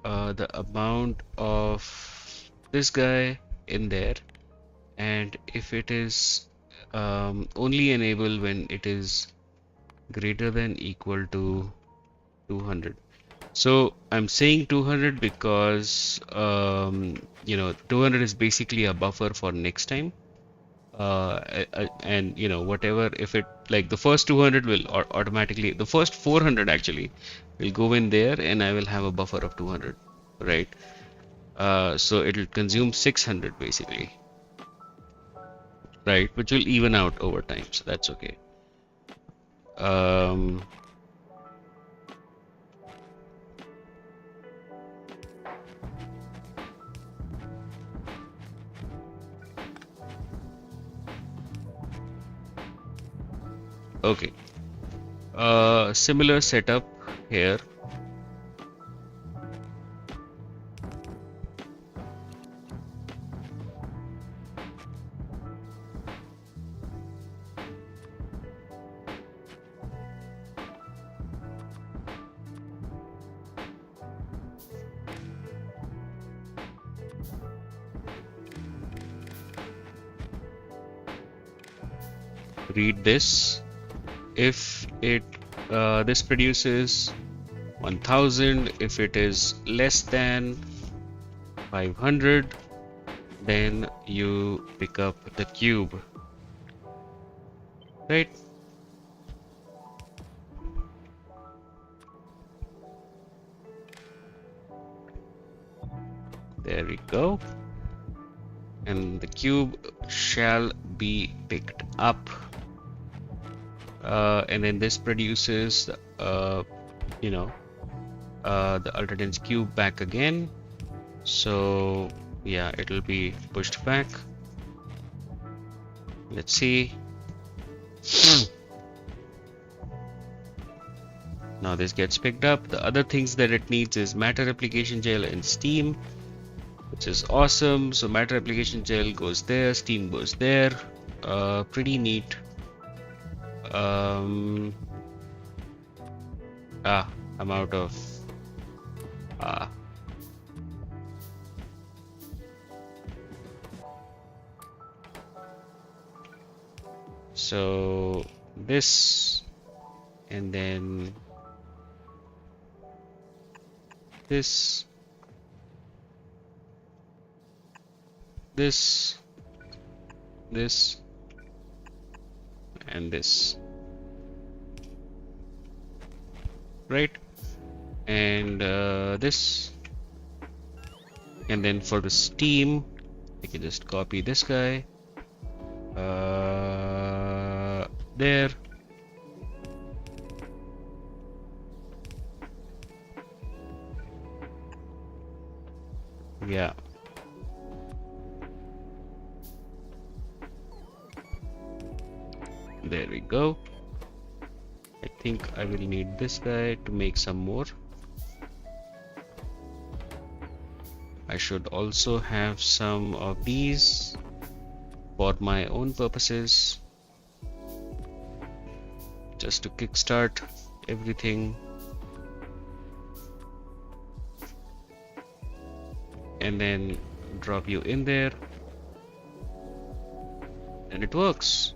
S1: the amount of this guy in there, and if it is only enable when it is greater than equal to 200. So I'm saying 200 because 200 is basically a buffer for next time. And whatever, if it like the first 200 will automatically, the first 400 actually will go in there, and I will have a buffer of 200, right? So it'll consume 600 basically, right? Which will even out over time, so that's okay. Um, okay. Similar setup here. Read this. If it this produces 1000, if it is less than 500, then you pick up the cube, right? There we go. And the cube shall be picked up. And then this produces the Ultradense cube back again. So yeah, it'll be pushed back. Let's see. Now this gets picked up. The other things that it needs is matter application gel and steam, which is awesome. So matter application gel goes there, steam goes there. Pretty neat. I'm out of so this, and then this, this, and this, right? And this, and then for the steam, I can just copy this guy there. Yeah. There we go. I think I will need this guy to make some more. I should also have some of these for my own purposes, just to kickstart everything. And then drop you in there, and it works.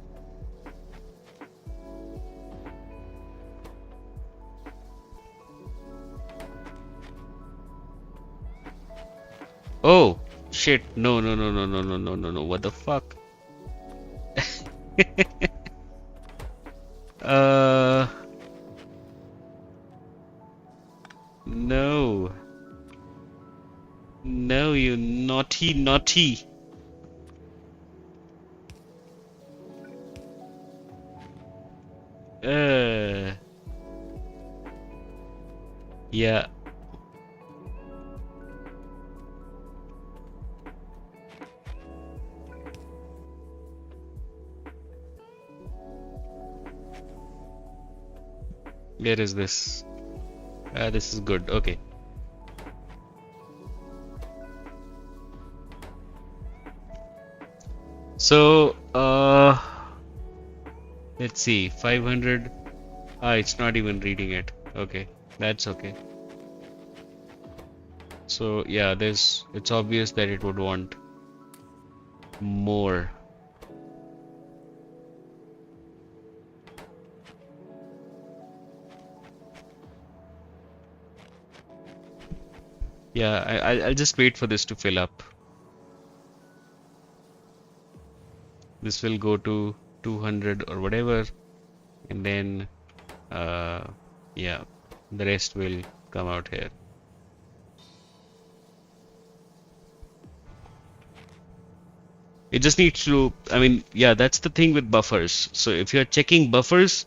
S1: Oh shit, no, what the fuck? No, you naughty. Yeah. Where is this? This is good. Okay. So, Let's see, 500. Ah, it's not even reading it. Okay, that's okay. So yeah, it's obvious that it would want more. Yeah, I'll just wait for this to fill up. This will go to 200 or whatever, and then yeah, the rest will come out here. It just needs to, I mean, yeah, that's the thing with buffers. So if you're checking buffers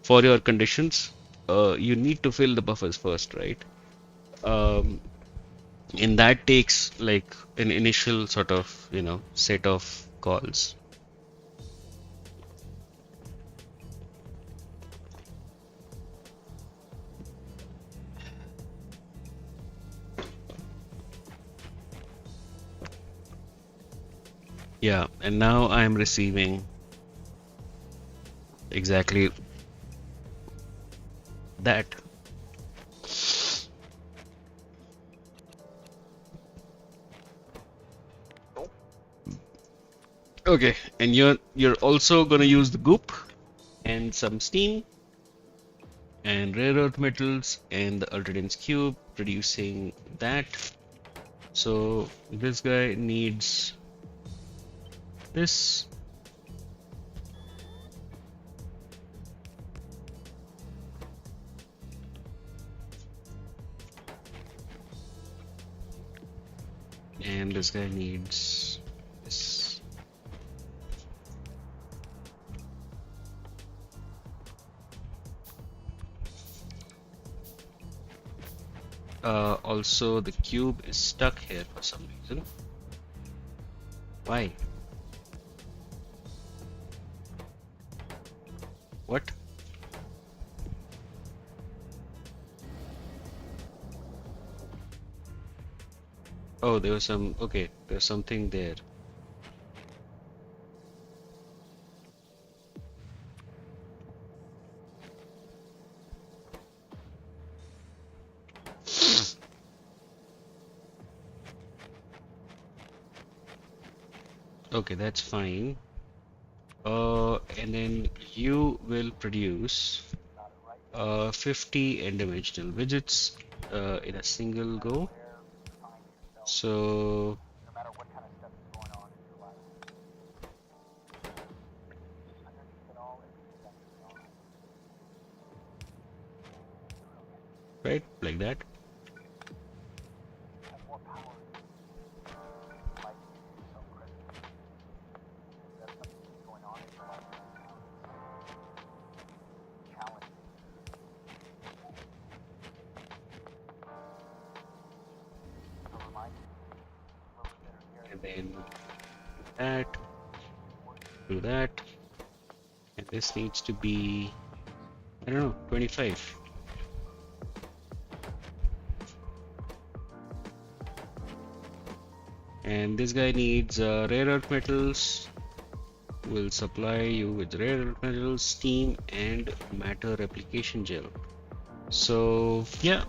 S1: for your conditions, you need to fill the buffers first, right? Um, and that takes like an initial sort of, set of calls. Yeah, and now I'm receiving exactly that. Okay, and you're also gonna use the goop and some steam and rare earth metals and the ultradense cube producing that. So this guy needs this. And this guy needs this. Also, the cube is stuck here for some reason. Why? What? Oh, there was some. Okay, there's something there. Okay, that's fine. And then you will produce 50 n-dimensional widgets in a single go. So
S2: No matter what kind of stuff is going on in your life, underneath it all, everything's actually all right.
S1: right, like that.
S2: Have more power. Life is so critical. That's something that's going on in your life right now. Challenging. So remind you, a little bit here.
S1: And then that, do that. And this needs to be, I don't know, 25. And this guy needs rare earth metals. Will supply you with rare earth metals, steam, and matter replication gel. So yeah.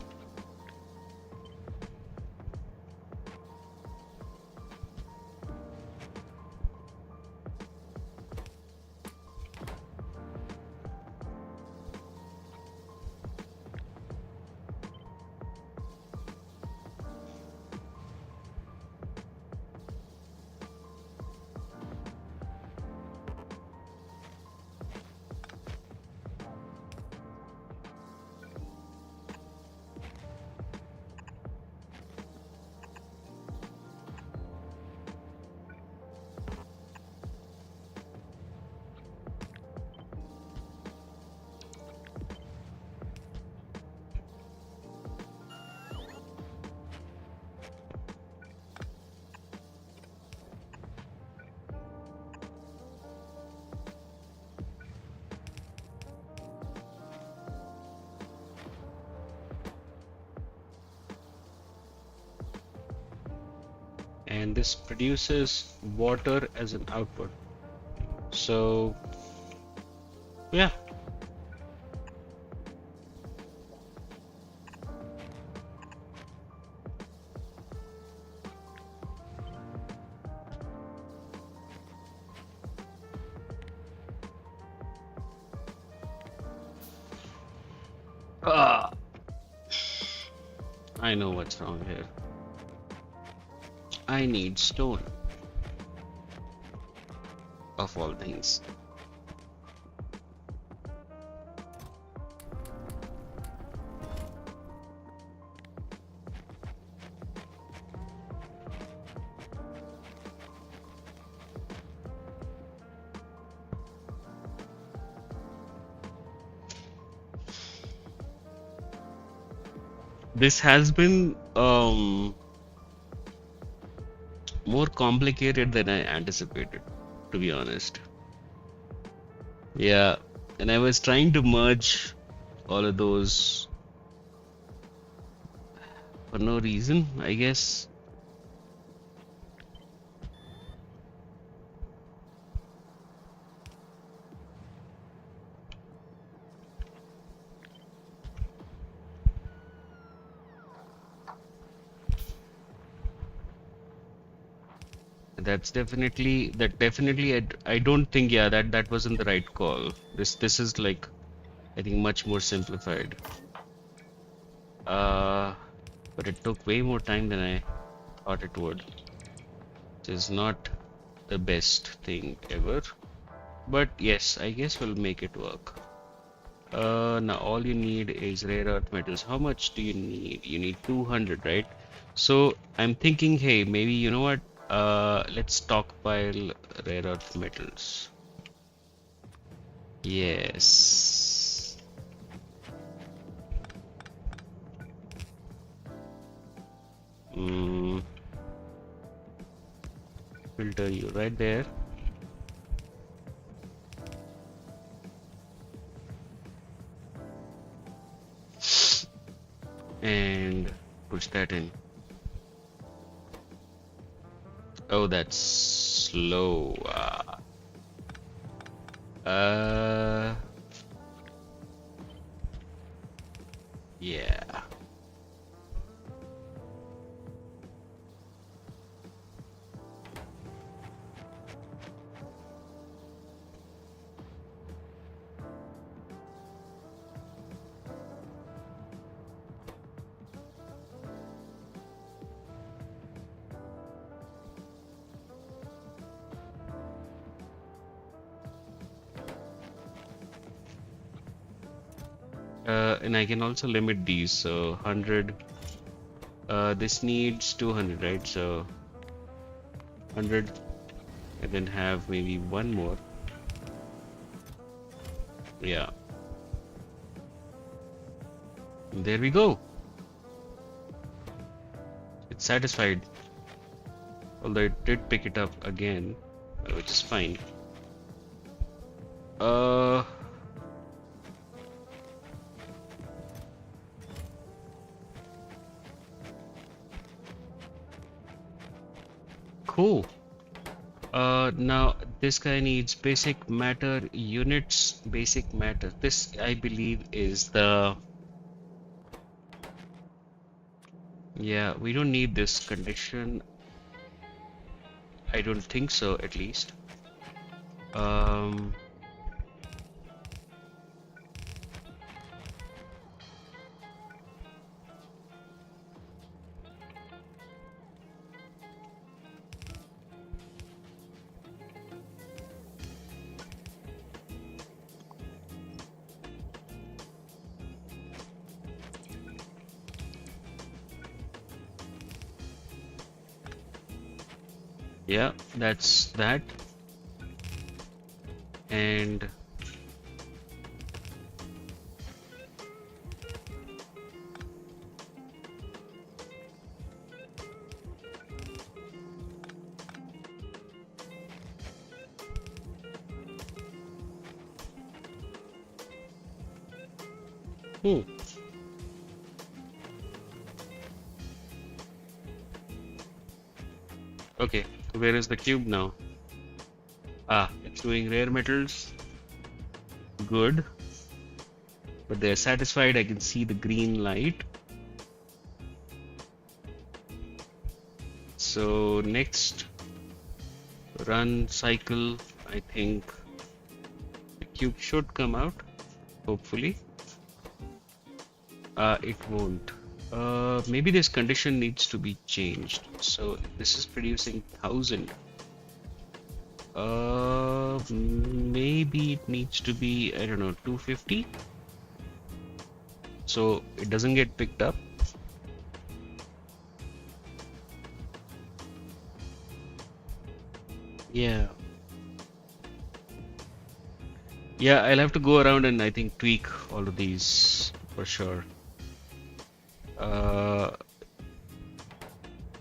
S1: And this produces water as an output. So Yeah. Ah, I know what's wrong here. I need stone, of all things. This has been more complicated than I anticipated, to be honest. Yeah, and I was trying to merge all of those for no reason, I guess. I don't think, yeah, that wasn't the right call. This is like, I think, much more simplified. Uh, but it took way more time than I thought it would, which is not the best thing ever. But yes, I guess we'll make it work. Now all you need is rare earth metals. How much do you need? You need 200, right? So I'm thinking, hey, maybe you know what? Let's stockpile rare earth metals. Yes. Mm, filter you right there. And push that in. Oh, that's slow. Uh, yeah. And I can also limit these. So 100. This needs 200, right? So 100, and then have maybe one more. Yeah. And there we go. It's satisfied. Although it did pick it up again, which is fine. Uh, cool. Now this guy needs basic matter units. Basic matter. This, I believe, is the. Yeah, we don't need this condition. I don't think so, at least. Um, yeah, that's that. And hmm, okay, where is the cube now? Ah, it's doing rare metals, good, but they're satisfied. I can see the green light. So next run cycle, I think the cube should come out, hopefully. It won't. Maybe this condition needs to be changed. So this is producing 1000. Maybe it needs to be, I don't know, 250. So it doesn't get picked up. Yeah. Yeah, I'll have to go around and I think tweak all of these for sure. Uh,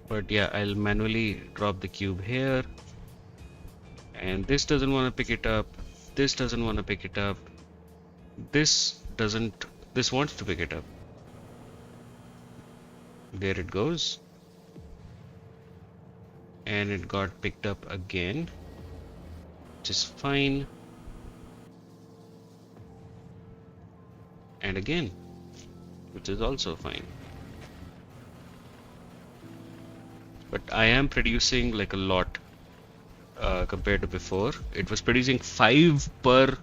S1: but yeah, I'll manually drop the cube here. And this doesn't want to pick it up. This doesn't want to pick it up. This doesn't. This wants to pick it up. There it goes. And it got picked up again, which is fine. And again, which is also fine. But I am producing like a lot compared to before. It was producing 5 per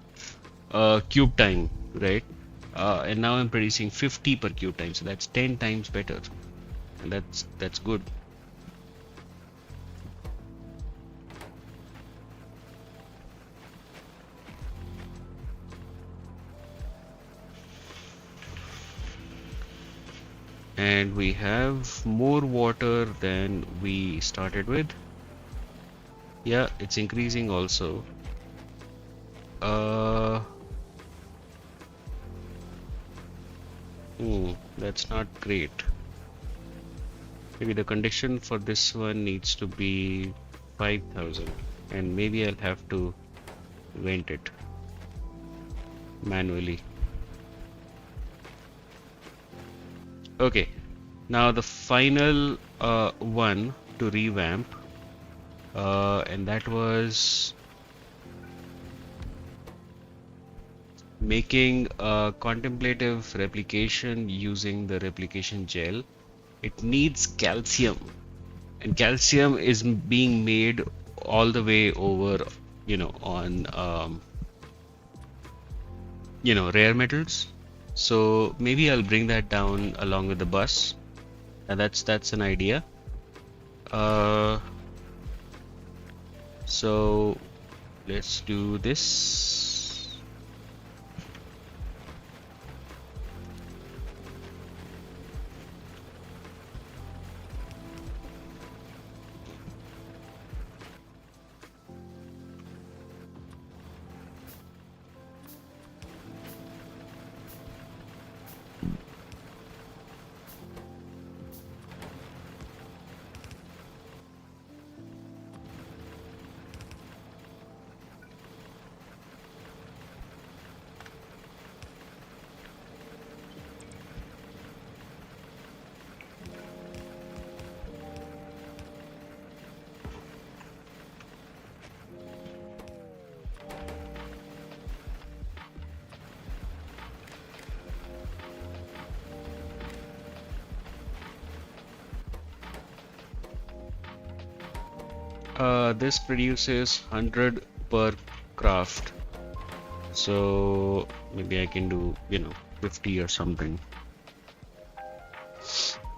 S1: cube time, right? And now I'm producing 50 per cube time, so that's 10 times better, and that's good. And we have more water than we started with. Yeah, it's increasing also. That's not great. Maybe the condition for this one needs to be 5000, and maybe I'll have to vent it manually. Okay, now the final one to revamp, and that was making a contemplative replication using the replication gel. It needs calcium, and calcium is being made all the way over, on rare metals. So maybe I'll bring that down along with the bus. And that's an idea. So let's do this. This produces 100 per craft, so maybe I can do 50 or something,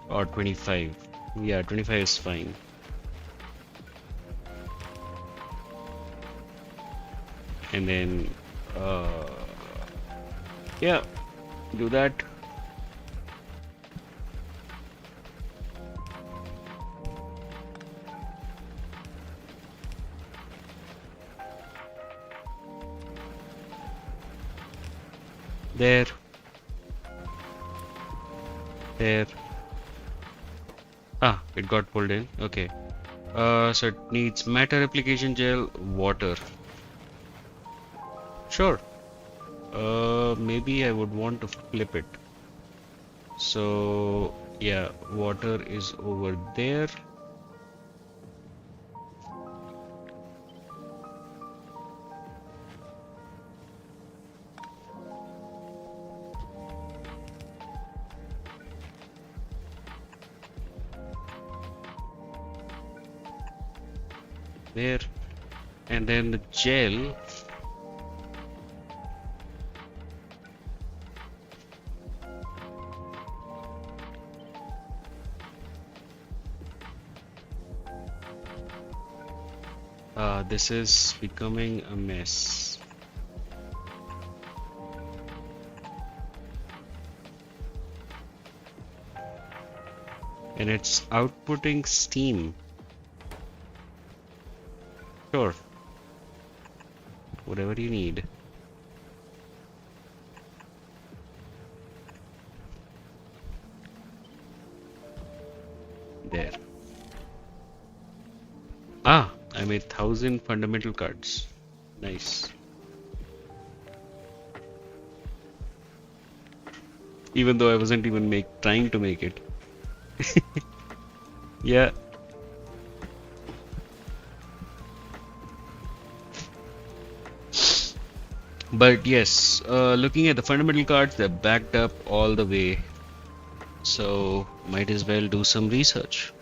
S1: or 25. Yeah, 25 is fine. And then yeah, do that. There. It got pulled in. Okay. So it needs matter application gel, water. Sure. Maybe I would want to flip it. So yeah, water is over there. there. And then the gel. This is becoming a mess. And it's outputting steam. Sure, whatever you need. There. Ah, I made 1,000 fundamental cards. Nice. Even though I wasn't even trying to make it. Yeah. But yes, looking at the fundamental cards, they're backed up all the way. So might as well do some research.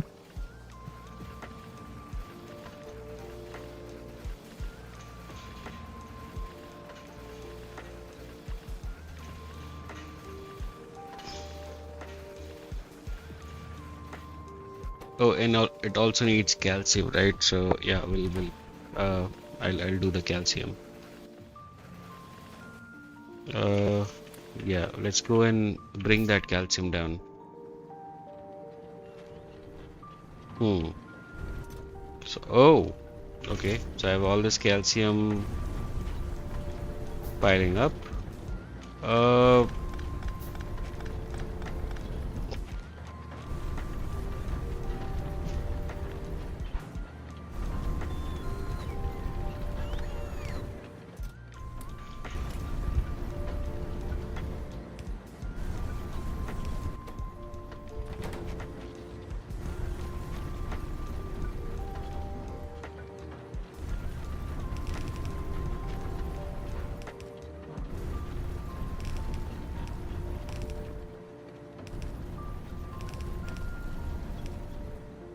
S1: Oh, and it also needs calcium, right? So yeah, I'll do the calcium. Uh, yeah, let's go and bring that calcium down. Hmm. So, oh, okay. So I have all this calcium piling up. Uh,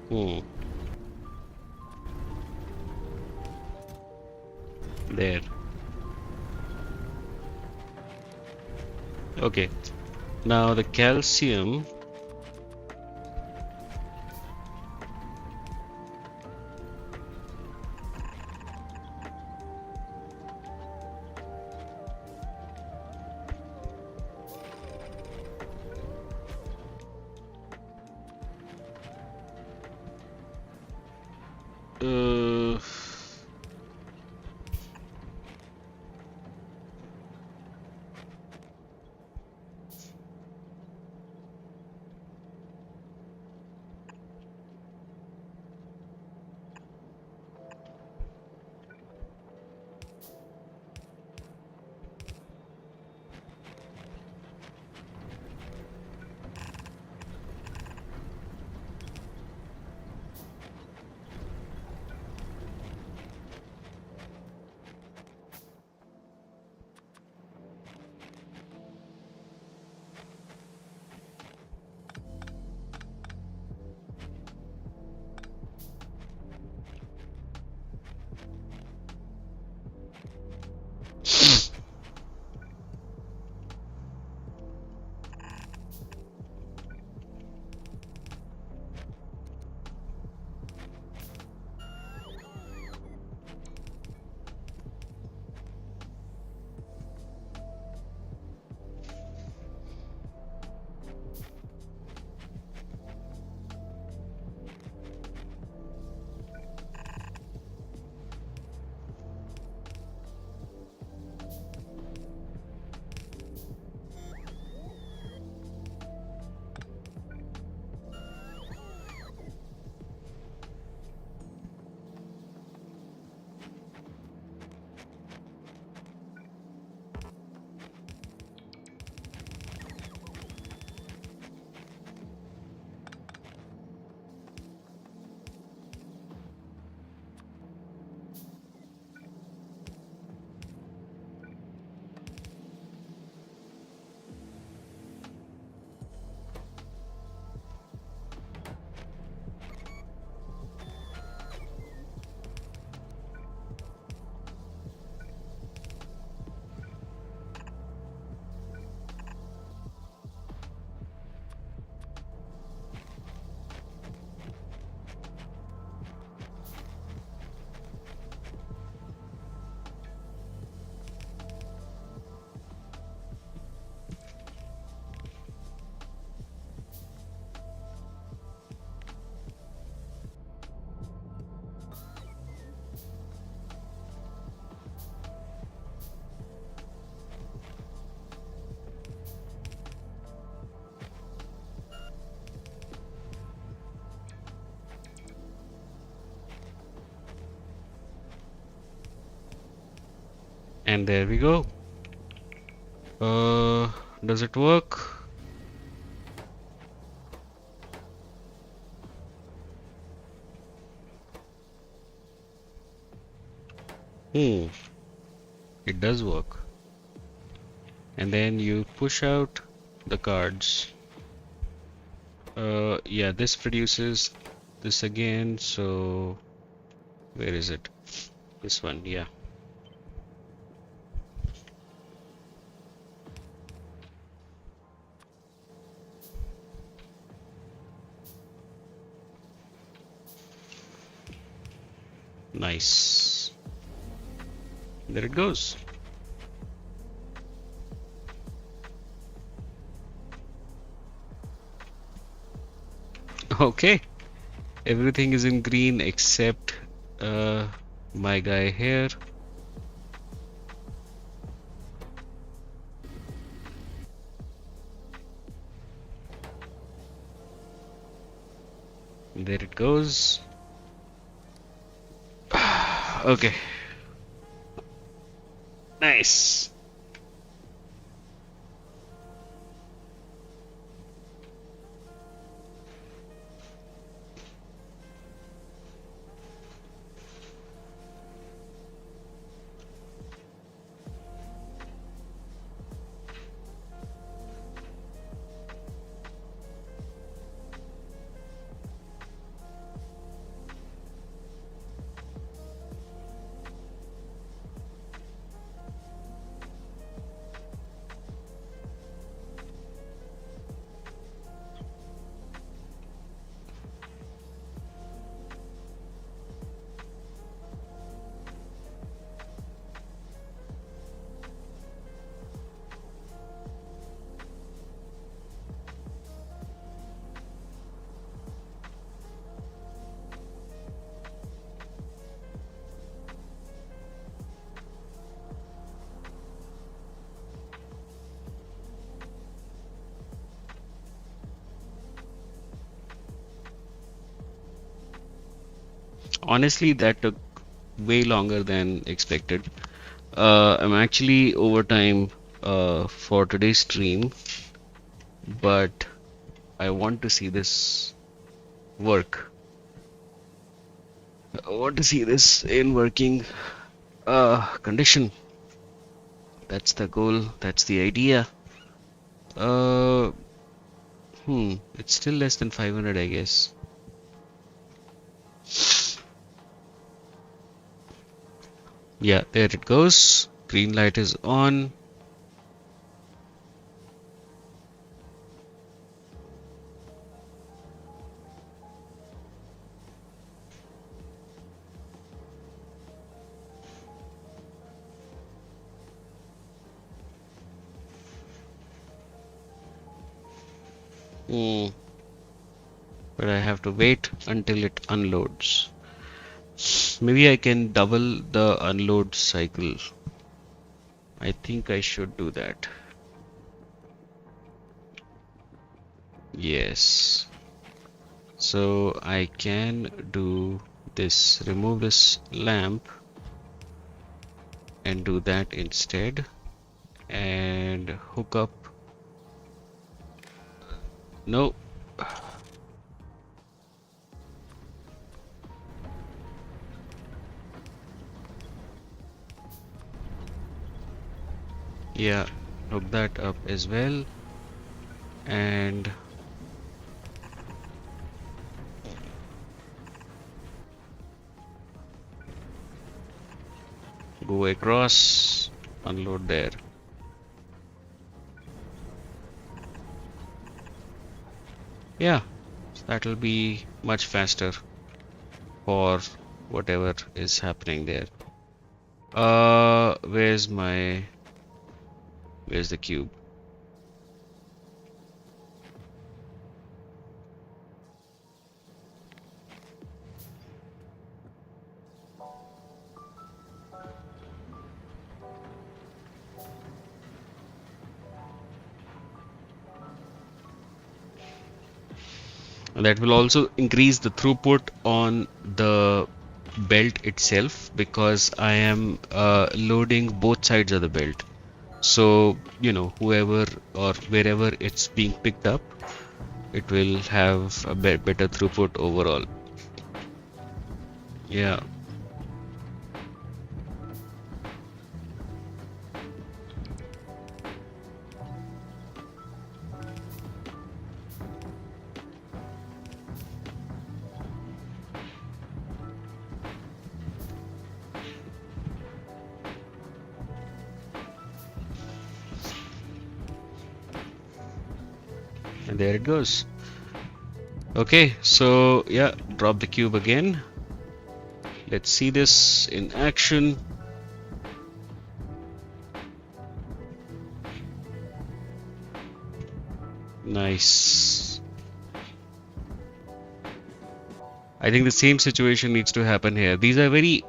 S1: hmm. There. Okay. Now the calcium. Uh, And there we go. Does it work? It does work. And then you push out the cards. Yeah, this produces this again, so where is it? This one, yeah. Nice. There it goes. Okay, everything is in green except my guy here. There it goes. Okay. Nice. Honestly, that took way longer than expected. I'm actually overtime for today's stream, but I want to see this work. I want to see this in working condition. That's the goal. That's the idea. Uh, it's still less than 500, I guess. Yeah, there it goes. Green light is on. Hmm. But I have to wait until it unloads. Maybe I can double the unload cycle. I think I should do that. Yes. So I can do this, remove this lamp and do that instead, and hook up. No. Yeah, hook that up as well, and go across, unload there. Yeah, that'll be much faster for whatever is happening there. Where's the cube? That will also increase the throughput on the belt itself because I am loading both sides of the belt. So, whoever or wherever it's being picked up, it will have a better throughput overall. Yeah, and there it goes. Okay, so yeah, drop the cube again. Let's see this in action. Nice. I think the same situation needs to happen here. These are very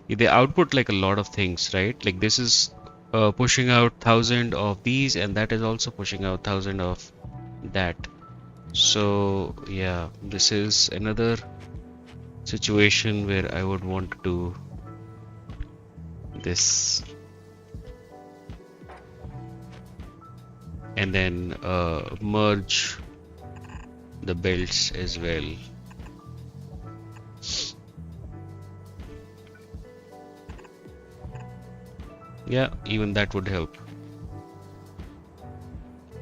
S1: they output like a lot of things, right? Like this is pushing out 1,000 of these, and that is also pushing out 1,000 of that. So yeah, this is another situation where I would want to do this, and then merge the belts as well. Yeah, even that would help.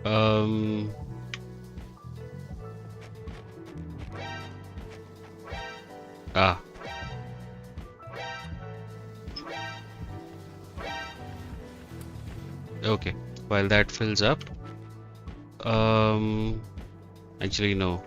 S1: Um, ah, okay. While that fills up, um, actually no.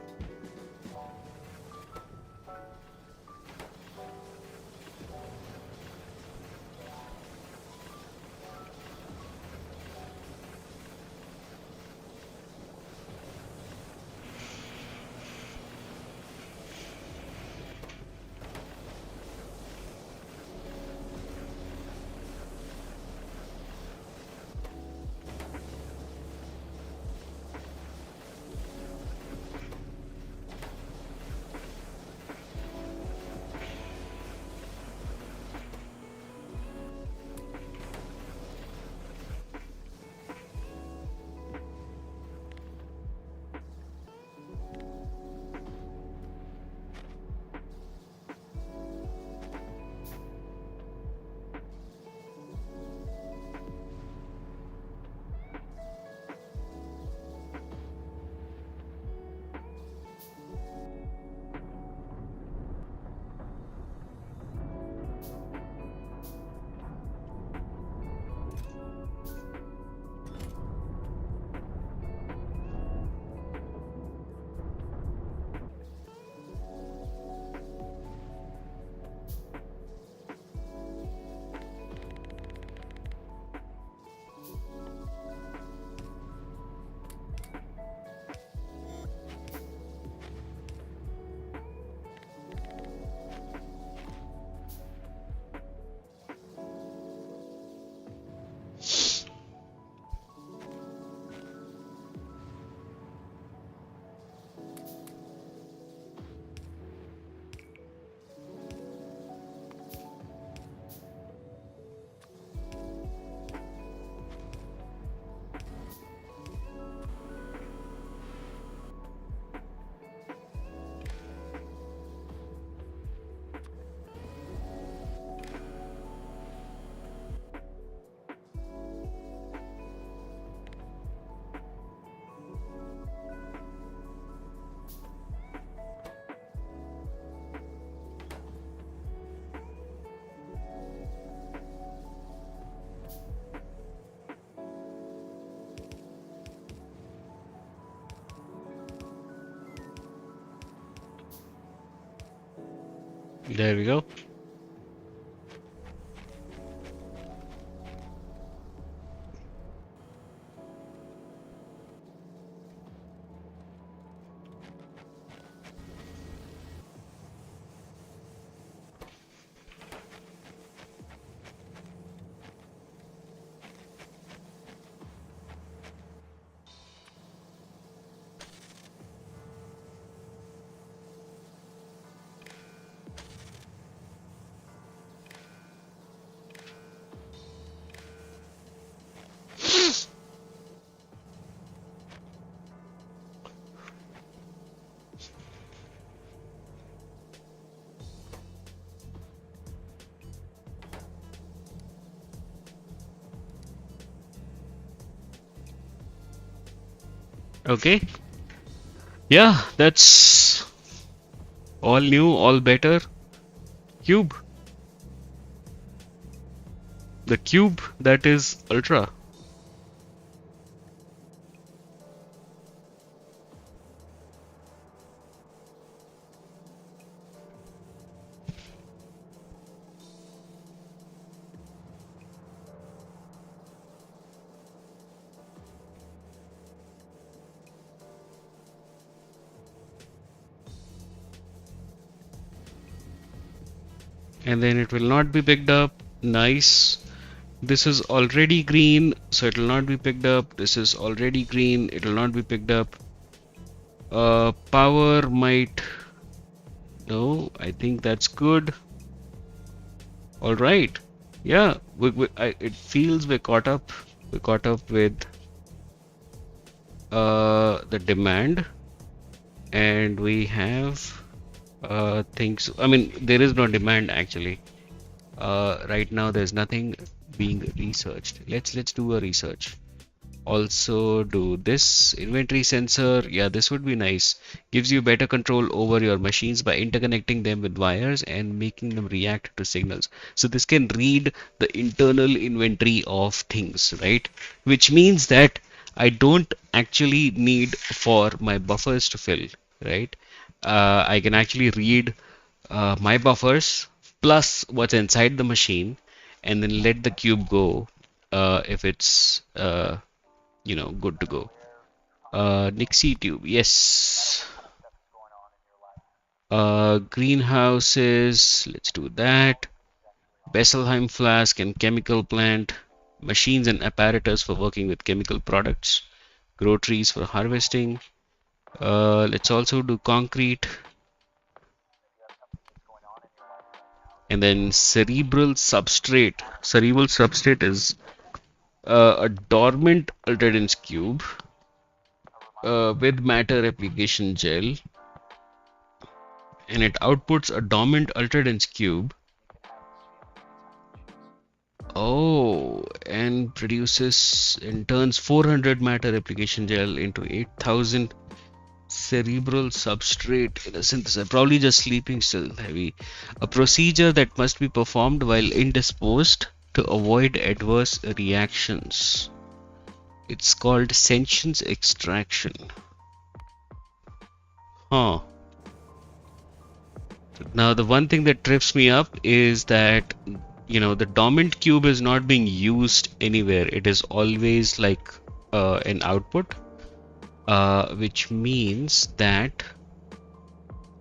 S1: There we go. Okay. Yeah, that's all new, all better. Cube. The cube that is Ultra. And then it will not be picked up. Nice. This is already green, so it will not be picked up. This is already green, it will not be picked up. Power might. No, I think that's good. All right. Yeah, it feels we're caught up. We're caught up with the demand, and we have things. I mean, there is no demand actually. Right now, there's nothing being researched. Let's do a research. Also do this inventory sensor. Yeah, this would be nice. Gives you better control over your machines by interconnecting them with wires and making them react to signals. So this can read the internal inventory of things, right? Which means that I don't actually need for my buffers to fill, right? I can actually read my buffers plus what's inside the machine and then let the cube go if it's good to go. Nixie tube, yes.
S2: Stuff is going on in your life.
S1: Greenhouses, let's do that. Besselheim flask and chemical plant. Machines and apparatus for working with chemical products. Grow trees for harvesting. Let's also do concrete.
S2: Maybe you have something that's going on in your life right now.
S1: And then cerebral substrate. Cerebral substrate is a dormant alterance cube
S2: A reminder
S1: with matter application gel, and it outputs a dormant alterance cube.
S2: you can have this feeling anytime you choose.
S1: Oh, and produces and turns 400 matter application gel into 8,000 cerebral substrate in a synthesis. Probably just sleeping still heavy. A procedure that must be performed while indisposed to avoid adverse reactions. It's called sentience extraction. Huh. Now, the one thing that trips me up is that, the dormant cube is not being used anywhere. It is always like an output, which means that,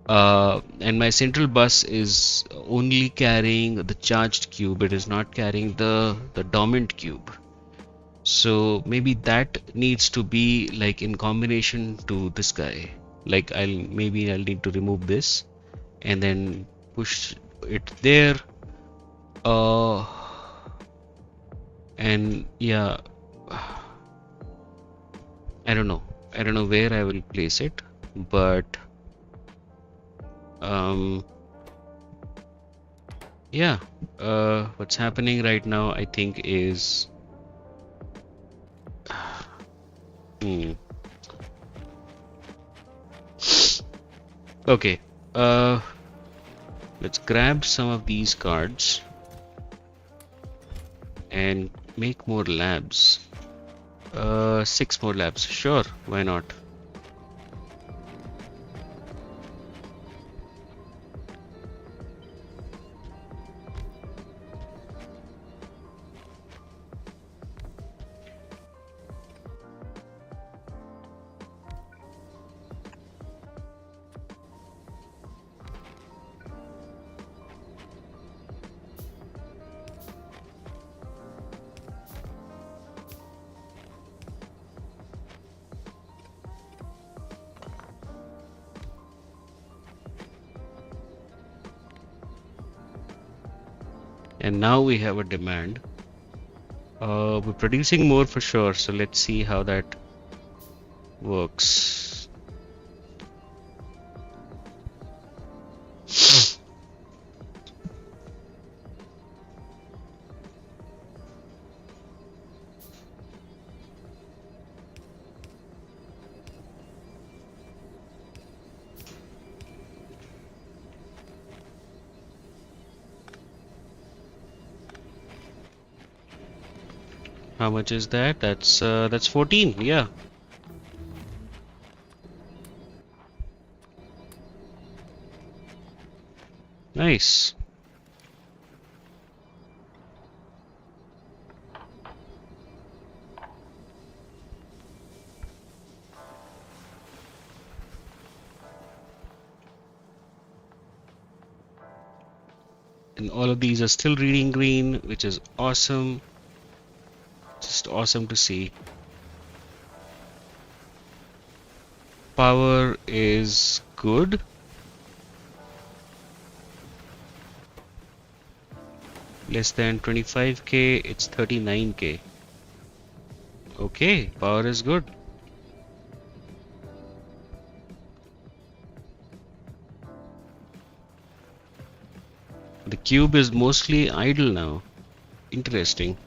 S1: and my central bus is only carrying the charged cube. It is not carrying the dormant cube. So maybe that needs to be like in combination to this guy. Like I'll need to remove this and then push it there. Uh, and yeah, I don't know. I don't know where I will place it, but um, yeah. What's happening right now, I think, is hmm, okay. Uh, let's grab some of these cards and make more labs. 6 more labs. Sure, why not? And now we have a demand. We're producing more for sure, so let's see how that works. How much is that? That's 14. Yeah. Nice. And all of these are still reading green, which is awesome. Just awesome to see. Power is good. Less than 25k, it's 39k. Okay, power is good. The cube is mostly idle now. Interesting.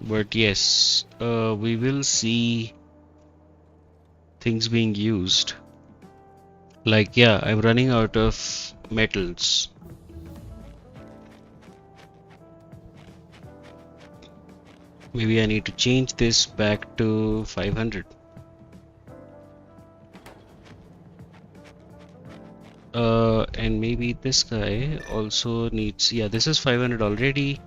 S1: But yes, we will see things being used. Like, yeah, I'm running out of metals. Maybe I need to change this back to 500. And maybe this guy also needs, yeah, this is 500 already.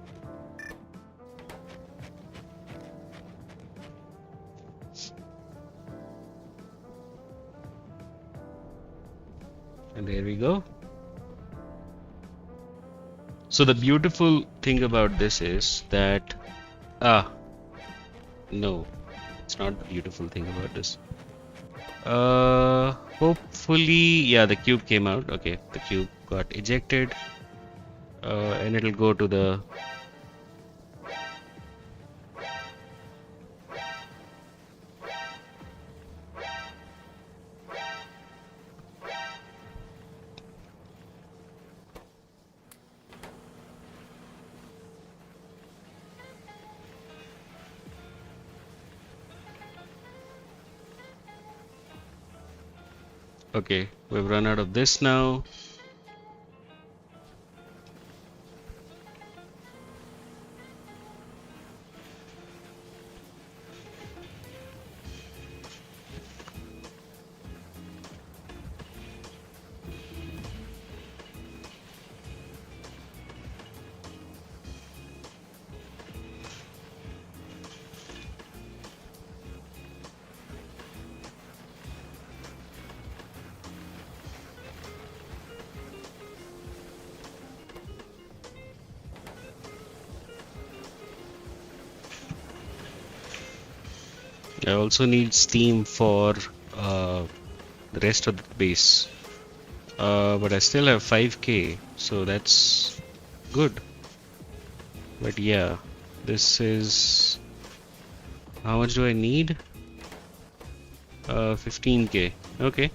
S1: And there we go. So the beautiful thing about this is that, no, it's not the beautiful thing about this. Hopefully, yeah, the cube came out. Okay, the cube got ejected. And it'll go to the. Okay, we've run out of this now. I also need steam for the rest of the base. But I still have 5k, so that's good. But yeah, this is. How much do I need? 15k. Okay.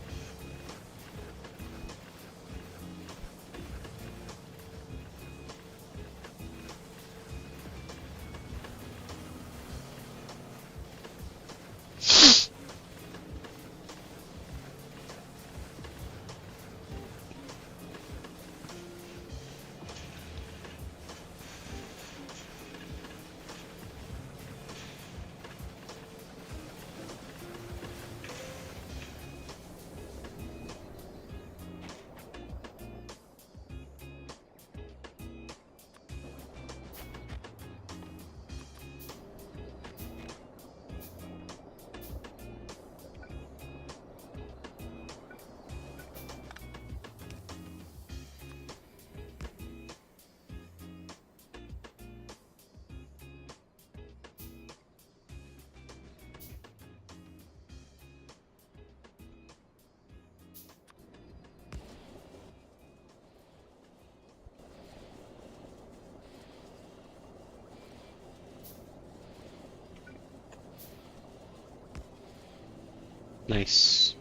S1: Nice.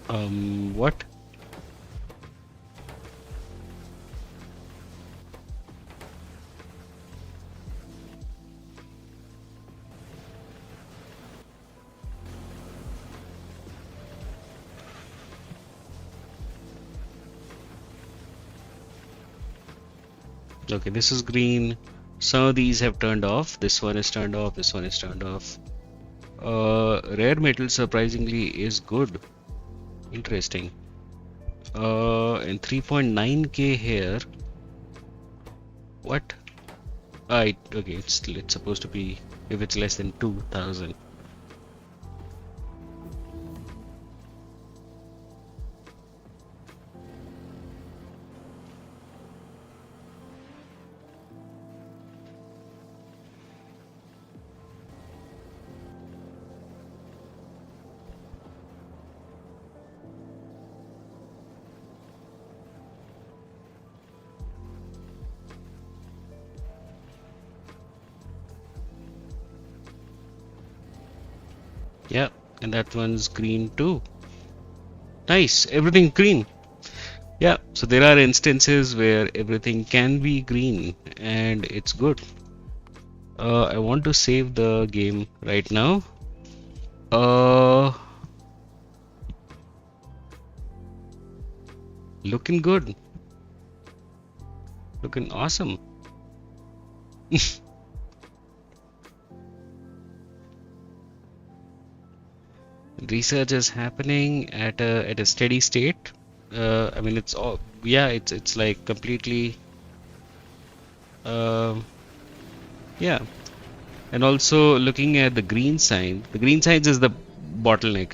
S1: What? Okay, this is green. Some of these have turned off. This one is turned off. This one is turned off. Rare metal surprisingly is good. Interesting. And 3.9k here. What? Okay, it's supposed to be if it's less than 2000. Yeah, and that one's green too. Nice, everything green. Yeah, so there are instances where everything can be green and it's good. I want to save the game right now. Uh, Looking good, looking awesome. Research is happening at a steady state. I mean, it's all yeah, it's like completely um yeah. And also looking at the green signs is the bottleneck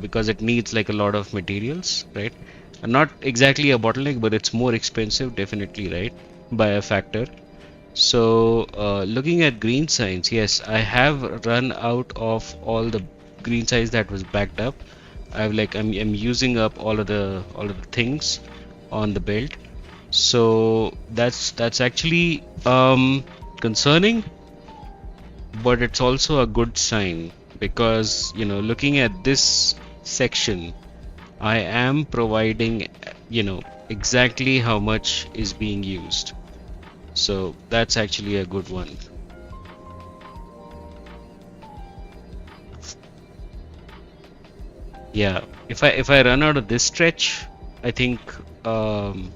S1: because it needs like a lot of materials, right? And not exactly a bottleneck, but it's more expensive, definitely, right? By a factor. So, looking at green signs, yes, I have run out of all the green signs that was backed up. I'm using up all of the things on the belt. So that's actually concerning, but it's also a good sign because looking at this section, I am providing exactly how much is being used. So that's actually a good one. Yeah, if I run out of this stretch, I think um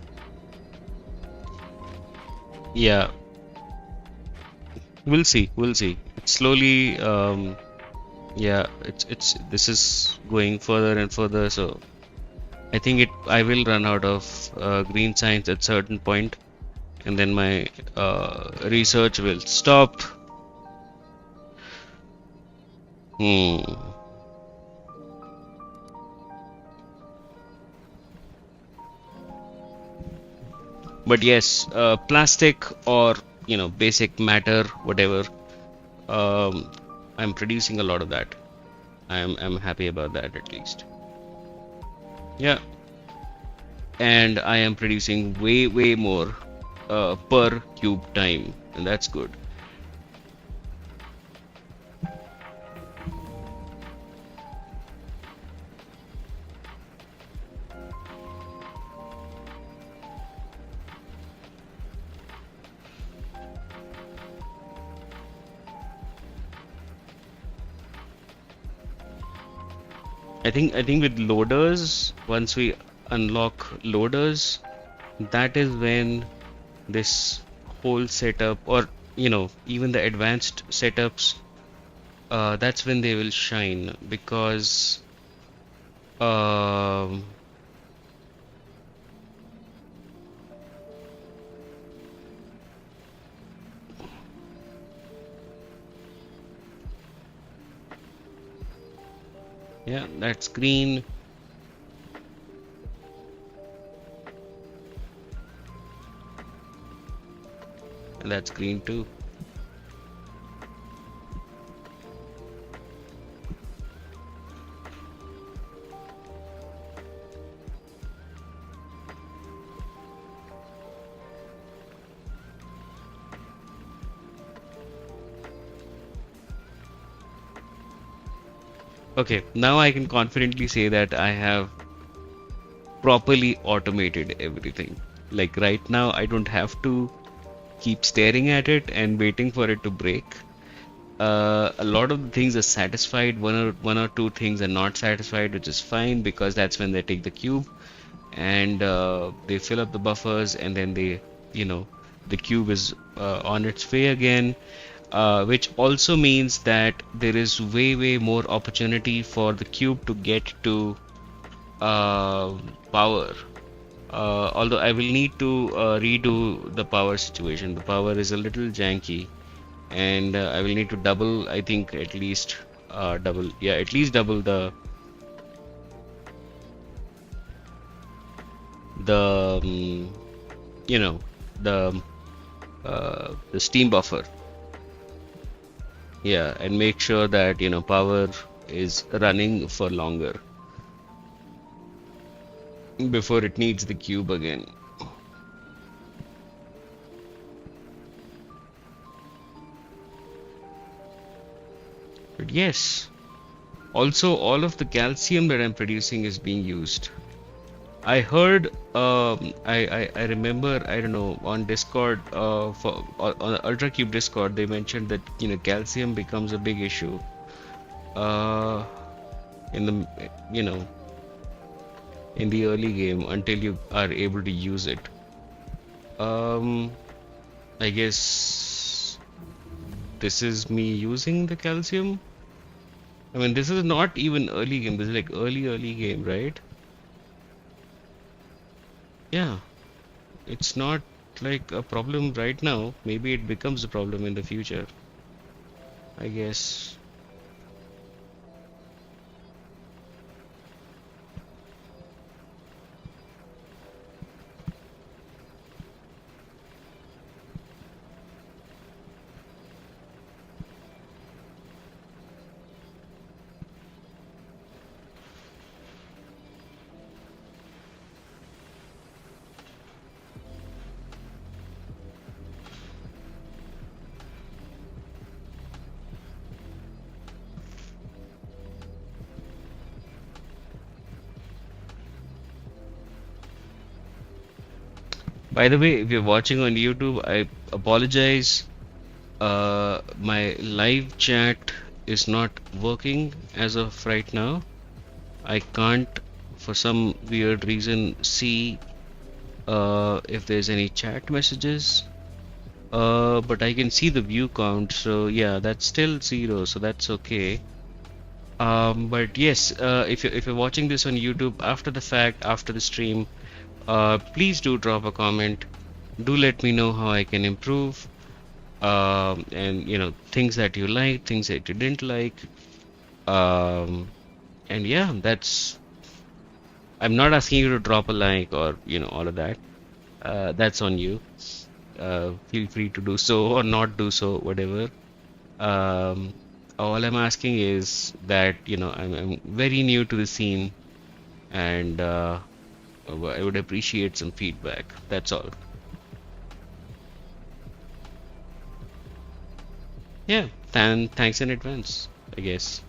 S1: yeah, we'll see. It's slowly yeah, it's this is going further and further, so I think I will run out of green signs at certain point, and then my research will stop. Hmm. But yes, plastic or basic matter, whatever. Um, I'm producing a lot of that. I'm happy about that at least. Yeah, and I am producing way more per cube time, and that's good. I think with loaders, once we unlock loaders, that is when this whole setup, or even the advanced setups, that's when they will shine because um yeah, that's green, and that's green too. Okay, now I can confidently say that I have properly automated everything. Like right now, I don't have to keep staring at it and waiting for it to break. A lot of the things are satisfied. One or two things are not satisfied, which is fine because that's when they take the cube and they fill up the buffers, and then the cube is on its way again, which also means that there is way more opportunity for the cube to get to power. Although I will need to redo the power situation. The power is a little janky, and I will need to double, I think at least double, yeah, at least double the you know the the steam buffer. Yeah, and make sure that power is running for longer before it needs the cube again. But yes, also all of the calcium that I'm producing is being used. I heard, I remember, I don't know, on Discord, on Ultracube Discord, they mentioned that calcium becomes a big issue, uh, in the you know in the early game until you are able to use it. Um, I guess this is me using the calcium. I mean, this is not even early game. This is like early game, right? Yeah, it's not like a problem right now. Maybe it becomes a problem in the future, I guess. By the way, if you're watching on YouTube, I apologize. My live chat is not working as of right now. I can't, for some weird reason, see if there's any chat messages. But I can see the view count, so yeah, that's still 0, so that's okay. But yes, if you're watching this on YouTube after the fact, after the stream, please do drop a comment. Do let me know how I can improve. And things that you like, things that you didn't like. Um, and yeah, I'm not asking you to drop a like or all of that. That's on you. Feel free to do so or not do so, whatever. Um, all I'm asking is that I'm very new to the scene, and I would appreciate some feedback. That's all. Yeah, thanks in advance, I guess.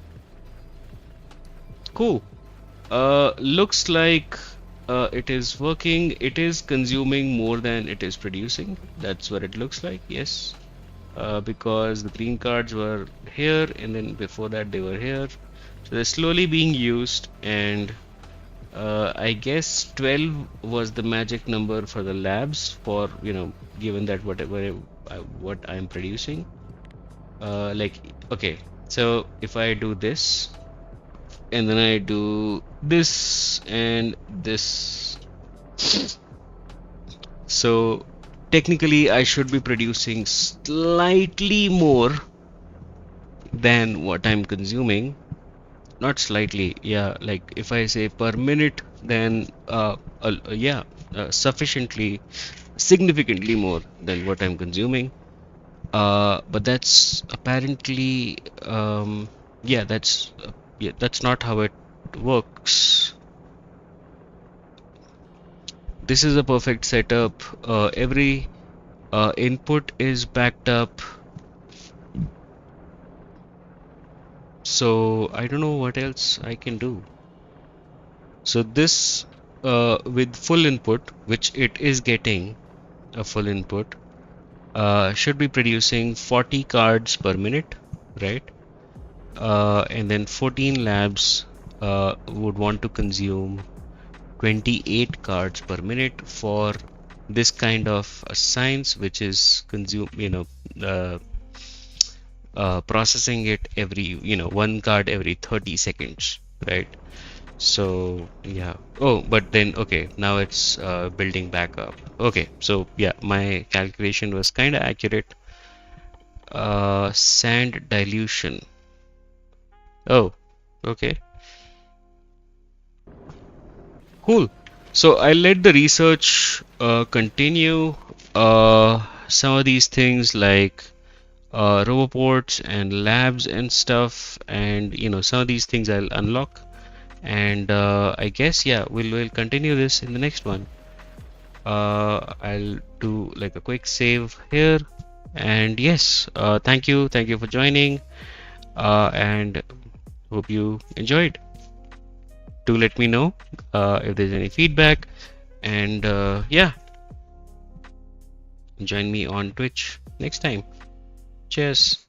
S1: Cool. Looks like it is working. It is consuming more than it is producing. That's what it looks like. Yes. Because the green cards were here, and then before that they were here. So they're slowly being used, and I guess 12 was the magic number for the labs for, given that whatever what I'm producing. Like, okay, so if I do this, and then I do this and this, so technically I should be producing slightly more than what I'm consuming. Not slightly, yeah, like if I say per minute, then yeah, sufficiently, significantly more than what I'm consuming. But that's apparently, yeah, that's not how it works. This is a perfect setup. Every input is backed up. So I don't know what else I can do. So this with full input, which it is getting a full input, should be producing 40 cards per minute, right? And then 14 labs would want to consume 28 cards per minute for this kind of a science, which is uh, processing it every, one card every 30 seconds, right? So yeah. Oh, but then okay, now it's building back up. Okay, so yeah, my calculation was kind of accurate. Sand dilution. Oh, okay, cool. So I let the research continue. Some of these things like roboports and labs and stuff, and some of these things I'll unlock. And I guess yeah, we'll continue this in the next one. I'll do like a quick save here. And yes, thank you for joining. And hope you enjoyed. Do let me know if there's any feedback. And yeah, join me on Twitch next time. Cheers.